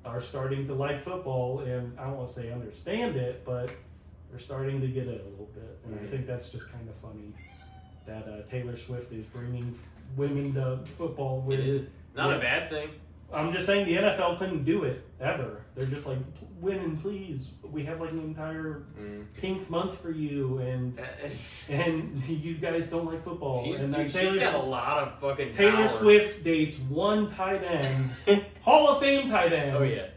are starting to like football, and I don't want to say understand it, but they're starting to get it a little bit. And I think that's just kind of funny that Taylor Swift is bringing women to football. It is not a bad thing. I'm just saying the NFL couldn't do it ever. They're just like, women, please. We have like an entire pink month for you, and you guys don't like football. She's Taylor got a lot of fucking Taylor power. Swift dates one tight end, Hall of Fame tight end. Oh yeah,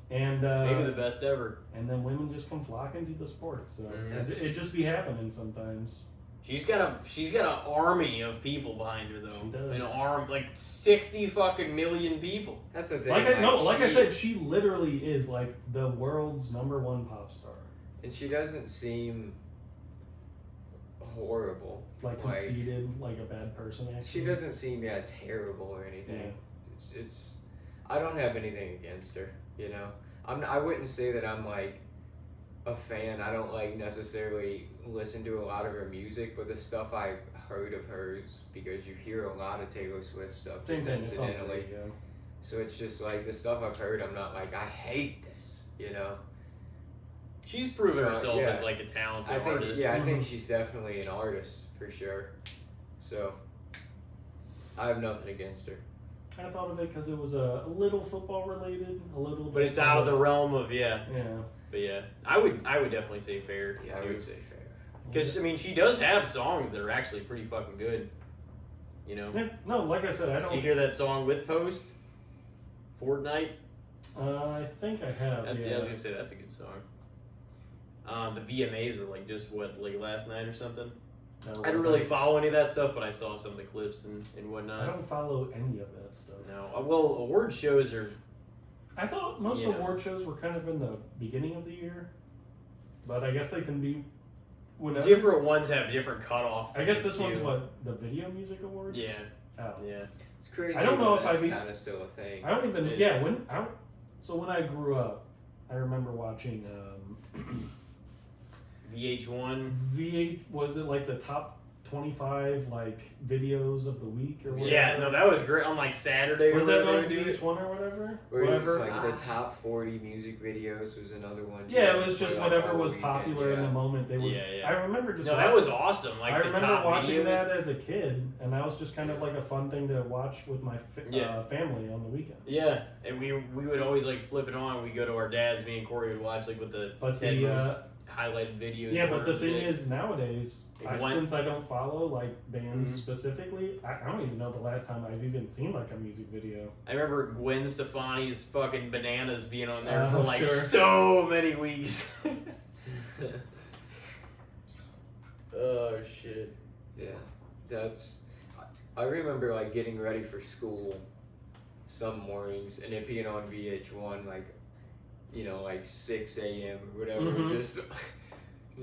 and maybe the best ever. And then women just come flocking to the sport. So it just be happening sometimes. She's got an army of people behind her though. She does. An arm like 60 fucking million people. That's the thing. Like I said, she literally is like the world's #1 pop star. And she doesn't seem horrible. Like conceited, like a bad person. Actually, she doesn't seem terrible or anything. Yeah. It's I don't have anything against her. You know, I wouldn't say that I'm like a fan. I don't like necessarily listen to a lot of her music, but the stuff I've heard of hers, because you hear a lot of Taylor Swift stuff just incidentally. So it's just like the stuff I've heard, I'm not like I hate this, you know. She's proven herself as like a talented artist. Yeah, I think she's definitely an artist for sure. So I have nothing against her. I thought of it because it was a little football related, a little. But it's out of the realm of Yeah. But yeah, I would definitely say fair. Yeah, I would say fair. Because I mean, she does have songs that are actually pretty fucking good. You know. Yeah, no, like I said, I don't. Did you hear that song with Post? Fortnite. I think I have. I was gonna say that's a good song. The VMAs were like like last night or something. I don't really follow any of that stuff, but I saw some of the clips and whatnot. I don't follow any of that stuff. No. Well, award shows are. I thought most award shows were kind of in the beginning of the year, but I guess they can be whenever. Different ones have different cutoff. I guess this one's what, the Video Music Awards? Yeah. Oh. Yeah. It's crazy. I don't know if it's kind of still a thing. I don't even. When I grew up, I remember watching. VH1. V8 was it like the top 25 like videos of the week or whatever? Yeah, no, that was great on like Saturday. Was or that whatever on VH1 or whatever? Or it was like the top 40 music videos was another one. Yeah, it was just whatever was popular in the moment. They would. Yeah. I remember just. No, that was awesome. Like I the remember top watching videos. that as a kid, and that was just kind of like a fun thing to watch with my family on the weekends. Yeah, and we would always like flip it on. We go to our dad's. Me and Corey would watch like with the most highlighted videos. Yeah, but the thing is nowadays, since I don't follow like bands specifically, I don't even know the last time I've even seen like a music video. I remember Gwen Stefani's fucking Bananas being on there for like so many weeks. Oh shit. Yeah, I remember like getting ready for school some mornings and it being on VH1 like, you know, like 6 a.m. or whatever,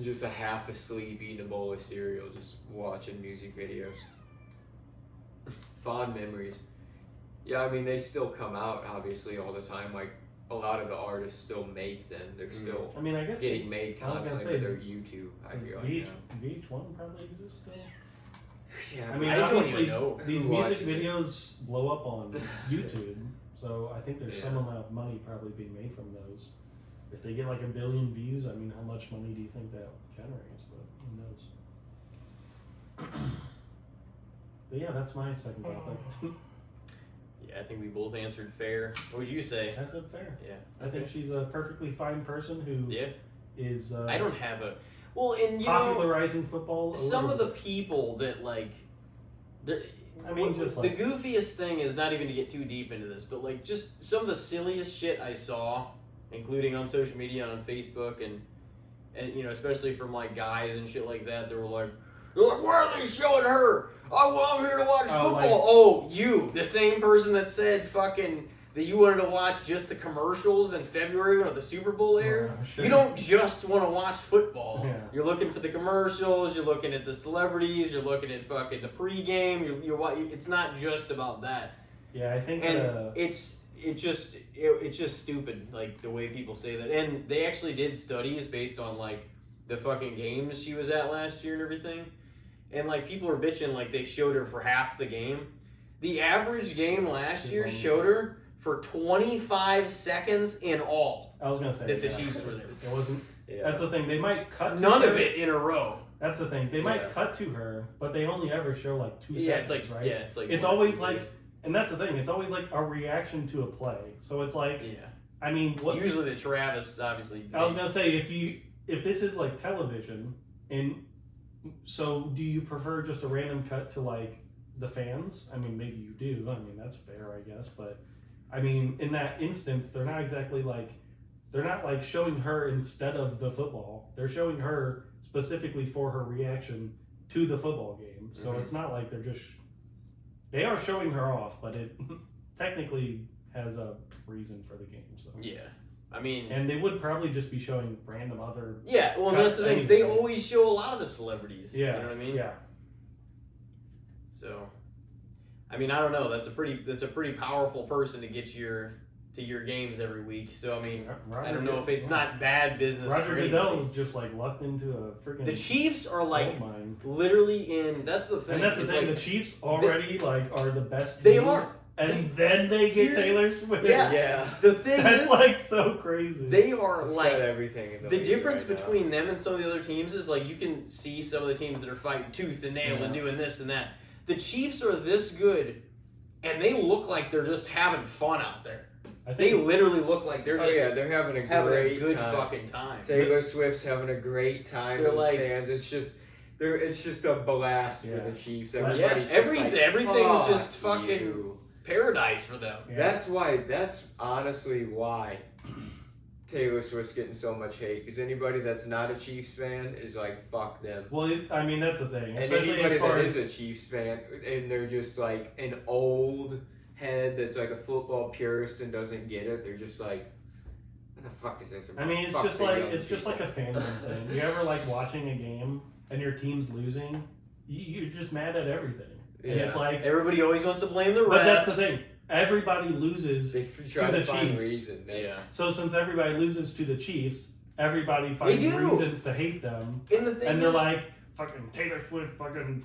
just a half asleep eating a bowl of cereal, just watching music videos. Fond memories. Yeah, I mean they still come out obviously all the time. Like a lot of the artists still make them. They're still I guess getting made constantly with their YouTube. I feel like VH1 probably exists still. Yeah, I mean, obviously these music videos blow up on YouTube, so I think there's some amount of money probably being made from those. If they get like 1 billion views, I mean, how much money do you think that generates? But who knows? But yeah, that's my second topic. Yeah, I think we both answered fair. What would you say? I said fair. Yeah. I think she's a perfectly fine person who is. I don't have a. Well, and popularizing football. Some of the people that like. I mean, just the goofiest thing is not even to get too deep into this, but like just some of the silliest shit I saw, including on social media and on Facebook, and you know, especially from like guys and shit like that. They were like, why are they showing her? Oh, well, I'm here to watch football. You, the same person that said fucking that you wanted to watch just the commercials in February when the Super Bowl aired. Oh, sure. You don't just want to watch football. Yeah. You're looking for the commercials. You're looking at the celebrities. You're looking at fucking the pregame. It's not just about that. Yeah, I think. And it's just stupid, like the way people say that. And they actually did studies based on like the fucking games she was at last year and everything. And like people are bitching like they showed her for half the game. The average game last year showed her for 25 seconds in all. I was gonna say that the Chiefs were there. It wasn't. Yeah. That's the thing. They might cut to None her. of it in a row. That's the thing. They might Yeah. cut to her, but they only ever show like 2 Yeah, seconds, it's like right? yeah, it's like It's one or always two like, days. and that's the thing. It's always like a reaction to a play. So it's like, Yeah. I mean, what? Usually the Travis obviously. I was gonna say if this is like television, and so do you prefer just a random cut to like the fans? I mean, maybe you do. I mean, that's fair, I guess. But I mean, in that instance, they're not exactly like they're not like showing her instead of the football. They're showing her specifically for her reaction to the football game. So Mhm. it's not like they are showing her off, but it technically has a reason for the game. So Yeah, I mean. and they would probably just be showing random other. Yeah, well, Cut that's the thing. They anyway. always show a lot of the celebrities. Yeah, You know what I mean? Yeah, So, I mean, I don't know. That's a pretty powerful person to get to your games every week. So, I mean, I don't know if it's not bad business. Roger for Goodell anybody. is just like lucked into a freaking. The Chiefs are like gold mine. literally in. That's the thing. And that's the is, thing. like, the Chiefs already like are the best. They team, are. and then they get Here's- Taylor Swift. Yeah. Yeah. The thing That's is, like so crazy. they are It's like got everything in the league difference right now. between them and some of the other teams is like you can see some of the teams that are fighting tooth and nail and Yeah. doing this and that. The Chiefs are this good, and they look like they're just having fun out there. I They think literally look like they're Oh just yeah, they're having a having great a good time. fucking time. Taylor Swift's having a great time They're in the like- stands. It's just a blast Yeah. for the Chiefs. Yeah, Everybody's just everything's like, just "Fuck fucking- you." Paradise for them. Yeah. That's honestly why Taylor Swift's getting so much hate. Because anybody that's not a Chiefs fan is like, fuck them. Well, I mean that's the thing, And especially anybody as far that as is a Chiefs fan and they're just like an old head that's like a football purist and doesn't get it, they're just like, what the fuck is this about? I mean it's Fuck just the like young it's just people." like a fandom thing. You ever like watching a game and your team's losing? You're just mad at everything. And Yeah. it's like, Everybody always wants to blame the refs. but that's the thing. Everybody loses. They try to to the find Chiefs. reason. Yeah. So since everybody loses to the Chiefs, everybody finds do. reasons to hate them, And the thing and they're is, like, "Fucking Taylor Swift, fucking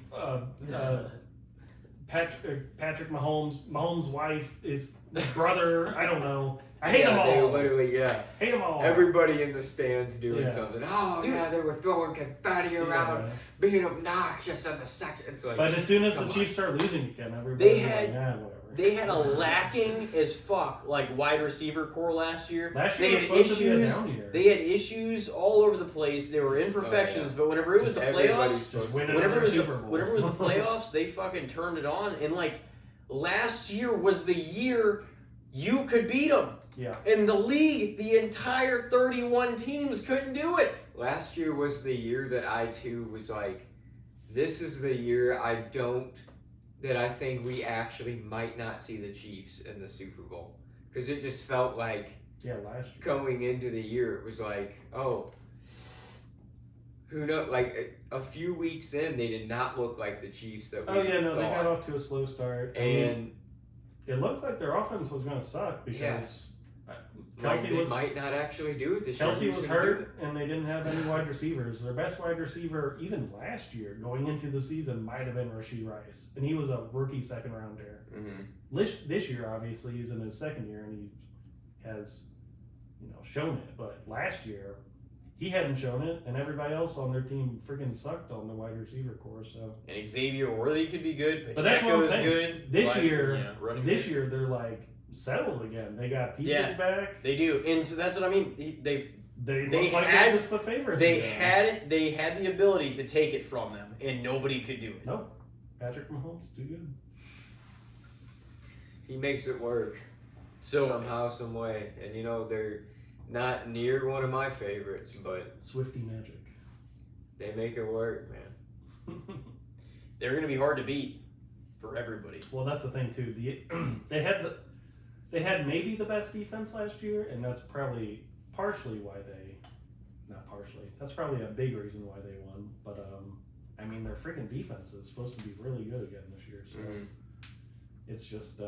Patrick Mahomes' wife, his brother. I don't know. I hate them They all. literally, yeah. Hate them all. Everybody in the stands doing Yeah. something. Oh yeah, they were throwing confetti around, Yeah. being obnoxious in the section. It's like, But as soon as the come Chiefs start losing again, everybody They had- like, nah, whatever. they had a lacking as fuck like wide receiver core last year. Last year they was had supposed to be a issues. down year. They had issues all over the place. There were imperfections, but whenever it was the everybody's playoffs, supposed win to. it. whenever it was the, Super Bowl. whenever it was the playoffs, they fucking turned it on. And like last year was the year you could beat them. Yeah. In the league, the entire 31 teams couldn't do it. Last year was the year that I too was like, this is the year that I think we actually might not see the Chiefs in the Super Bowl. Because it just felt like Yeah, last year. going into the year, it was like, oh, who knows? Like a few weeks in, they did not look like the Chiefs that we Oh yeah, no, they got thought. off to a slow start. I mean, And it looked like their offense was going to suck because Kelsey they was might not actually do it this Kelsey year. was Who's gonna do hurt, and they didn't have any wide receivers. Their best wide receiver, even last year, going into the season, might have been Rashee Rice, and he was a rookie second rounder. it? Mhm. This year, obviously, he's in his second year, and he has, shown it. But last year, he hadn't shown it, and everybody else on their team freaking sucked on the wide receiver core. So And Xavier Worthy could be good. But that's what Pacheco I'm is saying. good. This Like, year- yeah, running this back. year, they're like settled again. They got pieces Yeah. back. They do, and so that's what I mean. They They They look like had- they're just the favorites. they again. had the ability to take it from them, and nobody could do it. No, Patrick Mahomes, too good. He makes it work So somehow, some way. And they're not near one of my favorites, but Swifty magic. they make it work, man. they're going to be hard to beat for everybody. Well, that's the thing too. They had they had maybe the best defense last year, and that's probably partially why they, not partially, that's probably a big reason why they won. But I mean, their freaking defense is supposed to be really good again this year. So it's just,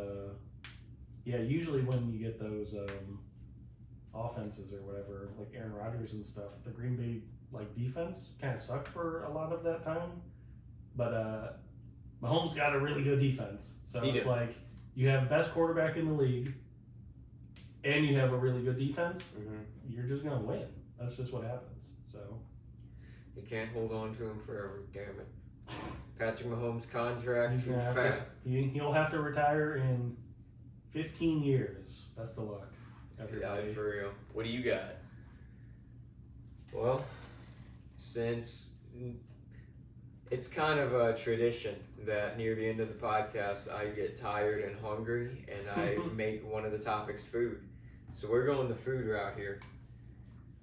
yeah. Usually when you get those offenses or whatever, like Aaron Rodgers and stuff, the Green Bay defense kind of sucked for a lot of that time. But Mahomes got a really good defense, so it's like you have best quarterback in the league, and you have a really good defense. You're just gonna win. That's just what happens. So You can't hold on to him forever. Damn it. Patrick Mahomes' contract. he's gonna have to, he'll have to retire in 15 years. Best of luck, everybody. Yeah, for real. What do you got? Well, since it's kind of a tradition that near the end of the podcast I get tired and hungry and I make one of the topics food. So we're going the food route here.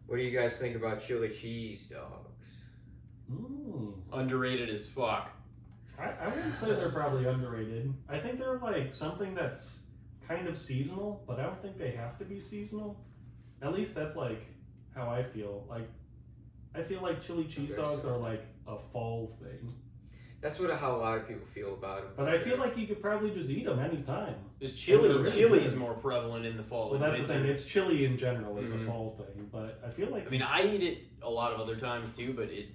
What do you guys think about chili cheese dogs? Underrated as fuck. I wouldn't say they're probably underrated. I think they're like something that's kind of seasonal, but I don't think they have to be seasonal. At least that's like how I feel. Like I feel like chili cheese dogs are like a fall thing. That's how a lot of people feel about them. But I feel like you could probably just eat them anytime. Is chili really is more prevalent in the fall Well, than that's the winter. thing. It's chili in general is a fall thing, but I feel like I mean, I eat it a lot of other times too, but it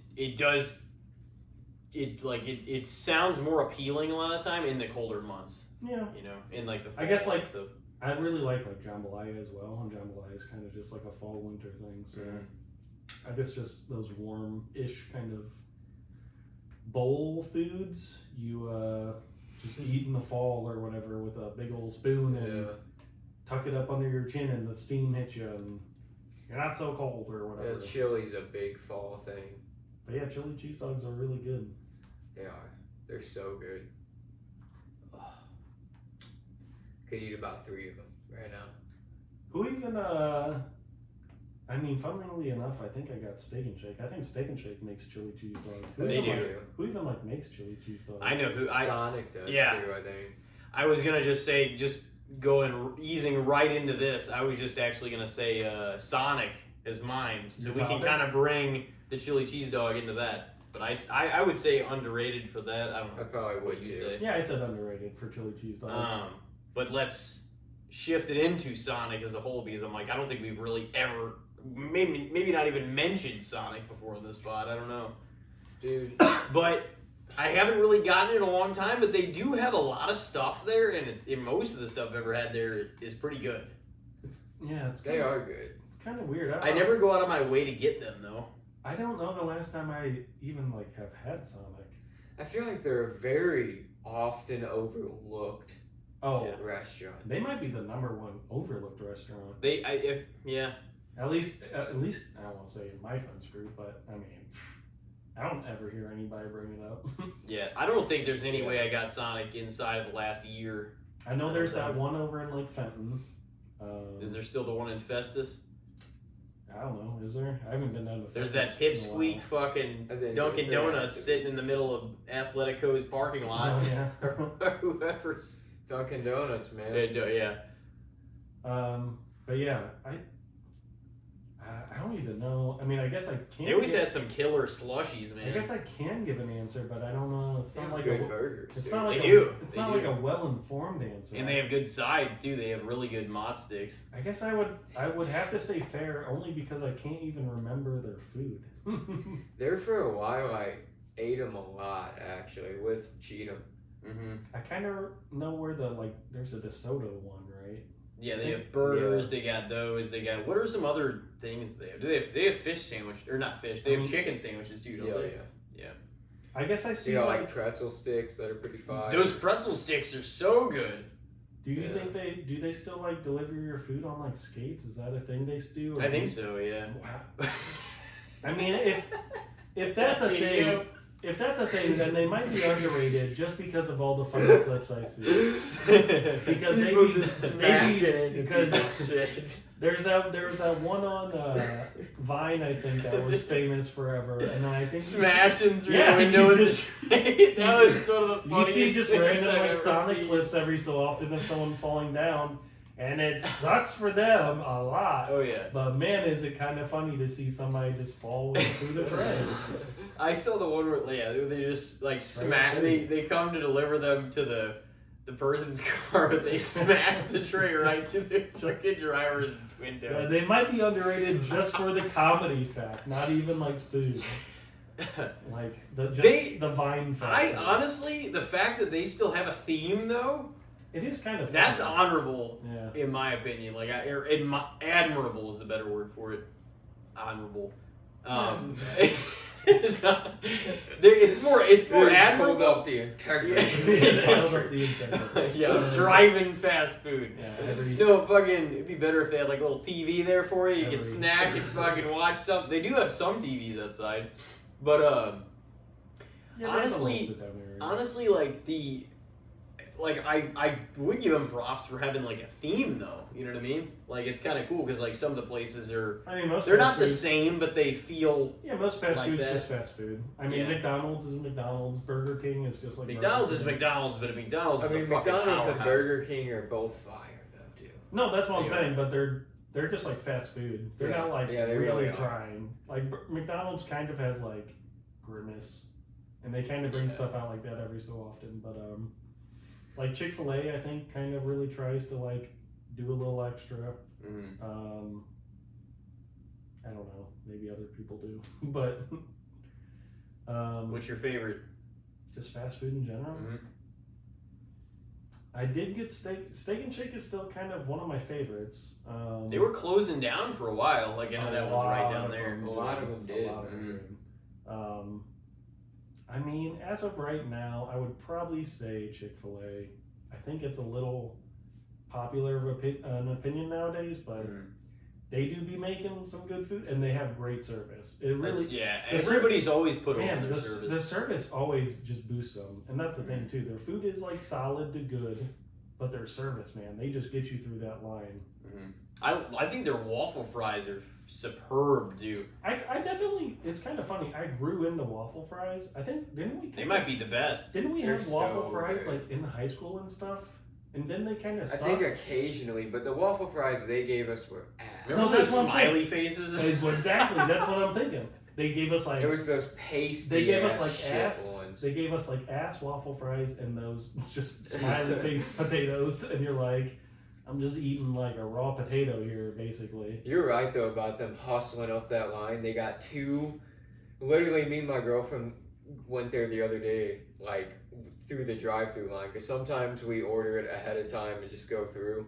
sounds more appealing a lot of the time in the colder months. yeah. You know, in like the fall I guess like stuff. I really like jambalaya as well, and jambalaya is kind of just like a fall winter thing. So I guess just those warm-ish kind of bowl foods you just eat in the fall or whatever with a big old spoon and tuck it up under your chin and the steam hits you and you're not so cold or whatever. Yeah, chili's a big fall thing. But yeah, chili cheese dogs are really good. They are. They're so good. Could eat about 3 of them right now. Who even I mean, funnily enough, I think I got Steak and Shake. I think Steak and Shake makes chili cheese dogs. They do. Who even makes chili cheese dogs? I know who. Sonic does yeah. too, I think. I was gonna just say, easing right into this. I was just actually gonna say Sonic is mine, so we can kind of bring the chili cheese dog into that. But I would say underrated for that. I don't know. I probably what would you too. say. Yeah, I said underrated for chili cheese dogs. But let's shift it into Sonic as a whole because I'm like, I don't think we've really ever, maybe not even mentioned Sonic before in this pod. I don't know, Dude. But I haven't really gotten it in a long time. But they do have a lot of stuff there, and most of the stuff I've ever had there is pretty good. They are good. It's kind of weird. I never go out of my way to get them though. I don't know the last time I even have had Sonic. I feel like they're a very often overlooked restaurant. They might be the #1 overlooked restaurant. At least I don't want to say in my friends group, but I mean, I don't ever hear anybody bring it up. Yeah, I don't think there's any way I got Sonic inside of the last year. I know there's that one over in Lake Fenton. Is there still the one in Festus? I don't know. Is there? I haven't been down to There's Festus that pipsqueak fucking Dunkin' Donuts sitting in the middle of Athletico's parking lot. Oh, yeah. Or whoever's. Dunkin' Donuts, man. Yeah. But yeah, I don't even know. I mean, I guess I can't. They always had some killer slushies, man. I guess I can give an answer, but I don't know. It's not like good burgers. It's too. not like They do. It's They not do. like a well-informed answer. And they have good sides too. They have really good mott sticks. I guess I would have to say fair only because I can't even remember their food. There for a while, I ate them a lot actually with Cheetum. Mm-hmm. I kind of know where there's a DeSoto one, right? Yeah, they have burgers. They got those. They got what are some other things they have? They have fish sandwich or not fish? They have chicken sandwiches too, don't they? Yeah. I guess I see You got like pretzel sticks that are pretty fire. Those pretzel sticks are so good. Do you think they still deliver your food on skates? Is that a thing they do? Or I think so. Yeah. Wow. I mean, if that's a thing. If that's a thing, then they might be underrated just because of all the funny clips I see. Because there's that one on Vine, I think, that was famous forever, and then I think smashing through the window in the train. That was sort of the you funniest see just things random I've ever Sonic seen. clips every so often of someone falling down, And it sucks for them a lot. Oh yeah. But man, is it kind of funny to see somebody just fall with through the tray. I saw the one where they just like smack. Right. They come to deliver them to the person's car, but they smash the tray right to the fucking driver's window. Yeah, they might be underrated just for the comedy fact, not even like food. Like the Vine fact. Honestly, the fact that they still have a theme though, it is kind of that's funny. honorable, Yeah. in my opinion. Like, admirable is the better word for it. Honorable. It's more admirable. Up the integrity. They held up the integrity. Yeah, driving fast food. Yeah, No, fucking, it'd be better if they had like a little TV there for you. You could Every- snack and fucking watch something. They do have some TVs outside, but yeah, honestly, like I would give them props for having like a theme though. You know what I mean? Like it's kind of cool because like some of the places are I mean, most they're fast not the food- same, but they feel. Yeah, most fast like food's that. just fast food. I mean, Yeah. McDonald's is McDonald's. Burger King is just like McDonald's Burger is King. McDonald's, but McDonald's I is mean, a fucking McDonald's and powerhouse. Burger King are both fire though, too. No, that's what I'm Yeah. saying. But they're just like fast food. They're Yeah. not like Yeah, they really really are. trying. Like McDonald's kind of has like grimace, and they kind of bring Yeah. stuff out like that every so often. But like Chick-fil-A, I think kind of really tries to like do a little extra. Mhm. I don't know. Maybe other people do, but What's your favorite? just fast food in general. Mhm. I did get Steak and Shake is still kind of one of my favorites. They were closing down for a while. Like I know that one's right down there. A lot of them did. did. I mean, as of right now, I would probably say Chick-fil-A. I think it's a little popular of an opinion nowadays, but Mhm. they do be making some good food, and they have great service. It really, Yeah, the ser- everybody's always put over man, their the service. service always just boosts them, and that's the thing too. Their food is like solid to good, but their service, man, they just get you through that line. Mhm. I think their waffle fries are superb, dude. I definitely. It's kind of funny. I grew into waffle fries. I think didn't we? They might be the best. Didn't we They're have waffle so fries good. like in high school and stuff? And then they kind of I sucked. think occasionally, but the waffle fries they gave us were ass. Remember No, that's those what I'm saying. smiley faces? Exactly. That's what I'm thinking. They gave us like It was those pasty. they gave us ass like shit ass. ones. They gave us like ass waffle fries and those just smiley face potatoes, and you're like, I'm just eating like a raw potato here, basically. You're right though about them hustling up that line. They got two. Literally, me and my girlfriend went there the other day, like through the drive-through line, because sometimes we order it ahead of time and just go through.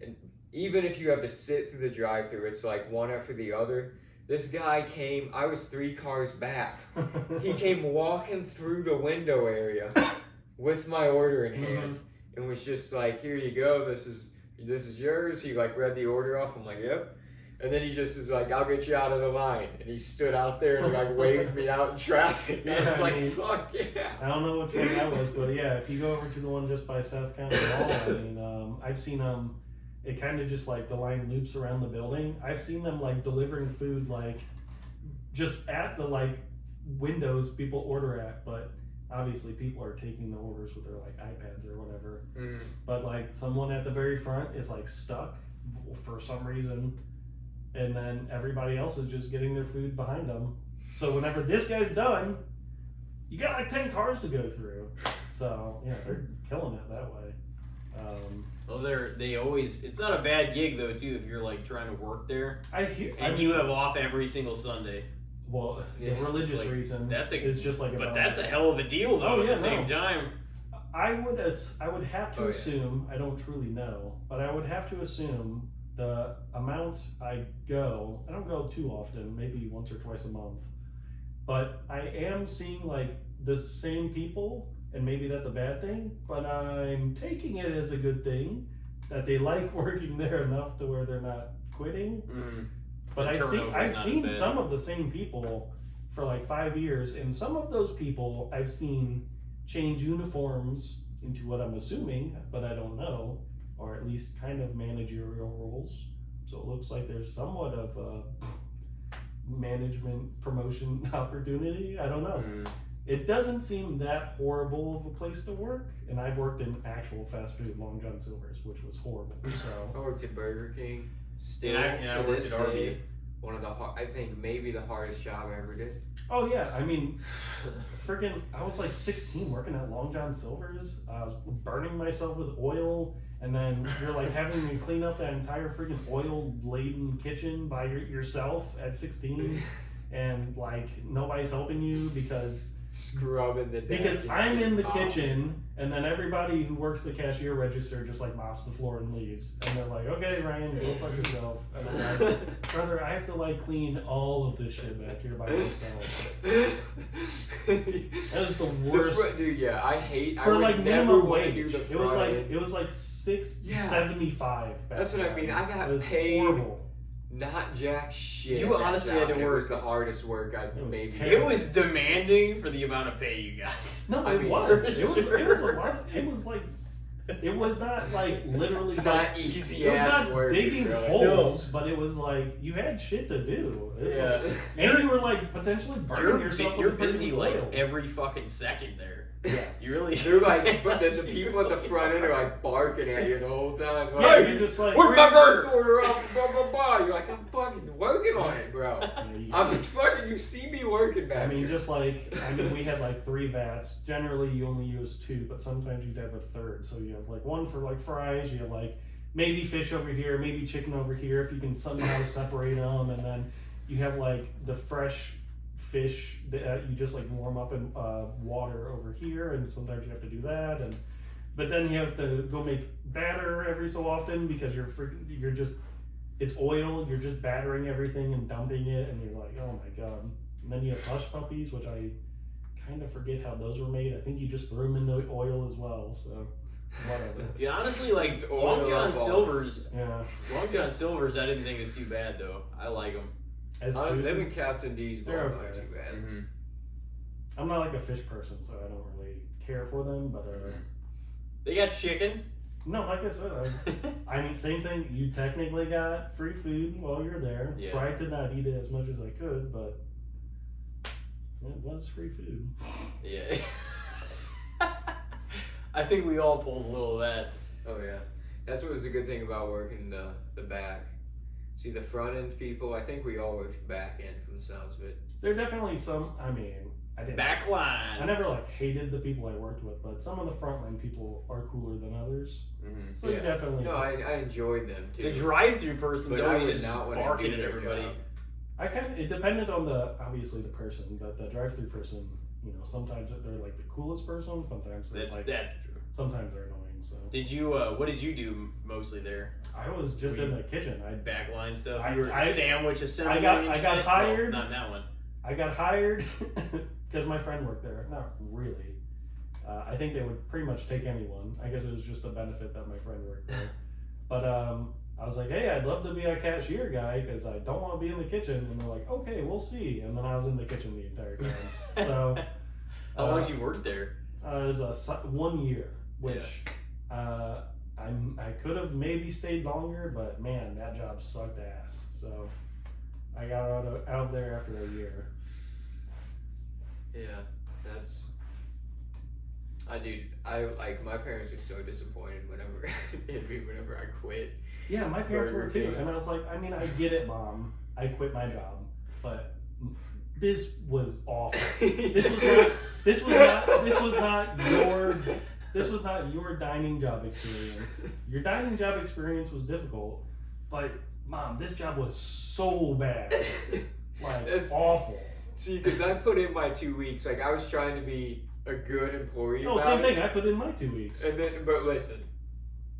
And even if you have to sit through the drive-through, it's like one after the other. This guy came. I was 3 cars back. He came walking through the window area with my order in hand. And was just like, here you go, this is yours. He like read the order off. I'm like, yep. And then he just is like, I'll get you out of the line. And he stood out there and like waved me out in traffic. And I was Yeah, I like, mean, fuck yeah. I don't know which one that was, but yeah, if you go over to the one just by South County Mall, I mean, I've seen it kind of just like the line loops around the building. I've seen them like delivering food like just at the like windows people order at, but obviously people are taking the orders with their like iPads or whatever. But like someone at the very front is like stuck for some reason, and then everybody else is just getting their food behind them. So whenever this guy's done, you got like 10 cars to go through. So yeah, they're killing it that way. Well, they always. It's not a bad gig though, too. If you're like trying to work there I hear, and you have off every single Sunday. well, Yeah, the religious like, reason that's a- is just like a But bonus. that's a hell of a deal though. Oh, at yeah, the same no. time. I would have to Oh, yeah. assume, I don't truly know, but I would have to assume the amount I don't go too often, maybe once or twice a month, but I am seeing like the same people, and maybe that's a bad thing, but I'm taking it as a good thing that they like working there enough to where they're not quitting. Mm. But The turnover I've is not seen bad. some of the same people for like 5 years, and some of those people I've seen change uniforms into what I'm assuming, but I don't know, or at least kind of managerial roles. So it looks like there's somewhat of a management promotion opportunity. I don't know. Mm. it doesn't seem that horrible of a place to work. And I've worked in actual fast food, Long John Silver's, which was horrible. I So worked at Burger King. Still, And I to worked this at Arby's. day, one of the I think maybe the hardest job I ever did. oh yeah, I mean, freaking, I was like 16 working at Long John Silver's. I was burning myself with oil, and then you're like having to clean up that entire freaking oil laden kitchen by yourself at 16, and like nobody's helping you because Scrubbing the desk. I'm in the kitchen, and then everybody who works the cashier register just like mops the floor and leaves, and they're like, okay, Ryan, go fuck yourself. And I'm like, brother, I have to like clean all of this shit back here by myself. That was the worst. Dude, yeah, I hate. For I would like never minimum wanna wage, do the it was front like end. $6.75. back That's what I then. mean. I got It was paid horrible. not jack shit. You at that honestly job, had to and It work. was the hardest work I've It was maybe. terrible. It was demanding for the amount of pay you got. No, I it mean, was. for It was. It was a sure. lot. It was like. It was not like literally. It's like, not easy it was ass not work. digging really. holes, but it was like you had shit to do. It was Yeah. like- and you were like potentially burning yourself. You're with busy freaking like oil. every fucking second there. Yes. You really. They're like, but then the people at the front end are like barking at you the whole time. Yeah, Like, you're just like. where's my first order up? Blah blah blah. You're like, I'm fucking working on it, bro. Yeah, I'm fucking. You see me working back I mean, here. just like we had like 3 vats. Generally, you only use 2, but sometimes you'd have a third. So you have like one for like fries. You have like maybe fish over here, maybe chicken over here. If you can somehow separate them, and then you have like the fresh fish that you just like warm up in water over here, and sometimes you have to do that. And but then you have to go make batter every so often because you're just it's oil. You're just battering everything and dumping it, and you're like, oh my god. And then you have hush puppies, which I kind of forget how those were made. I think you just threw them in the oil as well. So whatever. Yeah, honestly, like Just Long oil John up all. Silver's. Yeah. Long John Silver's, I didn't think was too bad though. I like them. As Them food, and Captain D's both They're not okay. too bad. Mm-hmm. I'm not like a fish person, so I don't really care for them. But They got chicken. no, like I said, I mean, same thing. You technically got free food while you're there. Yeah. Tried to not eat it as much as I could, but it was free food. Yeah. I think we all pulled a little of that. Oh yeah, that's what was the good thing about working the back. See the front end people. I think we all worked the back end from the sounds of it. There are definitely some. I mean, I didn't. Back line. I never like hated the people I worked with, but some of the frontline people are cooler than others. Mm-hmm. So you Yeah. definitely. No, I enjoyed them too. The drive-through person's But I always would just not want to barking do at their everybody. job. I kind of. It depended on obviously the person, but the drive-through person, sometimes they're like the coolest person. Sometimes they're That's like. that's true. Sometimes they're annoying. So Did you? What did you do mostly there? I was just in the kitchen. Backline stuff. I- You were I- sandwich assembly. I and got shit? hired. Well, not that one. I got hired because my friend worked there. Not really. I think they would pretty much take anyone. I guess it was just a benefit that my friend worked there. But I was like, hey, I'd love to be a cashier guy because I don't want to be in the kitchen. And they're like, okay, we'll see. And then I was in the kitchen the entire time. So How long did you work there? it was 1 year, which I could have maybe stayed longer, but man, that job sucked ass. So I got out of there after a year. Yeah, that's. I like my parents were so disappointed whenever whenever I quit. Yeah, my parents were Burger too, King. and I was like, I mean, I get it, Mom. I quit my job, but this was awful. This was not your dining job experience. Your dining job experience was difficult, but Mom, this job was so bad, like That's- awful. See, because I put in my 2 weeks. Like I was trying to be a good employee. No, about same it. thing. I put in my 2 weeks. And then, but listen,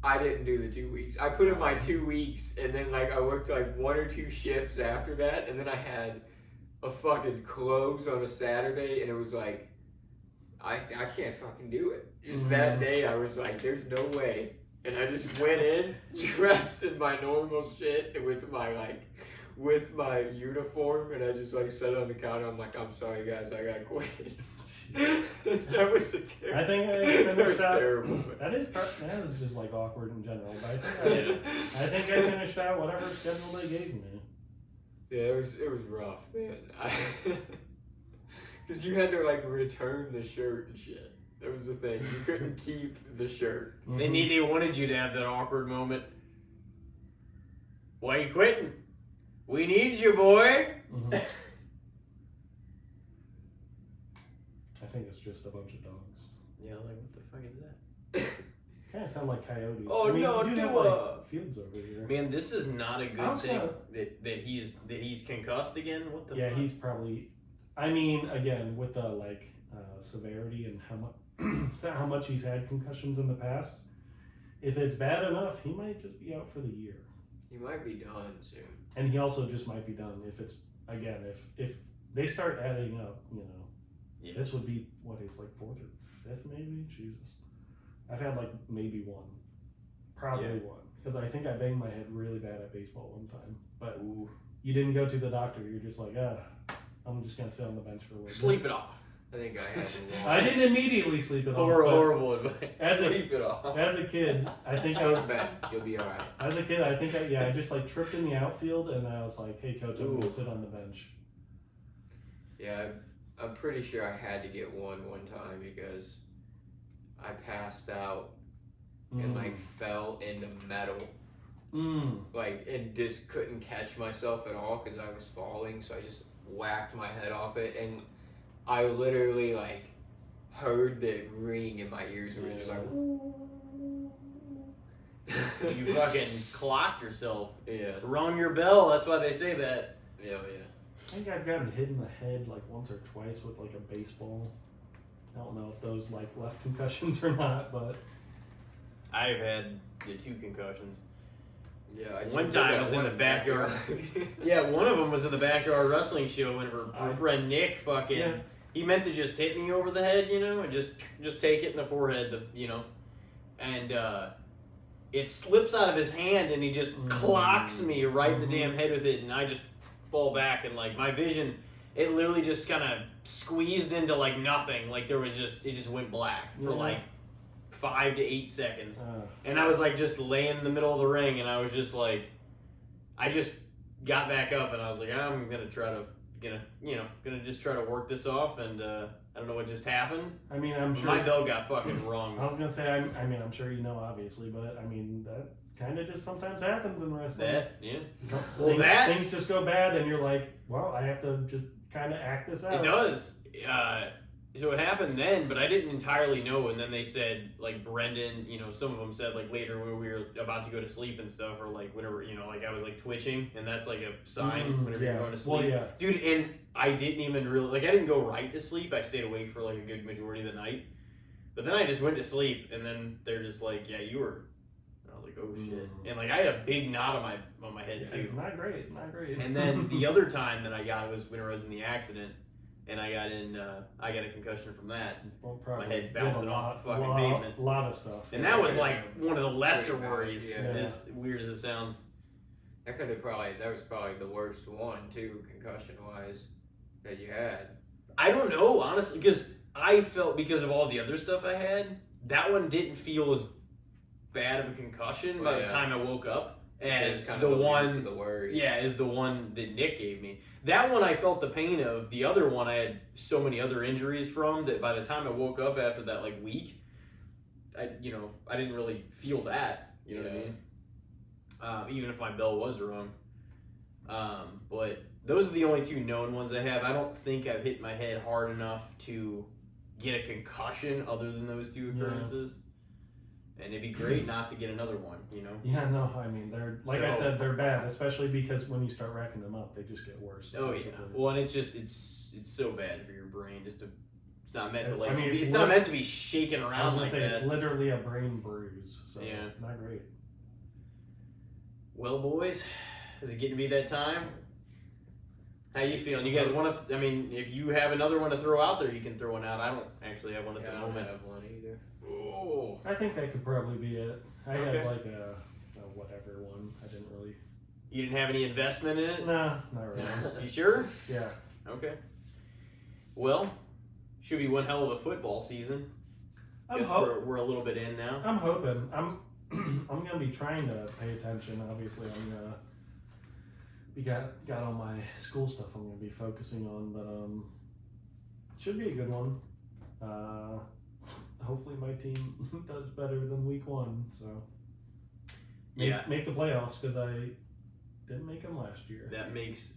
I didn't do the 2 weeks. I put in my 2 weeks, and then like I worked like 1 or 2 shifts after that, and then I had a fucking close on a Saturday, and it was like, I can't fucking do it. Just that day, I was like, there's no way, and I just went in dressed in my normal shit with my uniform, and I just like sat on the counter. I'm like, I'm sorry guys, I gotta quit. That was a terrible. I think I that was finished out. terrible. That is just like awkward in general. But I think I finished out whatever schedule they gave me. Yeah, it was rough, man. Because you had to like return the shirt and shit. That was the thing. You couldn't keep the shirt. They wanted you to have that awkward moment. Why you quitting? We need you, boy. Mhm. I think it's just a bunch of dogs. Yeah, I was like, what the fuck is that? Kind of sound like coyotes. Oh, I mean, no, you do do have, like, fields over here. Man, this is not a I good was thing gonna- that he's concussed again. What the Yeah, fuck? he's probably. I mean, again, with the severity and how much he's had concussions in the past. If it's bad enough, he might just be out for the year. He might be done soon. And he also just might be done if it's again if they start adding up, Yeah. this would be what it's like 4th or 5th maybe. Jesus, I've had like maybe one, probably one, because I think I banged my head really bad at baseball one time. But Ooh. you didn't go to the doctor. You're just like, I'm just gonna sit on the bench for a little bit. Sleep it off. I think I had one. I didn't immediately sleep it off. Horrible advice. As a- Sleep it off. As a kid, I think I was. Ben, you'll be alright. As a kid, I think I just like tripped in the outfield, and I was like, "Hey, coach, I'm Ooh. gonna sit on the bench." Yeah, I'm pretty sure I had to get one time because I passed out and like fell into metal, like, and just couldn't catch myself at all because I was falling. So I just whacked my head off it, and I literally like heard the ring in my ears. It was just like, You fucking clocked yourself. yeah, Rung your bell. That's why they say that. yeah. I think I've gotten hit in the head like once or twice with like a baseball. I don't know if those like left concussions or not, but I've had the 2 concussions. Yeah, One time I was in the backyard. Yeah, one of them was in the backyard wrestling show whenever our friend Nick fucking Yeah. he meant to just hit me over the head, and just take it in the forehead, and it slips out of his hand and he just clocks me right in the damn head with it, and I just fall back, and like my vision, it literally just kind of squeezed into like nothing, like it just went black for like 5 to 8 seconds. And I was like just laying in the middle of the ring, and I was just like, I just got back up, and I was like, I'm gonna just try to work this off, and I don't know what just happened. I mean, I'm sure My bell got fucking wrong. I was gonna say, I mean, I'm sure you know, obviously, but I mean that kind of just sometimes happens in wrestling. Things just go bad, and you're like, well, I have to just kind of act this out. It does. So it happened then, but I didn't entirely know. And then they said, like, Brendan, some of them said, like, later when we were about to go to sleep and stuff, or, like, whenever, like, I was, like, twitching, and that's, like, a sign whenever you're going to sleep. Well, yeah. Dude, and I didn't even really, like, I didn't go right to sleep. I stayed awake for, like, a good majority of the night. But then I just went to sleep, and then they're just like, yeah, you were... And I was like, oh, shit. And, like, I had a big knot on my head, too. Not great. And then the other time that I got was when I was in the accident. And I got a concussion from that. Well, My head bouncing off the fucking pavement. A lot of stuff. And that was like one of the lesser Yeah. worries, Yeah. as weird as it sounds. That was probably the worst one too, concussion wise, that you had. I don't know, honestly, because I felt, because of all the other stuff I had, that one didn't feel as bad of a concussion by the time I woke up as kind the of one. to the worries. Yeah, is the one that Nick gave me. That one I felt the pain of. The other one I had so many other injuries from that by the time I woke up after that like week, I didn't really feel that. You know what I mean? Even if my bell was wrong. But those are the only 2 known ones I have. I don't think I've hit my head hard enough to get a concussion other than those 2 occurrences. And it'd be great not to get another one, Yeah, no, I mean, they're, like I said, they're bad, especially because when you start racking them up, they just get worse. Oh, yeah. Well, and it's so bad for your brain. It's not meant to, like, I mean, it's not meant to be shaking I was around gonna like say, that. it's literally a brain bruise, so Yeah. not great. Well, boys, is it getting to be that time? How you feeling? You guys want to, if you have another one to throw out there, you can throw one out. I don't actually have one at the I don't moment. have one either. Oh. I think that could probably be it. I Okay. had like a whatever one. I didn't really. You didn't have any investment in it? Nah, not really. You sure? Yeah. Okay. Well, should be one hell of a football season. Guess we're a little bit in now. I'm hoping. I'm gonna be trying to pay attention. Obviously, got all my school stuff I'm gonna be focusing on, but should be a good one. Hopefully my team does better than week 1. So make the playoffs because I didn't make them last year. That makes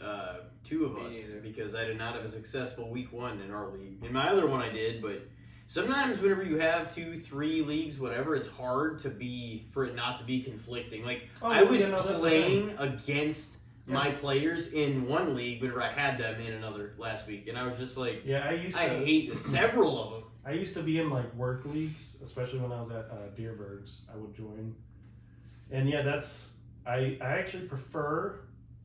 2 of Me us neither. because I did not have a successful week 1 in our league. In my other one, I did, but sometimes whenever you have 2, 3 leagues, whatever, it's hard for it not to be conflicting. Like I was playing against my players in one league whenever I had them in another last week, and I was just like, I hate this. Several of them. I used to be in like work leagues, especially when I was at Deerberg's. I would join, and I actually prefer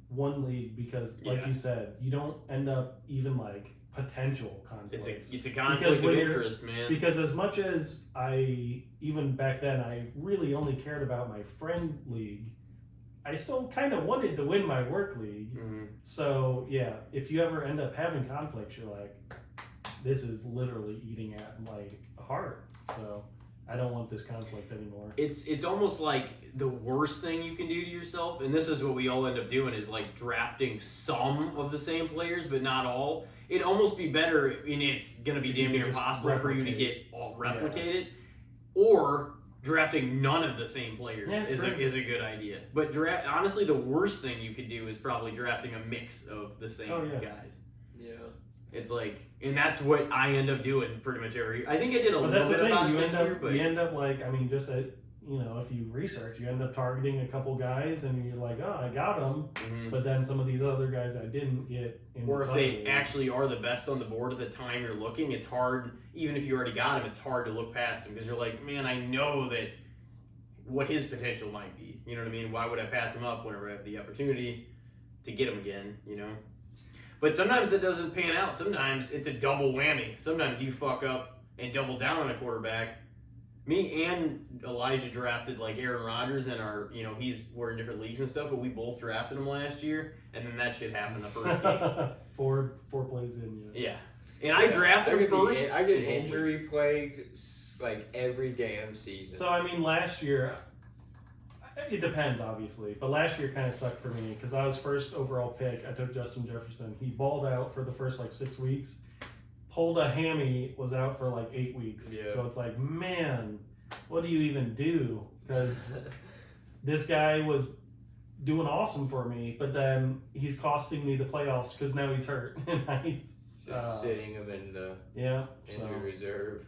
one league because, like you said, you don't end up even like potential conflicts. It's a conflict of interest, man. Because as much as even back then, I really only cared about my friend league, I still kind of wanted to win my work league. Mm-hmm. So, yeah, if you ever end up having conflicts, you're like, this is literally eating at my heart. So, I don't want this conflict anymore. It's almost like the worst thing you can do to yourself, and this is what we all end up doing, is like drafting some of the same players, but not all. It'd almost be better, and it's going to be damn near impossible for you to replicate it, or drafting none of the same players is a good idea. But honestly, the worst thing you could do is probably drafting a mix of the same guys. Yeah. It's like, and that's what I end up doing pretty much every. I think I did a little bit about it this year, but you end up like, I mean, just if you research, you end up targeting a couple guys, and you're like, oh, I got them, but then some of these other guys I didn't get. Or if they actually are the best on the board at the time you're looking, it's hard. Even if you already got him, it's hard to look past him because you're like, man, I know that what his potential might be. You know what I mean? Why would I pass him up whenever I have the opportunity to get him again? You know. But sometimes it doesn't pan out. Sometimes it's a double whammy. Sometimes you fuck up and double down on a quarterback. Me and Elijah drafted like Aaron Rodgers and we're in different leagues and stuff, but we both drafted him last year, and then that shit happened the first game. four plays in, yeah. And I drafted him first. I get injury plagued like every damn season. So I mean, last year, it depends obviously, but last year kind of sucked for me because I was first overall pick. I took Justin Jefferson. He balled out for the first like 6 weeks. Pulled a hammy, was out for like 8 weeks. Yeah. So it's like, man, what do you even do? Because this guy was doing awesome for me, but then he's costing me the playoffs because now he's hurt. And just sitting him in the injury reserve.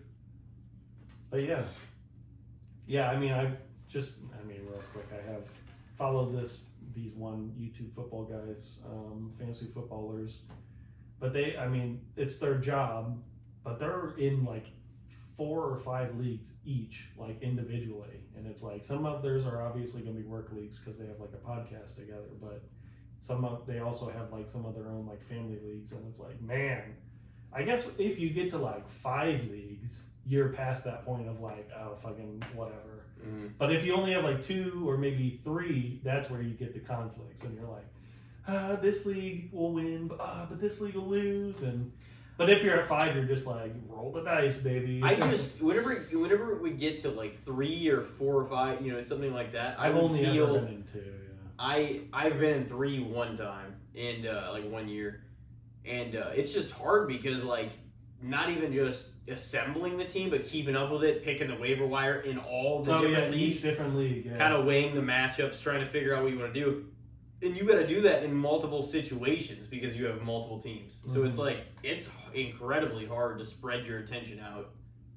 But yeah. I mean, real quick, I have followed these one YouTube football guys, fantasy footballers. But it's their job, but they're in like 4 or 5 leagues each, like individually. And it's like some of theirs are obviously going to be work leagues because they have like a podcast together, but they also have like some of their own like family leagues. And it's like, man, I guess if you get to like 5 leagues, you're past that point of like, oh, fucking whatever. Mm-hmm. But if you only have like 2 or maybe 3, that's where you get the conflicts, and you're like, this league will win, but this league will lose. But if you're at 5, you're just like, roll the dice, baby. I just whenever we get to like 3 or 4 or 5, something like that. I've only ever been in 2. Yeah. I've been in 3 one time in like 1 year, and it's just hard because like not even just assembling the team, but keeping up with it, picking the waiver wire in all the different leagues, each different league, kind of weighing the matchups, trying to figure out what you want to do. And you got to do that in multiple situations because you have multiple teams. So it's like, it's incredibly hard to spread your attention out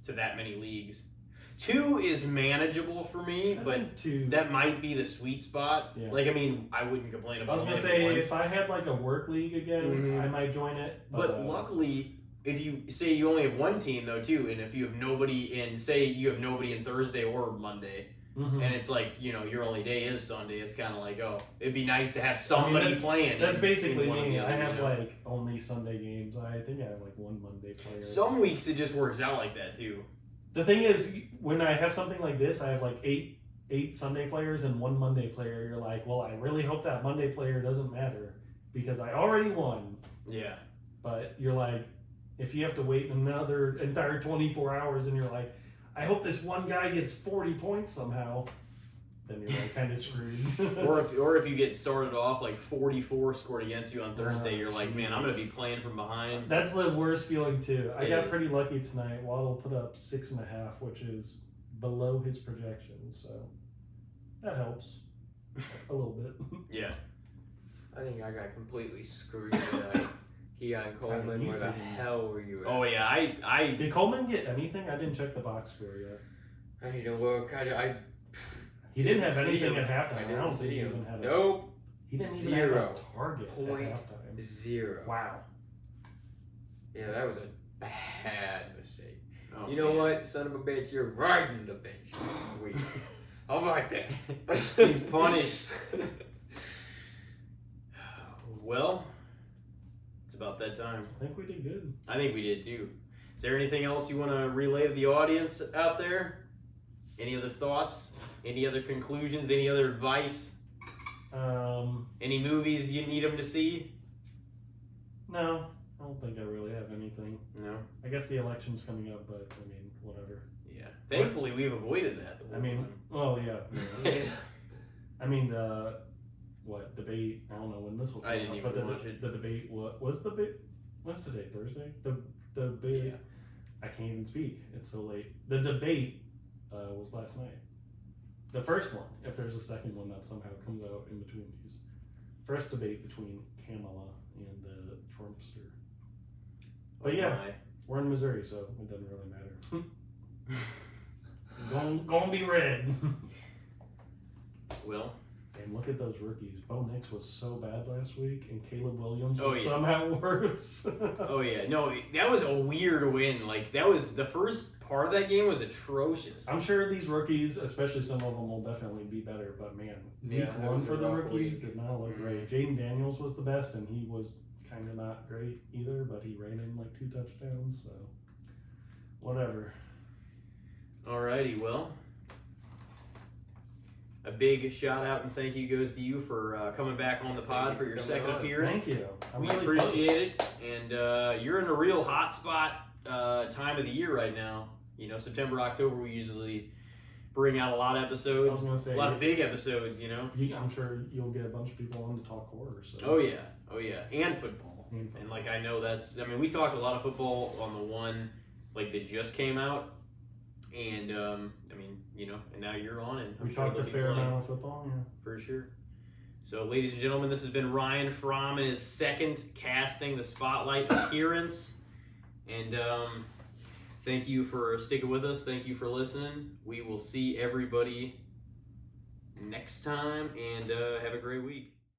to that many leagues. 2 is manageable for me, but 2. that might be the sweet spot. Yeah. Like, I wouldn't complain I about was going to say, if I had like a work league again, I might join it. But luckily, if you say you only have one team though too, and if you have nobody in, say you have nobody in Thursday or Monday, and it's like, your only day is Sunday, it's kind of like, oh, it'd be nice to have somebody playing. That's basically me. I have like only Sunday games. I think I have like 1 Monday player. Some weeks it just works out like that too. The thing is, when I have something like this, I have like 8 Sunday players and 1 Monday player. You're like, well, I really hope that Monday player doesn't matter because I already won. Yeah. But you're like, if you have to wait another entire 24 hours and you're like, I hope this one guy gets 40 points somehow. then you're like kind of screwed. or if you get started off like 44 scored against you on Thursday, you're like, man, I'm gonna be Jesus. playing from behind. That's the worst feeling too. I It got is. pretty lucky tonight. Waddle put up 6.5, which is below his projections, so that helps a little bit. Yeah. I think I got completely screwed tonight. Keon Coleman, you where the freaking- hell were you at? Oh yeah, I Did Coleman get anything? I didn't check the box score yet. I need to look. He didn't have see anything him. at halftime. I didn't don't think see he him. even had a. Nope. He didn't even Zero. have a target Point. at halftime. 0. Wow. Yeah, that was a bad mistake. oh, You know man. what, son of a bitch? You're riding the bench next week. How about that? He's punished. Well, it's about that time. I think we did good. I think we did too. Is there anything else you want to relay to the audience out there? Any other thoughts? Any other conclusions? Any other advice? Any movies you need them to see? No, I don't think I really have anything. No. I guess the election's coming up, but I mean, whatever. Yeah. Thankfully, we've avoided that. The I whole mean, time. well, yeah. I mean, the debate? I don't know when this will come I didn't out, even but watch it. the debate was the debate. What's today? Thursday. The debate. Yeah. I can't even speak. It's so late. The debate was last night. The first one, if there's a second one that somehow comes out in between these. First debate between Kamala and Trumpster. But Oh yeah, my. we're in Missouri, so it doesn't really matter. Gonna be red. Well, And look at those rookies. Bo Nix was so bad last week, and Caleb Williams Oh, was yeah. somehow worse. oh yeah, no, that was a weird win. Like that was the first part of that game was atrocious. I'm sure these rookies, especially some of them, will definitely be better. But man, week Yeah, that one was for a the rough rookies week. did not look Mhm. great. Jaden Daniels was the best, and he was kind of not great either. But he ran in like 2 touchdowns, so whatever. Alrighty, well, a big shout out and thank you goes to you for coming back on the pod you for for your coming second on. appearance. Thank you. I'm We really appreciate it, and you're in a real hot spot time of the year right now. You know, September, October, we usually bring out a lot of I was episodes, gonna say, a lot of big episodes. You know. I'm sure you'll get a bunch of people on to talk horror. So. Oh yeah, and football. And football. And like I know that's, I mean, we talked a lot of football on the one like that just came out, and I mean, you know, and now you're on, and I'm We sure talked a they'll be fair playing. amount of football. Yeah. For sure. So, ladies and gentlemen, this has been Ryan Fromm in his second Casting the Spotlight appearance. And thank you for sticking with us. Thank you for listening. We will see everybody next time, and have a great week.